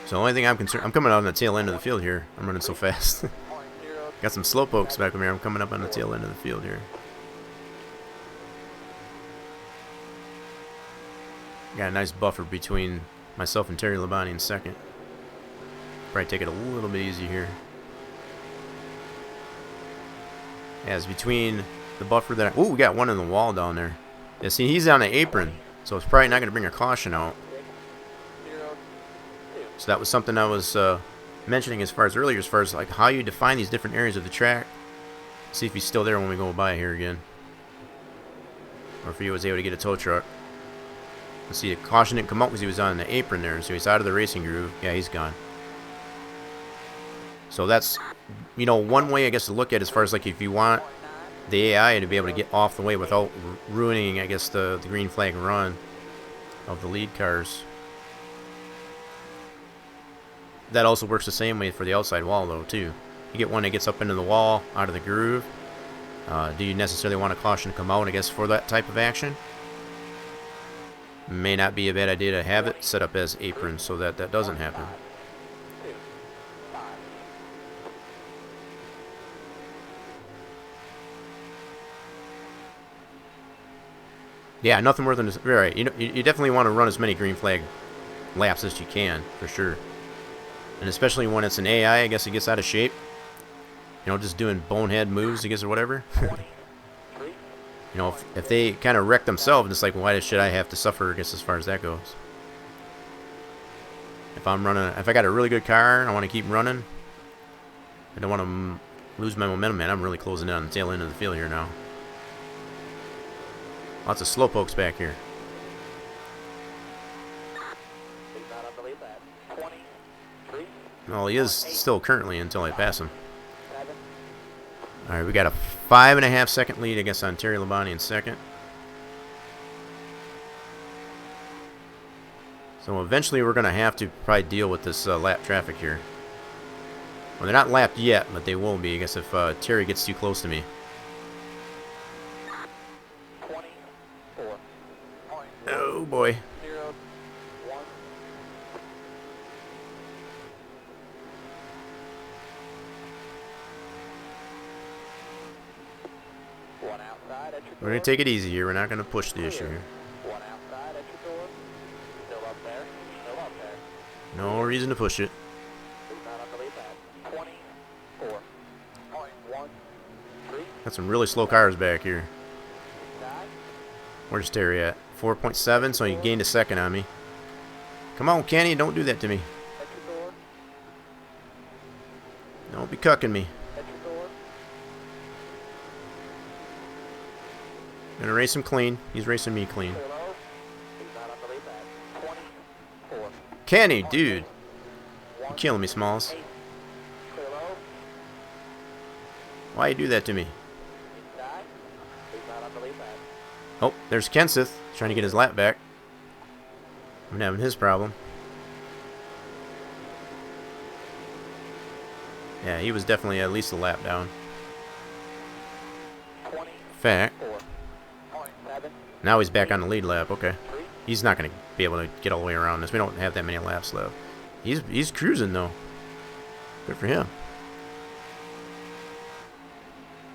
So the only thing I'm concerned, I'm coming out on the tail end of the field here. I'm running so fast. Got some slow pokes back over here. I'm coming up on the tail end of the field here. Got a nice buffer between myself and Terry Labonte in second. Probably take it a little bit easy here. Yeah, it's between the buffer that... Ooh, we got one in the wall down there. Yeah, see, he's on the apron, so it's probably not going to bring a caution out. So that was something I was mentioning as far as earlier, as far as like how you define these different areas of the track. See if he's still there when we go by here again. Or if he was able to get a tow truck. Let's see, the caution didn't come out because he was on the apron there, so he's out of the racing groove. Yeah, he's gone. So that's, you know, one way I guess to look at it as far as like if you want the AI to be able to get off the way without ruining, I guess, the green flag run of the lead cars. That also works the same way for the outside wall though too. You get one that gets up into the wall, out of the groove, Do you necessarily want a caution to come out, I guess, for that type of action? May not be a bad idea to have it set up as apron so that that doesn't happen. Yeah, nothing more than right. You definitely want to run as many green flag laps as you can, for sure. And especially when it's an AI, I guess it gets out of shape. You know, just doing bonehead moves, I guess, or whatever. You know, if they kind of wreck themselves, it's like, why should I have to suffer, I guess, as far as that goes. If I'm running, if I got a really good car and I want to keep running, I don't want to lose my momentum, man. I'm really closing in on the tail end of the field here now. Lots of slowpokes back here. Well, he is still currently until I pass him. Alright, we got a 5.5 second lead, I guess, on Terry Labonte in second. So eventually we're going to have to probably deal with this lap traffic here. Well, they're not lapped yet, but they will be, I guess, if Terry gets too close to me. Oh, boy. We're going to take it easy here. We're not going to push the issue here. No reason to push it. Got some really slow cars back here. Where's Terry at? 4.7, so he gained a second on me. Come on, Kenny, don't do that to me. Don't be cucking me. Gonna race him clean. He's racing me clean. Kenny, dude. You're killing me, Smalls. Why you do that to me? Oh, there's Kenseth trying to get his lap back. I'm having his problem. Yeah, he was definitely at least a lap down. Fact. Now he's back on the lead lap. Okay. He's not going to be able to get all the way around this. We don't have that many laps left. He's cruising, though. Good for him.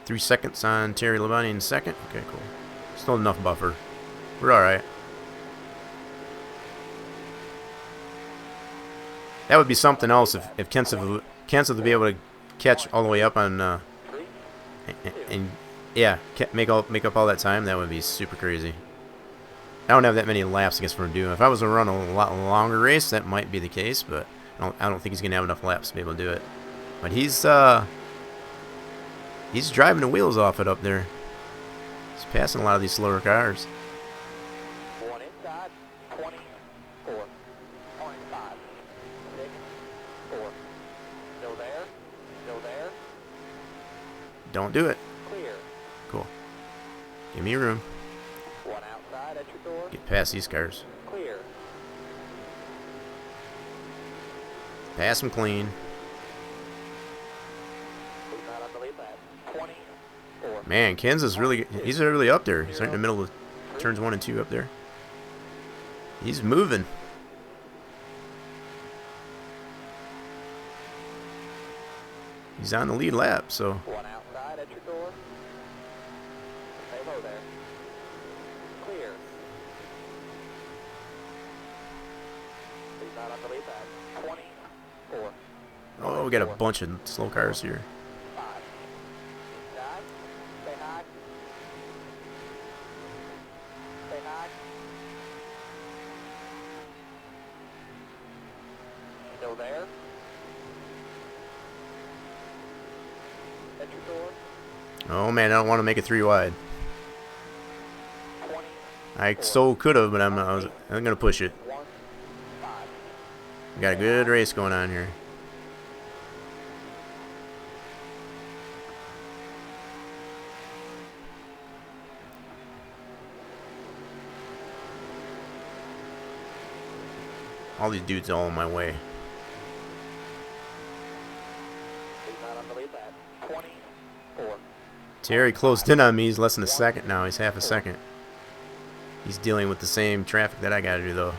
3 seconds on Terry Labonte in second. Okay, cool. Still enough buffer. We're alright. That would be something else if Kenseth would be able to catch all the way up on and yeah, make up all that time. That would be super crazy. I don't have that many laps, I guess, for him to do. If I was to run a lot longer race, that might be the case, but I don't think he's gonna have enough laps to be able to do it. But he's driving the wheels off it up there. He's passing a lot of these slower cars. Going inside, 24.5, 6, 4. Still there, still there. Don't do it. Clear. Cool. Give me room. One outside at your door. Get past these cars. Clear. Pass them clean. Do not unbelieve that. 24. Man, Kansas he's really up there. He's right in the middle of turns 1 and 2 up there. He's moving. He's on the lead lap, so. One outside at your door. Stay low there. Clear. Do not unbelieve that. 24. Oh, we got a bunch of slow cars here. 5. Inside. Stay high. Stay high. Still there. At your door. Oh man, I don't want to make it 3 wide. 20. I so could have, but I'm gonna push it. 1. 5. We got a good race going on here. All these dudes all in my way. Do not unbelieve that. 24. Terry closed in on me. He's less than a second now. He's half a second. He's dealing with the same traffic that I got to do, though.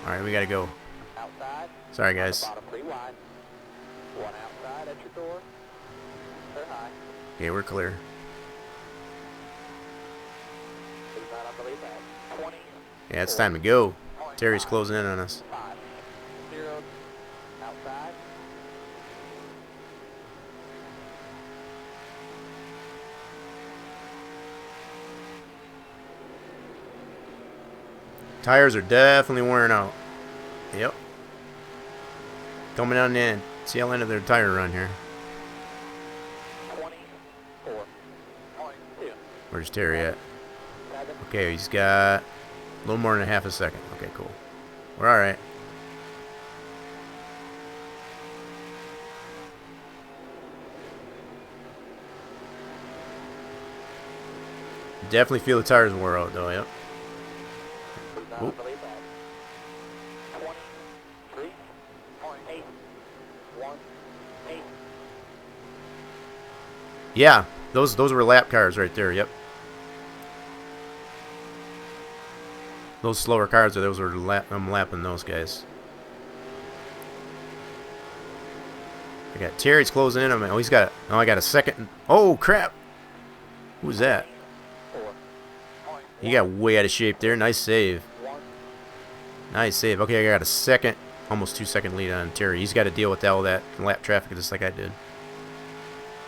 Alright, we got to go. Outside. Sorry, guys. Bottom 3 wide. 1 outside at your door. Clear high. Okay, we're clear. Please not unbelieve that. 20. Yeah, it's time to go. Terry's closing in on us. 5. 0. Outside. Tires are definitely wearing out. Yep. Coming on in. Tail end of their tire run here. 24.2. Where's Terry at? 7. Okay, he's got a little more than a half a second. Okay, cool. We're alright. Definitely feel the tires wore out though, yep. Please not Oop. unbelieve that. 23.8. 1.8. Yeah, those were lap cars right there, yep. Those slower cars, those were I'm lapping those guys. I got Terry's closing in on me. Oh, I got a second. Oh, crap. Who's that? 4. He got way out of shape there. Nice save. 1. Nice save. Okay, I got a second, almost 2-second lead on Terry. He's got to deal with all that lap traffic just like I did.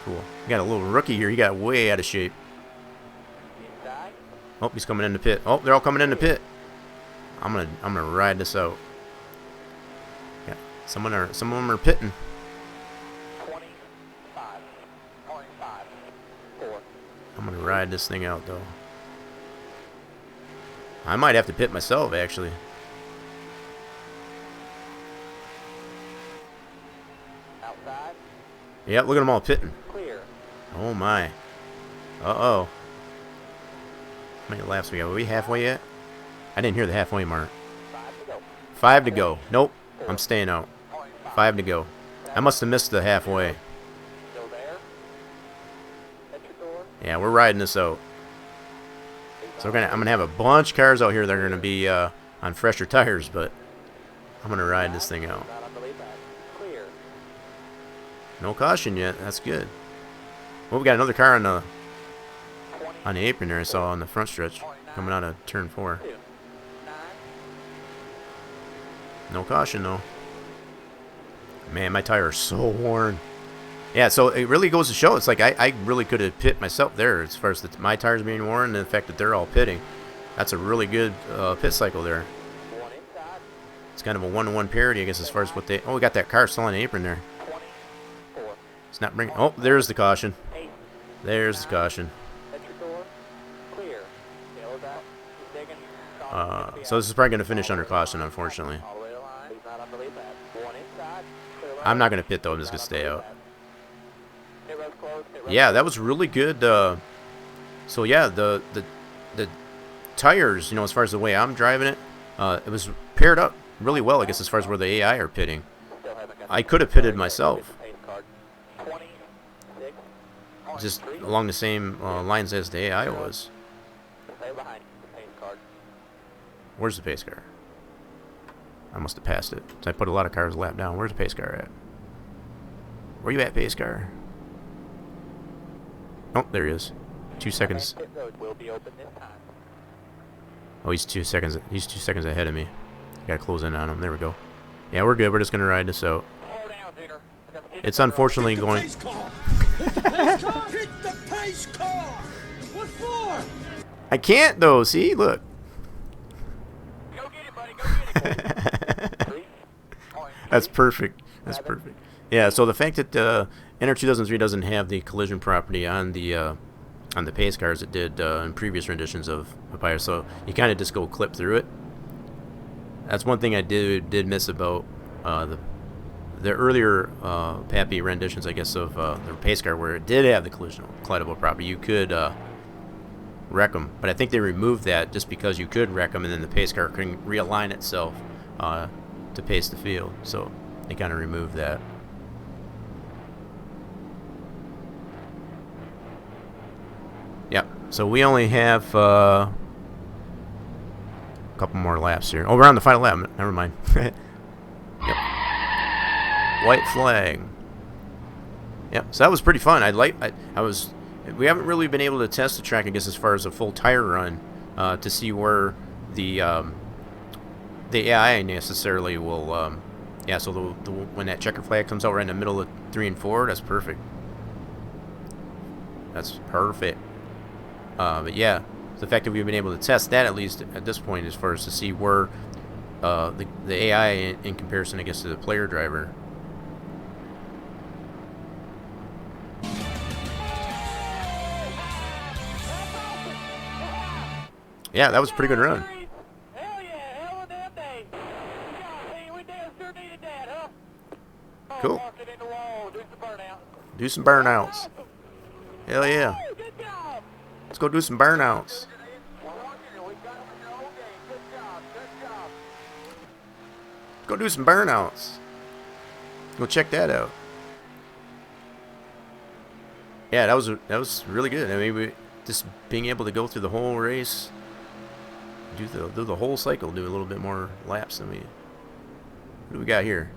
Cool. We got a little rookie here. He got way out of shape. Inside. Oh, he's coming in the pit. Oh, they're all coming in the pit. I'm gonna ride this out. Yeah, some of them are pitting. 25.5. 4. I'm gonna ride this thing out though. I might have to pit myself actually. Outside. Yep, look at them all pitting. Clear. Oh my. Uh-oh. How many laps we got? Are we halfway yet? I didn't hear the halfway mark. 5 to go. 5 to go. Nope. I'm staying out. 5 to go. I must have missed the halfway. Still there. At your door. Yeah, we're riding this out. So I'm gonna have a bunch of cars out here that are gonna be on fresher tires, but I'm gonna ride this thing out. Not unbelieve that. Clear. No caution yet. That's good. Well, we got another car on the 20. apron there. I saw on the front stretch coming out of turn 4. 9. No caution though. Man, my tire is so worn. Yeah, so it really goes to show. It's like I really could have pit myself there as far as my tires being worn and the fact that they're all pitting. That's a really good pit cycle there. 1 inside. It's kind of a 1-to-1 parity, I guess, as far as what they... Oh, we got that car still on the apron there. 24. It's not bringing... Oh, there's the caution. 8. There's the caution. At your door. Clear. Tail is out. Keep digging. So this is probably going to finish under caution, unfortunately. All the way to the line. Please not unbelieve that. 1 inside. Clear left. I'm not going to pit, though. I'm just going to stay out. Pit road's closed. Pit road's Yeah, that was really good. So, yeah, the tires, you know, as far as the way I'm driving it, it was paired up really well, I guess, as far as where the AI are pitting. Still haven't got I could have pitted myself, pace card. 26. just along the same lines as the AI was. Stay behind the pace card. Where's the pace car? I must have passed it. So I put a lot of cars lap down. Where's the pace car at? Where you at, pace car? Oh, there he is. 2 seconds. Pit road will be open this time. Oh, he's 2 seconds. He's 2 seconds ahead of me. Gotta close in on him. There we go. Yeah, we're good. We're just gonna ride this out. Slow down, Digger. It's unfortunately going. Pace car! Hit the pace car! Hit the pace car! What for? I can't though. See, look. Go get it, buddy. Go get it. 3. That's perfect. That's perfect. Yeah. So the fact that NR 2003 doesn't have the collision property on the pace cars it did in previous renditions of Papyrus, so you kind of just go clip through it. That's one thing I did miss about the earlier Pappy renditions, I guess, of the pace car, where it did have the collision collidable property. You could wreck them, but I think they removed that just because you could wreck them, and then the pace car couldn't realign itself to pace the field. So they kind of removed that. Yep. So we only have a couple more laps here. Oh, we're on the final lap. Never mind. Yep. White flag. Yep. So that was pretty fun. I was. We haven't really been able to test the track, I guess, as far as a full tire run to see where the AI necessarily will. Yeah. So when that checker flag comes out right in the middle of 3 and 4, that's perfect. That's perfect. But yeah, the fact that we've been able to test that at least at this point, as far as to see where the AI in comparison, I guess, to the player driver. Yeah, that was a pretty good run. Hell yeah, hell of a damn day. We damn sure needed that, huh? Oh, Cool. mark it in the wall, do some burnout. Do some burnouts. Hell yeah. Woo, good job. Let's go do some burnouts. We're watching it. We've got them in the whole game. Good job, good job. Go do some burnouts. Go check that out. Yeah, that was really good. I mean, just being able to go through the whole race, do the whole cycle, do a little bit more laps than we. What do we got here?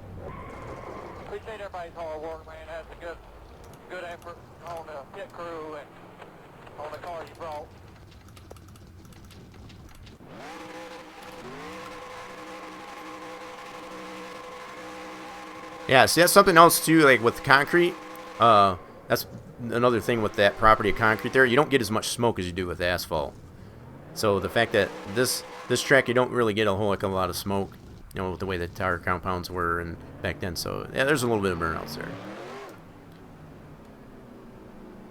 Appreciate everybody's hard work, man. That's a good effort on the pit crew and on the car you brought. Yeah, see, that's something else too. Like with concrete, that's another thing with that property of concrete. There, you don't get as much smoke as you do with asphalt. So the fact that this track, you don't really get a whole heck of a lot of smoke, you know, with the way the tire compounds were and back then. So yeah, there's a little bit of burnouts there.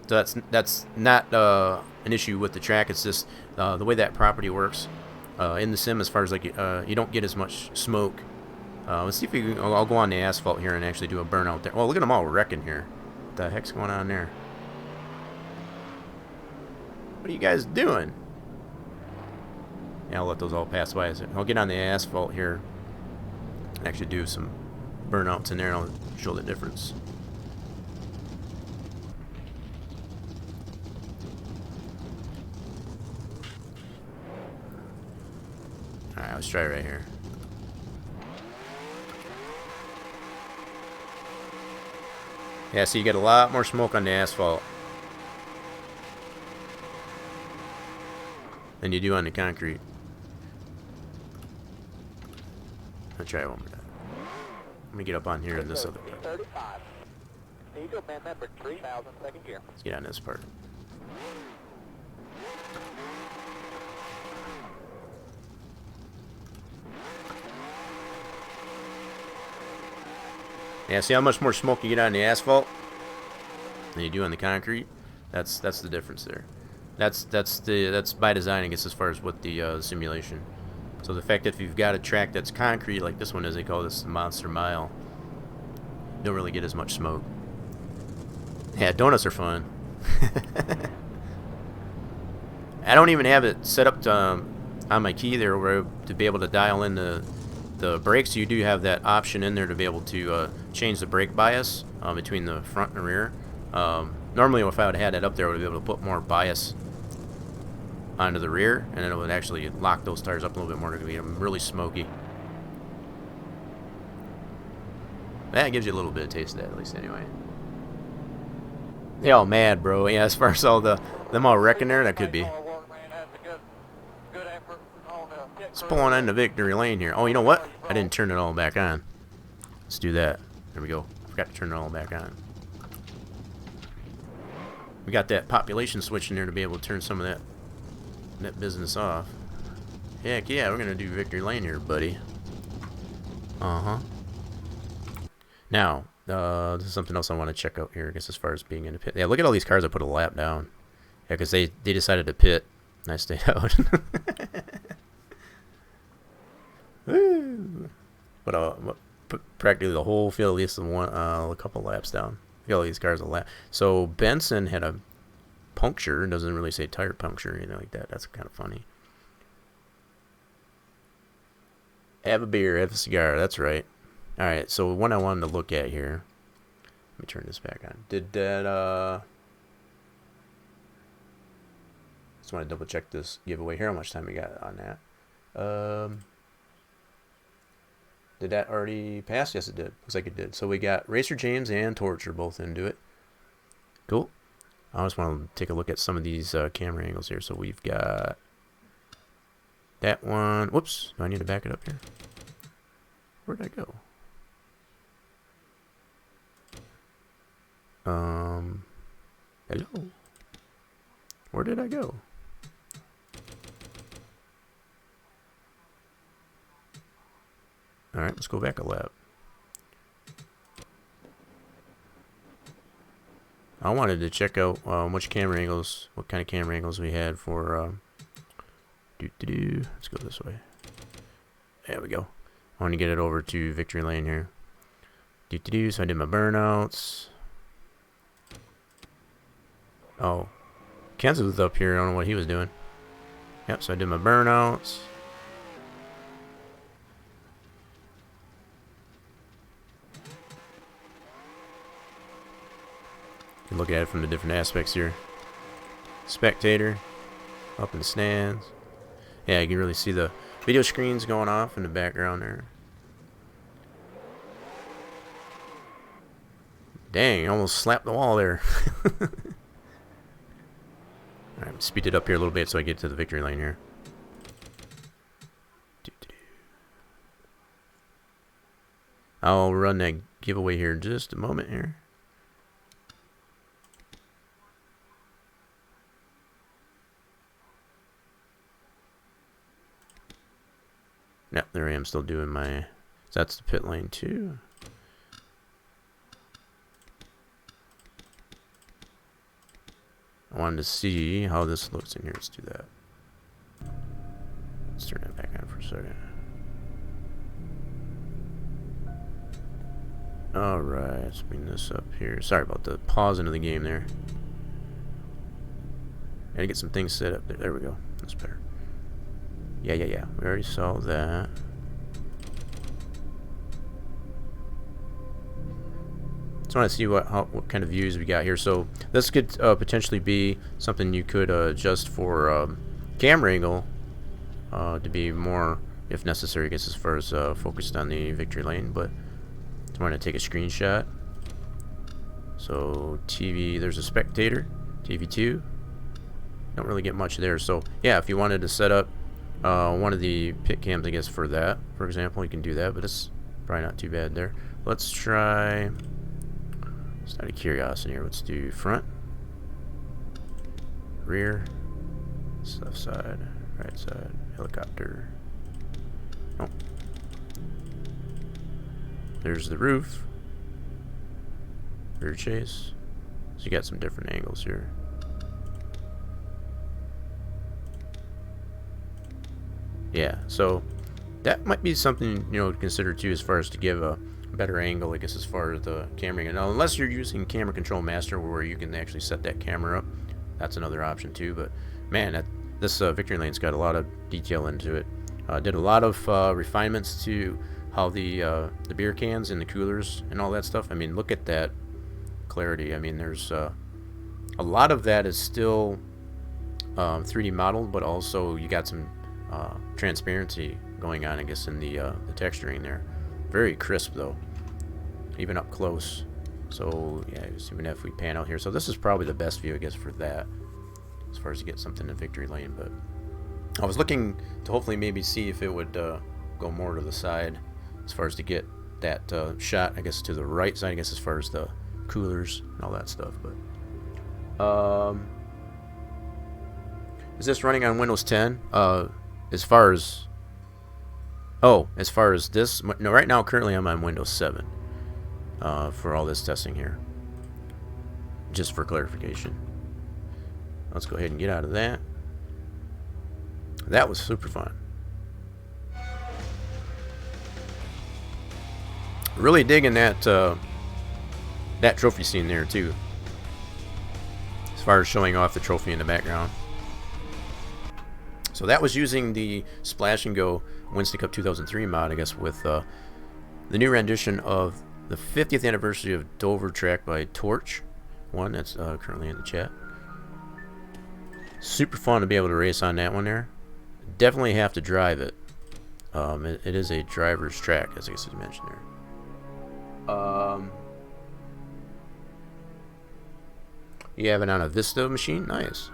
So that's not an issue with the track. It's just the way that property works in the sim, as far as like you don't get as much smoke. Let's see if we can. I'll go on the asphalt here and actually do a burnout there. Oh, look at them all wrecking here. What the heck's going on there? What are you guys doing? Yeah, I'll let those all pass by. I'll get on the asphalt here and actually do some burnouts in there, and I'll show the difference. Alright, let's try it right here. Yeah, so you get a lot more smoke on the asphalt than you do on the concrete. I'll try it one more time. Let me get up on here in this other part. 35. Eagle man number 3000, second gear. Let's get on this part. Yeah, see how much more smoke you get on the asphalt than you do on the concrete? That's the difference there. That's by design, I guess, as far as what the simulation. So the fact that if you've got a track that's concrete, like this one is, they call this the Monster Mile, you don't really get as much smoke. Yeah, donuts are fun. I don't even have it set up to, on my key there where to be able to dial in the brakes. You do have that option in there to be able to change the brake bias between the front and rear. Normally, if I would have had that up there, I would be able to put more bias onto the rear, and then it would actually lock those tires up a little bit more to be really smoky. That gives you a little bit of taste of that, at least, anyway. They all mad, bro. Yeah, as far as all them all wrecking there, that could be. Let's pull on into victory lane here. Oh, you know what? I didn't turn it all back on. Let's do that. There we go. I forgot to turn it all back on. We got that population switch in there to be able to turn some of that business off. Heck yeah, we're gonna do victory lane here, buddy. Now, this is something else I want to check out here, I guess, as far as being in the pit. Yeah, look at all these cars I put a lap down. Yeah, because they decided to pit, and I stayed out. Woo! But practically the whole field, at least a couple laps down. Look at all these cars a lap. So Benson had a puncture. It doesn't really say tire puncture or anything like that. That's kind of funny. Have a beer, have a cigar. That's right. All right. So one I wanted to look at here. Let me turn this back on. Did that Just want to double check this giveaway here. How much time we got on that? Did that already pass? Yes, it did. Looks like it did. So we got Racer James and Torch are both into it. Cool. I just want to take a look at some of these camera angles here. So we've got that one. Whoops. Do I need to back it up here? Where'd I go? Hello. Where did I go? Alright, let's go back a lap. I wanted to check out which camera angles, what kind of camera angles we had for let's go this way. There we go. I want to get it over to victory lane here. So I did my burnouts. Oh, Kansas was up here. I don't know what he was doing. Yep, so I did my burnouts. You can look at it from the different aspects here. Spectator, up in the stands. Yeah, you can really see the video screens going off in the background there. Dang, almost slapped the wall there. Alright, speed it up here a little bit so I get to the victory lane here. I'll run that giveaway here in just a moment here. Yep, there I am still doing my... So that's the pit lane too. I wanted to see how this looks in here. Let's do that. Let's turn that back on for a second. Alright, let's bring this up here. Sorry about the pause into the game there. Gotta get some things set up there. There we go. That's better. Yeah. We already saw that. Just want to see what kind of views we got here. So this could potentially be something you could adjust for camera angle to be more, if necessary, I guess, as far as focused on the victory lane. But I want to take a screenshot. So TV, there's a spectator, TV2. Don't really get much there. So yeah, if you wanted to set up one of the pit cams, I guess, for that, for example, you can do that, but it's probably not too bad there. Let's try, just out of curiosity here, let's do front, rear, left side, right side, helicopter. Nope. There's the roof, rear chase. So you got some different angles here. Yeah, so that might be something, you know, to consider too, as far as to give a better angle, I guess, as far as the camera. Now, unless you're using Camera Control Master, where you can actually set that camera up, that's another option too. But man, this victory lane's got a lot of detail into it. Did a lot of refinements to how the beer cans and the coolers and all that stuff. I mean, look at that clarity. I mean, there's a lot of that is still 3D modeled, but also you got some transparency going on, I guess, in the texturing there. Very crisp though, even up close. So yeah, even if we pan out here, so this is probably the best view, I guess, for that, as far as to get something in victory lane. But I was looking to hopefully maybe see if it would go more to the side, as far as to get that shot, I guess, to the right side, I guess, as far as the coolers and all that stuff. But is this running on Windows 10? As far as this, no, right now currently I'm on Windows 7 for all this testing here, just for clarification. Let's go ahead and get out of that. That was super fun. Really digging that that trophy scene there too, as far as showing off the trophy in the background. So that was using the Splash and Go Winston Cup 2003 mod, I guess, with the new rendition of the 50th anniversary of Dover track by Torch, one that's currently in the chat. Super fun to be able to race on that one there. Definitely have to drive it. It is a driver's track, as I guess you mentioned there. You have it on a Vista machine? Nice.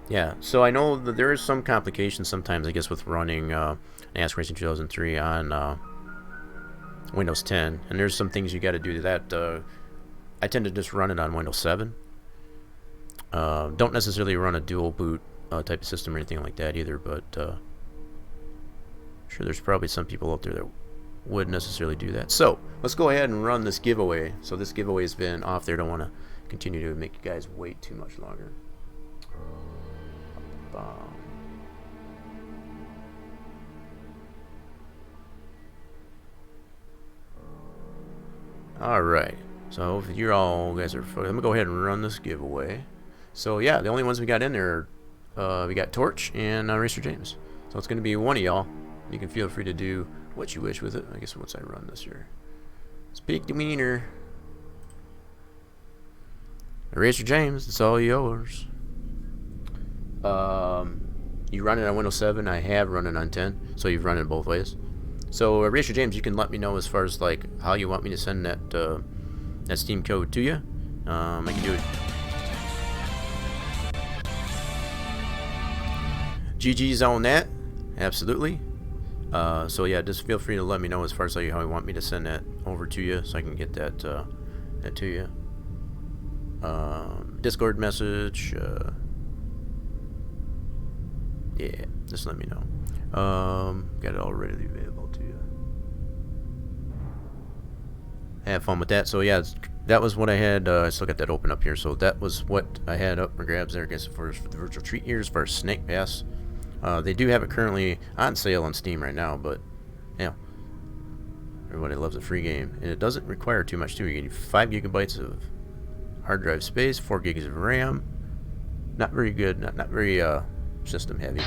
Yeah, so I know that there is some complications sometimes, I guess, with running NASCAR Racing 2003 on Windows 10. And there's some things you got to do to that. I tend to just run it on Windows 7. Don't necessarily run a dual boot type of system or anything like that either, but I'm sure there's probably some people out there that wouldn't necessarily do that. So let's go ahead and run this giveaway. So this giveaway has been off there. Don't want to continue to make you guys wait too much longer. Alright, so if you're all guys are, I'm gonna go ahead and run this giveaway. So yeah, the only ones we got in there, we got Torch and Racer James. So it's gonna be one of y'all. You can feel free to do what you wish with it. I guess once I run this here, speak the wiener. Racer James, it's all yours. You run it on Windows 7. I have run it on 10, so you've run it both ways. So Racer James, you can let me know as far as like how you want me to send that that Steam code to you. I can do it. GG's on that, absolutely. So yeah, just feel free to let me know as far as like how you want me to send that over to you, so I can get that that to you. Discord message. Yeah, just let me know. Got it all readily available to you. Have fun with that. So yeah, that was what I had. I still got that open up here. So that was what I had up for grabs there, I guess, for the virtual treat here as far as Snake Pass. They do have it currently on sale on Steam right now, but yeah, everybody loves a free game, and it doesn't require too much too. You get 5 gigabytes of hard drive space, 4 gigs of RAM. Not very good. Not very system heavy.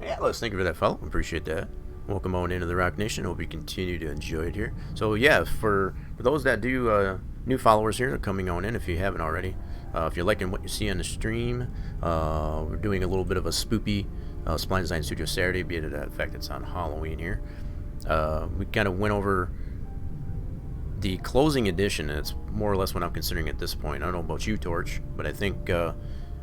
Yeah, let's thank you for that follow. Appreciate that. Welcome on into the Rock Nation. Hope you continue to enjoy it here. So yeah, for those that do new followers here that are coming on in, if you haven't already, if you're liking what you see on the stream, we're doing a little bit of a spoopy Spline Design Studio Saturday, be it the fact it's on Halloween here. We kind of went over the closing edition, and it's more or less what I'm considering at this point. I don't know about you, Torch, but I think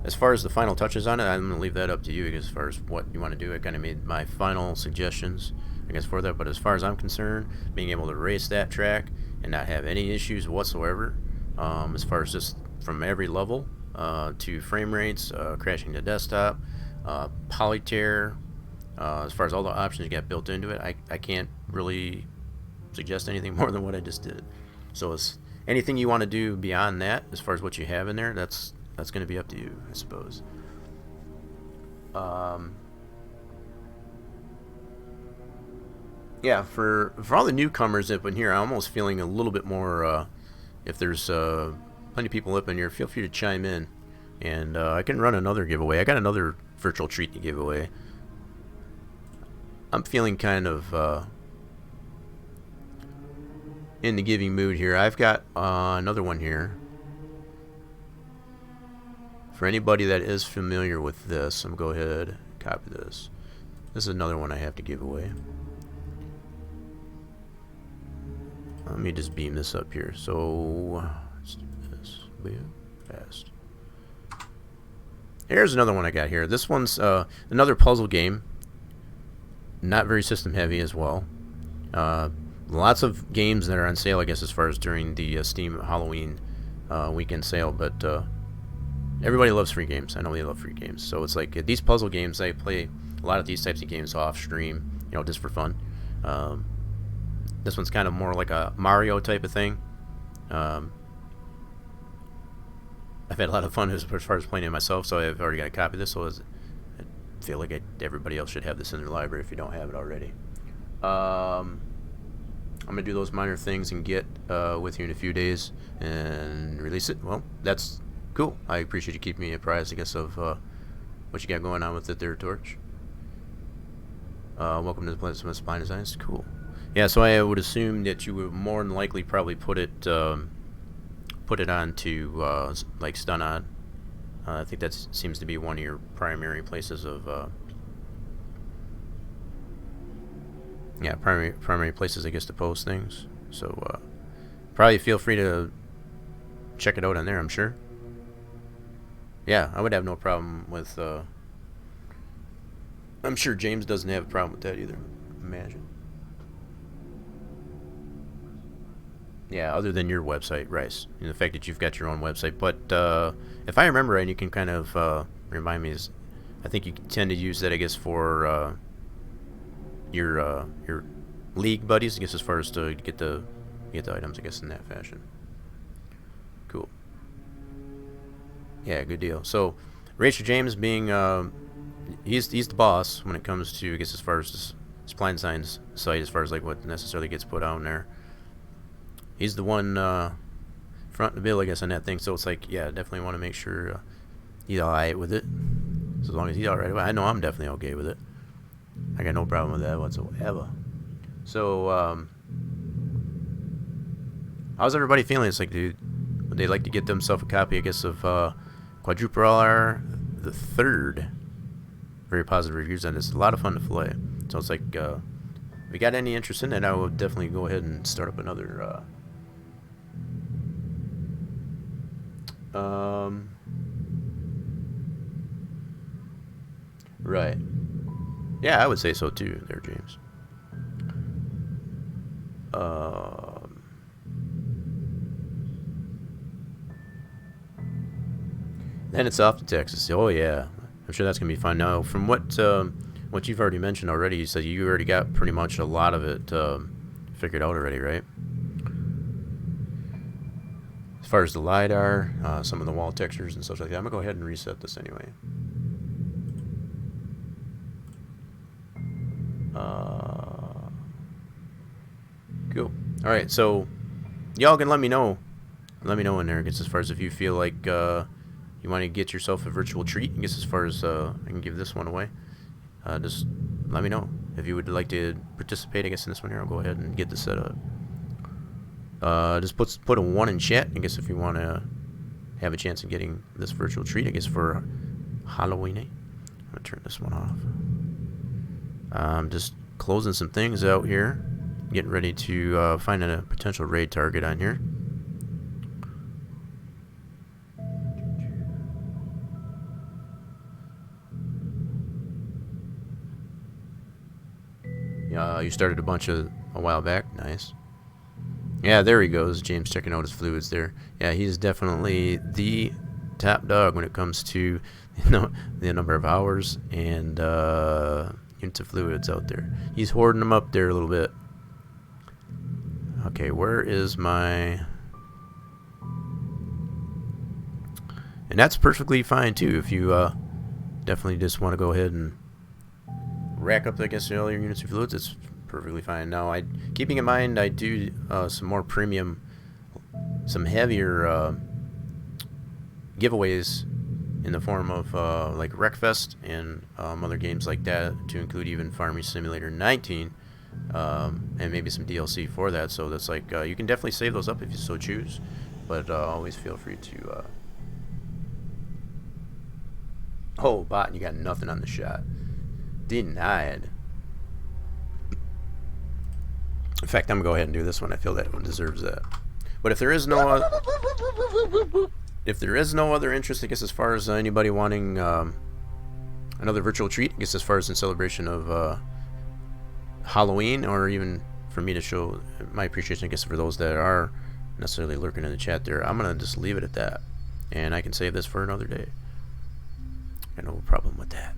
as far as the final touches on it, I'm going to leave that up to you as far as what you want to do. I kind of made my final suggestions, I guess, for that. But as far as I'm concerned, being able to race that track and not have any issues whatsoever, as far as just from every level to frame rates, crashing the desktop, polytear, as far as all the options you got built into it, I can't really suggest anything more than what I just did. So it's anything you want to do beyond that, as far as what you have in there, that's going to be up to you, I suppose. Yeah, for all the newcomers up in here, I'm almost feeling a little bit more. If there's plenty of people up in here, feel free to chime in, and I can run another giveaway. I got another virtual treat to give away. I'm feeling kind of in the giving mood here. I've got another one here. For anybody that is familiar with this, I'm going to go ahead and copy this. This is another one I have to give away. Let me just beam this up here. So, let's do this. Boom. Fast. Here's another one I got here. This one's another puzzle game. Not very system heavy as well. Lots of games that are on sale, I guess, as far as during the Steam Halloween weekend sale, but everybody loves free games. I know they love free games. So it's like these puzzle games, I play a lot of these types of games off stream, you know, just for fun. This one's kind of more like a Mario type of thing. I've had a lot of fun as far as playing it myself, so I've already got a copy of this. So I feel like everybody else should have this in their library if you don't have it already. I'm going to do those minor things and get with you in a few days and release it. Well, that's cool. I appreciate you keeping me apprised, I guess, of what you got going on with it there, Torch. Welcome to the place of Spline Designs. Cool. Yeah, so I would assume that you would more than likely probably put it onto like stun on. I think that seems to be one of your primary places of yeah, primary places, I guess, to post things. So probably feel free to check it out on there, I'm sure. Yeah, I would have no problem with I'm sure James doesn't have a problem with that either. Imagine. Yeah, other than your website, Rice. And the fact that you've got your own website. But if I remember right, and you can kind of remind me, is I think you tend to use that, I guess, for your league buddies, I guess, as far as to get the items, I guess, in that fashion. Cool. Yeah, good deal. So, Rachel James being he's the boss when it comes to, I guess, as far as this Spline Signs site, as far as like what necessarily gets put out there. He's the one front the bill, I guess, on that thing. So it's like, yeah, definitely want to make sure he's all right with it. So as long as he's all right with it, I know I'm definitely okay with it. I got no problem with that whatsoever. So, how's everybody feeling? It's like, dude, would they like to get themselves a copy, I guess, of Quadruple R the Third? Very positive reviews on this. It's a lot of fun to play. So it's like, if we got any interest in it, I will definitely go ahead and start up another. Right. Yeah, I would say so too, there, James. Then it's off to Texas. Oh yeah, I'm sure that's gonna be fun. Now, from what you've already mentioned already, you said you already got pretty much a lot of it figured out already, right? As far as the LiDAR, some of the wall textures and stuff like that. I'm gonna go ahead and reset this anyway. Cool. All right, so y'all can let me know in there, I guess, as far as if you feel like you want to get yourself a virtual treat. I guess as far as I can give this one away, just let me know if you would like to participate, I guess, in this one here. I'll go ahead and get this set up. Just put a 1 in chat, I guess, if you want to have a chance of getting this virtual treat, I guess, for Halloween. I'm gonna turn this one off. I'm just closing some things out here, getting ready to find a potential raid target on here. You started a bunch a while back. Nice. Yeah, there he goes. James checking out his fluids there. Yeah, he's definitely the top dog when it comes to, you know, the number of hours and units of fluids out there. He's hoarding them up there a little bit. Okay, where is my... And that's perfectly fine too if you definitely just want to go ahead and rack up, I guess, all your units of fluids. It's perfectly fine. Now, keeping in mind, I do some more premium, some heavier giveaways in the form of like Wreckfest and other games like that, to include even Farming Simulator 19, and maybe some DLC for that. So that's like, you can definitely save those up if you so choose, but always feel free to... Oh, bot, you got nothing on the shot. Denied. In fact, I'm gonna go ahead and do this one. I feel that one deserves that. But if there is no other interest, I guess, as far as anybody wanting another virtual treat, I guess, as far as in celebration of Halloween, or even for me to show my appreciation, I guess, for those that are necessarily lurking in the chat there, I'm gonna just leave it at that, and I can save this for another day. Got no problem with that.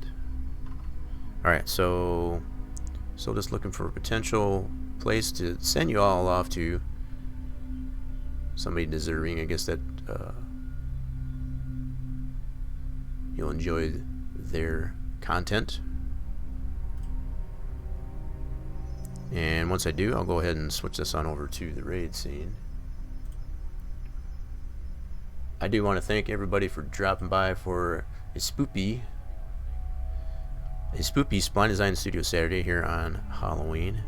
Alright, so just looking for a potential place to send you all off to. Somebody deserving, I guess, that you'll enjoy their content. And once I do, I'll go ahead and switch this on over to the raid scene. I do want to thank everybody for dropping by for a Sply Spline Design Studio Saturday here on Halloween.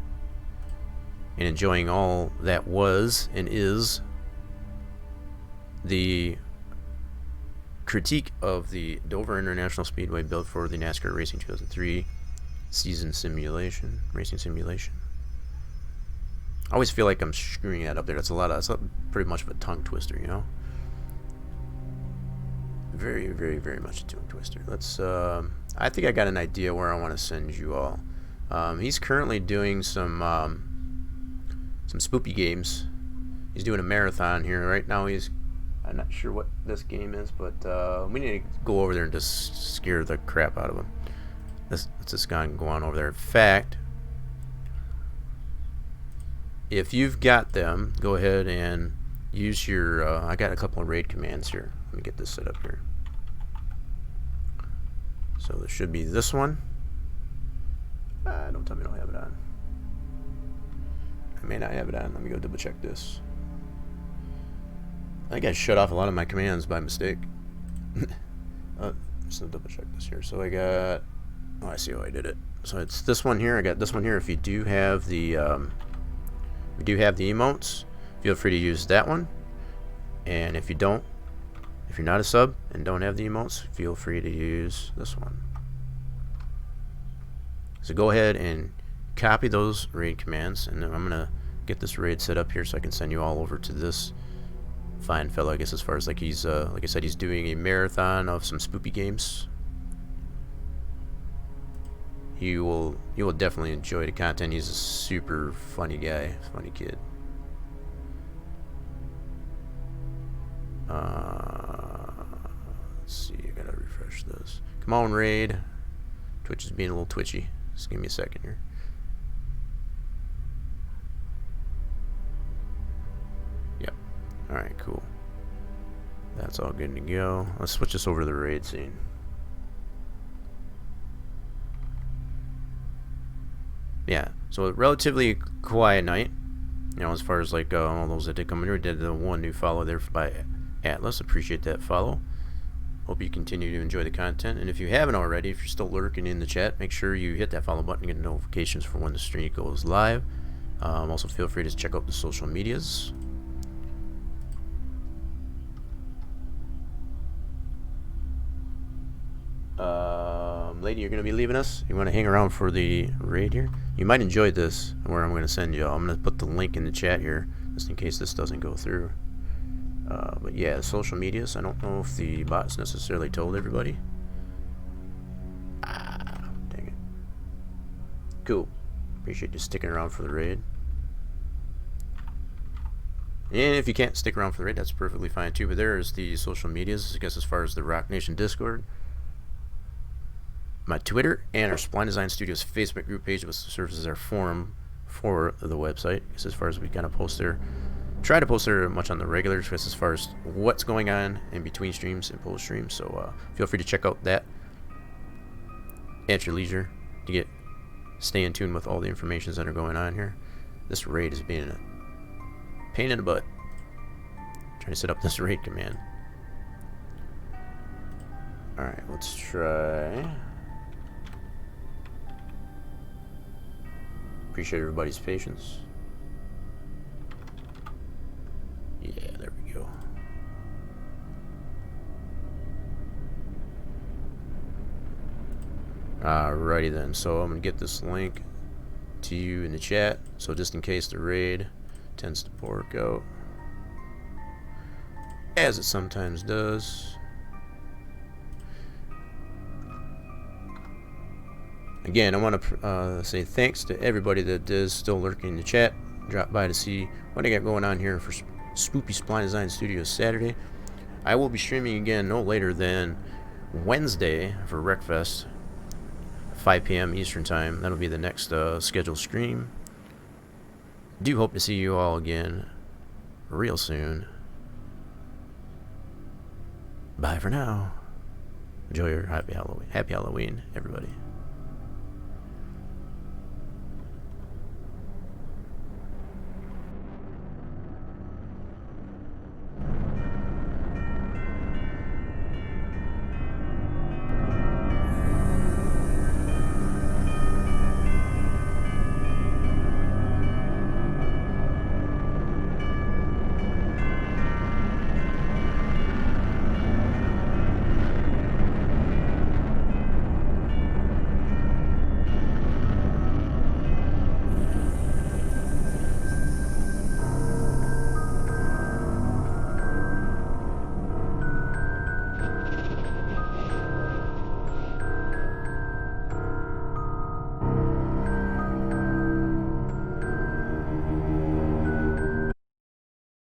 and enjoying all that was and is the critique of the Dover International Speedway built for the NASCAR Racing 2003 season simulation, racing simulation. I always feel like I'm screwing that up there. That's pretty much of a tongue twister, you know? Very, very, very much a tongue twister. Let's, I think I got an idea where I want to send you all. He's currently doing some Sp00py games. He's doing a marathon here. Right now I'm not sure what this game is, but we need to go over there and just scare the crap out of him. Let's just go on over there. In fact, if you've got them, go ahead and use your, I got a couple of raid commands here. Let me get this set up here. So there should be this one. Don't tell me I don't have it on. I may not have it on. Let me go double check this. I think I shut off a lot of my commands by mistake. Just double check this here. So I got, oh, I see how I did it. So it's this one here. I got this one here. If you do have the, emotes, feel free to use that one. And if you don't, if you're not a sub and don't have the emotes, feel free to use this one. So go ahead and copy those raid commands, and then I'm gonna get this raid set up here so I can send you all over to this fine fellow. I guess as far as like he's like I said, he's doing a marathon of some Sp00py games. You will definitely enjoy the content. He's a super funny guy, funny kid. Let's see, I gotta refresh this. Come on, raid. Twitch is being a little twitchy. Just give me a second here. Yep. Alright, cool. That's all good to go. Let's switch this over to the raid scene. Yeah, so a relatively quiet night. You know, as far as like all those that did come in here, we did the one new follow there by Atlas. Appreciate that follow. Hope you continue to enjoy the content. And if you haven't already, if you're still lurking in the chat, make sure you hit that follow button and get notifications for when the stream goes live. Also, feel free to check out the social medias. Lady, you're going to be leaving us? You want to hang around for the raid here? You might enjoy this, where I'm going to send you. I'm going to put the link in the chat here, just in case this doesn't go through. But yeah, the social medias, I don't know if the bots necessarily told everybody. Ah, dang it. Cool. Appreciate you sticking around for the raid. And if you can't stick around for the raid, that's perfectly fine too. But there's the social medias, I guess, as far as the Rock Nation Discord, my Twitter, and our Spline Design Studios Facebook group page, which serves as our forum for the website. Because as far as we kind of post there, try to post there much on the regular, just as far as what's going on in between streams and post streams. So feel free to check out that at your leisure to stay in tune with all the informations that are going on here. This raid is being a pain in the butt. Trying to set up this raid command. Alright, let's try. Appreciate everybody's patience. Yeah, there we go. Alrighty then, so I'm gonna get this link to you in the chat, so just in case the raid tends to pork out, as it sometimes does. Again, I want to say thanks to everybody that is still lurking in the chat. Drop by to see what I got going on here for Spooky Spline Design Studios Saturday. I will be streaming again no later than Wednesday for Wreckfest, 5 p.m. Eastern Time. That'll be the next scheduled stream. Do hope to see you all again real soon. Bye for now. Enjoy your happy Halloween, everybody.